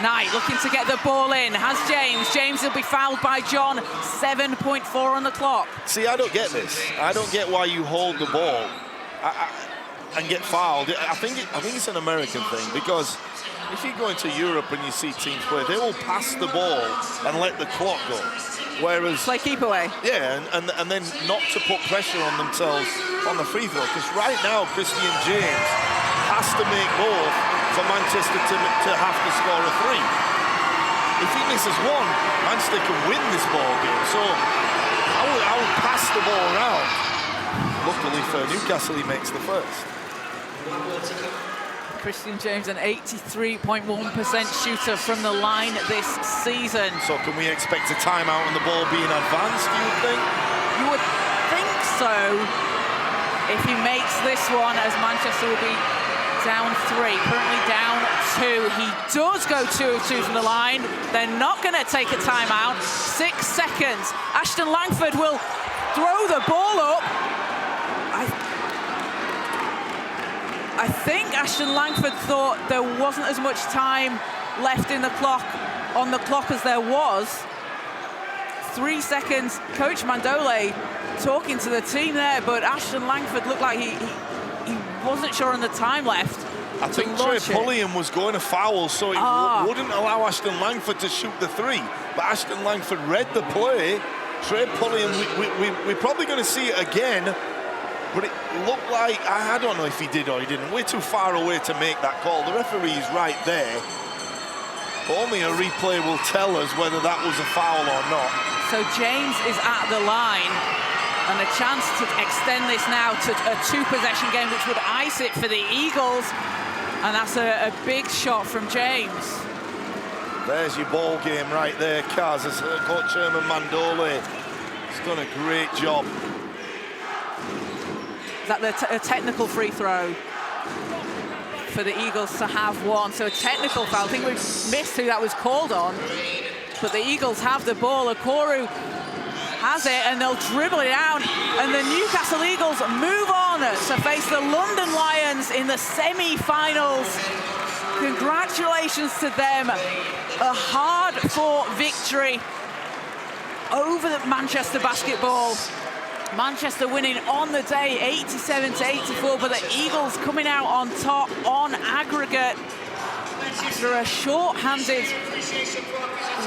Knight looking to get the ball in. Has James. James will be fouled by John. 7.4 on the clock. See, I don't get this. I don't get why you hold the ball. and get fouled. I think it's an American thing, because if you go into Europe and you see teams play, they will pass the ball and let the clock go. Whereas play keep away. Yeah, and then not to put pressure on themselves on the free throw. Because right now, Christian James has to make both for Manchester to have to score a three. If he misses one, Manchester can win this ball game. So I would pass the ball around. Luckily for Newcastle, he makes the first. Christian James, an 83.1% shooter from the line this season. So can we expect a timeout and the ball being advanced, do you think? You would think so if he makes this one, as Manchester will be down 3, currently down 2. He does go 2 of 2 from the line. They're not going to take a timeout. 6 seconds. Ashton Langford will throw the ball up. I think Ashton Langford thought there wasn't as much time left on the clock as there was. 3 seconds. Coach Mandole talking to the team there, but Ashton Langford looked like he wasn't sure on the time left. I think Trey Pulliam was going to foul, so he wouldn't allow Ashton Langford to shoot the three. But Ashton Langford read the play. Trey Pulliam, we're probably going to see it again. But it looked like, I don't know if he did or he didn't. We're too far away to make that call. The referee's right there. But only a replay will tell us whether that was a foul or not. So James is at the line, and a chance to extend this now to a 2-possession game, which would ice it for the Eagles. And that's a big shot from James. There's your ball game right there, Kaz. As Coach Herman Mandole has done a great job. Is that a technical free throw for the Eagles to have one? So a technical foul. I think we've missed who that was called on. But the Eagles have the ball. Okoro has it, and they'll dribble it out. And the Newcastle Eagles move on to face the London Lions in the semi-finals. Congratulations to them. A hard-fought victory over the Manchester Basketball. Manchester winning on the day 87-84, but the Eagles coming out on top on aggregate after a short-handed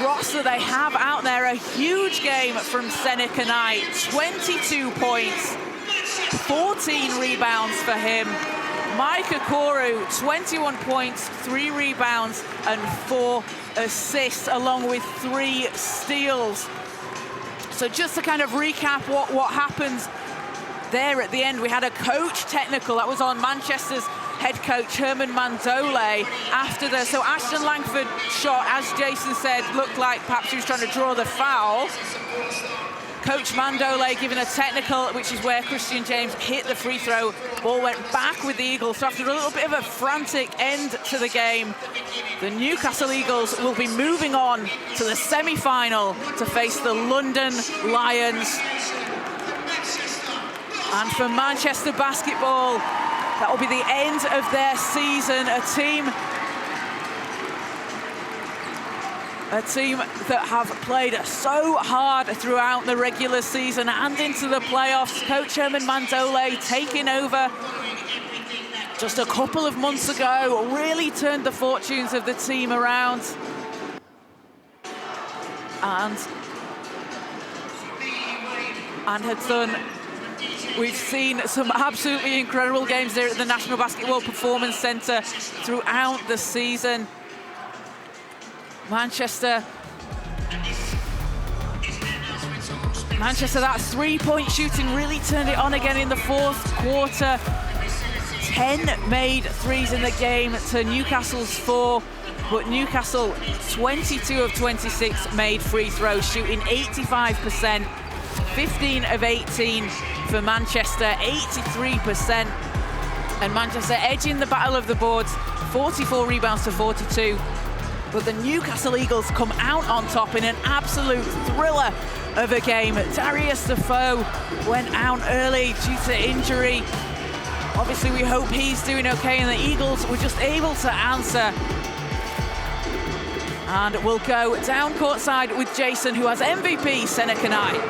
roster they have out there. A huge game from Seneca Knight, 22 points, 14 rebounds for him. Mike Okoro, 21 points, 3 rebounds and 4 assists, along with 3 steals. So just to kind of recap what happens there at the end, we had a coach technical that was on Manchester's head coach Herman Mandole after so Ashton Langford shot, as Jason said, looked like perhaps he was trying to draw the foul. Coach Mandole giving a technical, which is where Christian James hit the free throw. Ball went back with the Eagles. So after a little bit of a frantic end to the game, the Newcastle Eagles will be moving on to the semi-final to face the London Lions. And for Manchester Basketball, that will be the end of their season. A team that have played so hard throughout the regular season and into the playoffs. Coach Herman Mandole taking over just a couple of months ago, really turned the fortunes of the team around. And had done, we've seen some absolutely incredible games there at the National Basketball Performance Centre throughout the season. Manchester, that three-point shooting really turned it on again in the fourth quarter. 10 made threes in the game to Newcastle's 4, but Newcastle 22 of 26 made free throws, shooting 85%, 15 of 18 for Manchester, 83%, and Manchester edging the battle of the boards, 44 rebounds to 42. But the Newcastle Eagles come out on top in an absolute thriller of a game. Darius Defoe went out early due to injury. Obviously, we hope he's doing okay, and the Eagles were just able to answer. And we'll go down courtside with Jason, who has MVP Seneca Knight.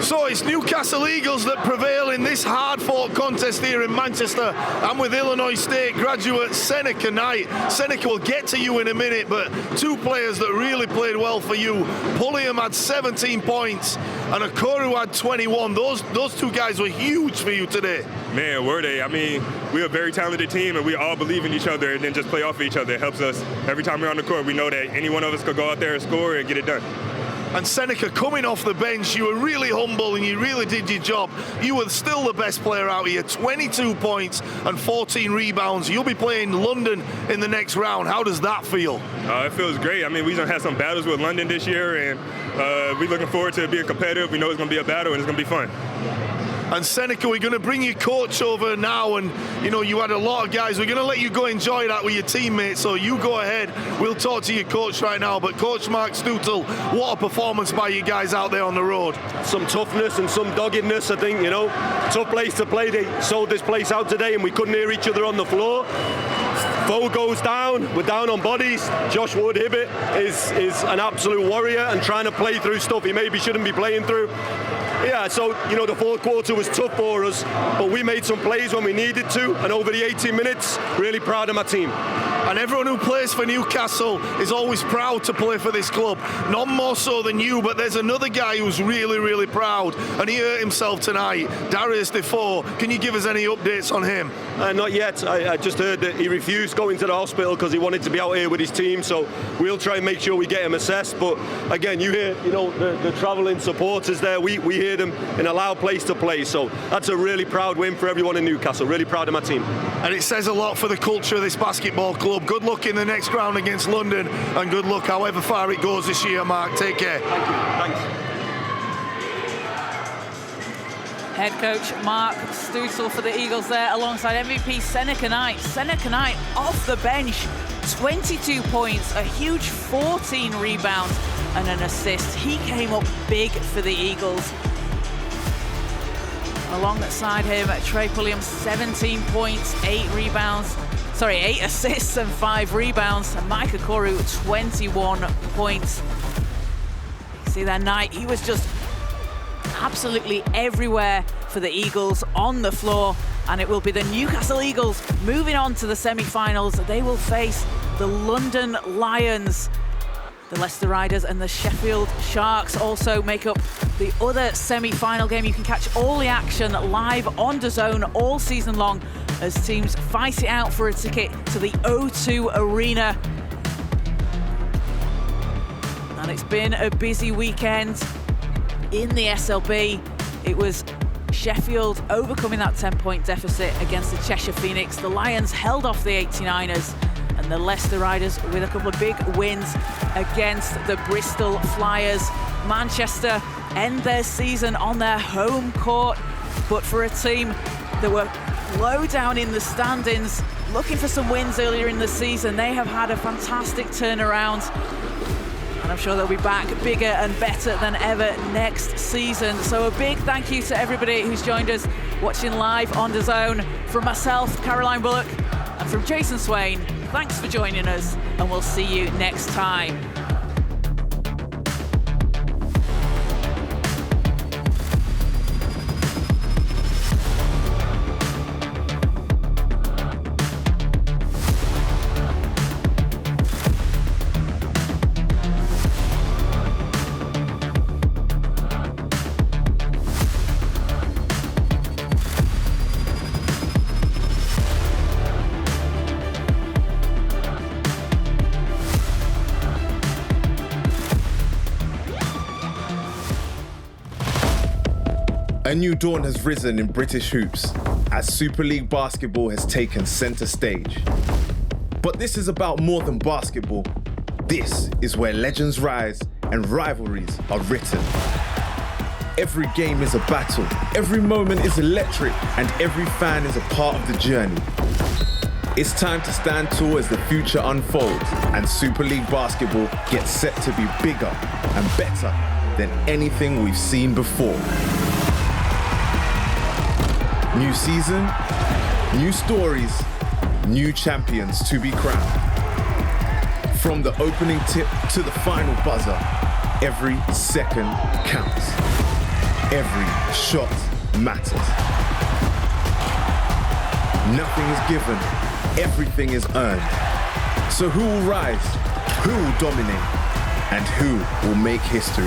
So it's Newcastle Eagles that prevail in this hard-fought contest here in Manchester. I'm with Illinois State graduate Seneca Knight. Seneca will get to you in a minute, but two players that really played well for you. Pulliam had 17 points and Okoro had 21. Those two guys were huge for you today. Man, were they? I mean, we're a very talented team and we all believe in each other and then just play off of each other. It helps us. Every time we're on the court, we know that any one of us could go out there and score and get it done. And Seneca, coming off the bench, you were really humble and you really did your job. You were still the best player out here, 22 points and 14 rebounds. You'll be playing London in the next round. How does that feel? It feels great. I mean, we're going to have some battles with London this year, and we're looking forward to being competitive. We know it's going to be a battle, and it's going to be fun. And Seneca, we're going to bring your coach over now, and you know, you had a lot of guys. We're going to let you go enjoy that with your teammates, so you go ahead. We'll talk to your coach right now. But Coach Mark Stoutel, what a performance by you guys out there on the road. Some toughness and some doggedness, I think, you know. Tough place to play. They sold this place out today and we couldn't hear each other on the floor. Foe goes down, we're down on bodies. Josh Wood-Hibbett is an absolute warrior and trying to play through stuff he maybe shouldn't be playing through. Yeah, so, you know, the fourth quarter was tough for us, but we made some plays when we needed to, and over the 18 minutes, really proud of my team. And everyone who plays for Newcastle is always proud to play for this club. None more so than you, but there's another guy who's really, really proud, and he hurt himself tonight, Darius Defoe. Can you give us any updates on him? Not yet. I just heard that he refused going to the hospital because he wanted to be out here with his team, so we'll try and make sure we get him assessed. But again, you hear, you know, the travelling supporters there. We hear them in a loud place to play, so that's a really proud win for everyone in Newcastle. Really proud of my team. And it says a lot for the culture of this basketball club. Good luck in the next round against London, and good luck however far it goes this year, Mark. Take care. Thank you. Thanks. Head coach Mark Stoutel for the Eagles there, alongside MVP Seneca Knight. Seneca Knight off the bench, 22 points, a huge 14 rebounds and an assist. He came up big for the Eagles. Alongside him, Trey Pulliam, 17 points, 8 assists and 5 rebounds. And Mike Okoro, 21 points. You see that Knight, he was just absolutely everywhere for the Eagles on the floor. And it will be the Newcastle Eagles moving on to the semi-finals. They will face the London Lions. The Leicester Riders and the Sheffield Sharks also make up the other semi-final game. You can catch all the action live on DAZN all season long as teams fight it out for a ticket to the O2 Arena. And it's been a busy weekend in the SLB. It was Sheffield overcoming that 10-point deficit against the Cheshire Phoenix. The Lions held off the 89ers. And the Leicester Riders with a couple of big wins against the Bristol Flyers. Manchester end their season on their home court, but for a team that were low down in the standings, looking for some wins earlier in the season, they have had a fantastic turnaround. And I'm sure they'll be back bigger and better than ever next season. So a big thank you to everybody who's joined us watching live on DAZN. From myself, Caroline Bullock, and from Jason Swain, thanks for joining us, and we'll see you next time. A new dawn has risen in British hoops as Super League basketball has taken centre stage. But this is about more than basketball. This is where legends rise and rivalries are written. Every game is a battle, every moment is electric, and every fan is a part of the journey. It's time to stand tall as the future unfolds and Super League basketball gets set to be bigger and better than anything we've seen before. New season, new stories, new champions to be crowned. From the opening tip to the final buzzer, every second counts. Every shot matters. Nothing is given, everything is earned. So who will rise, who will dominate, and who will make history?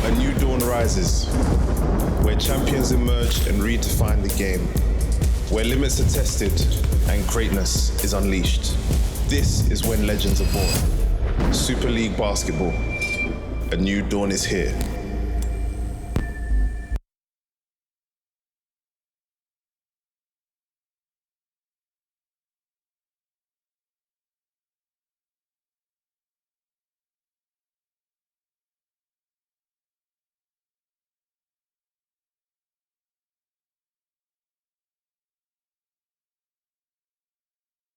A new dawn rises, where champions emerge and redefine the game, where limits are tested and greatness is unleashed. This is when legends are born. Super League Basketball. A new dawn is here.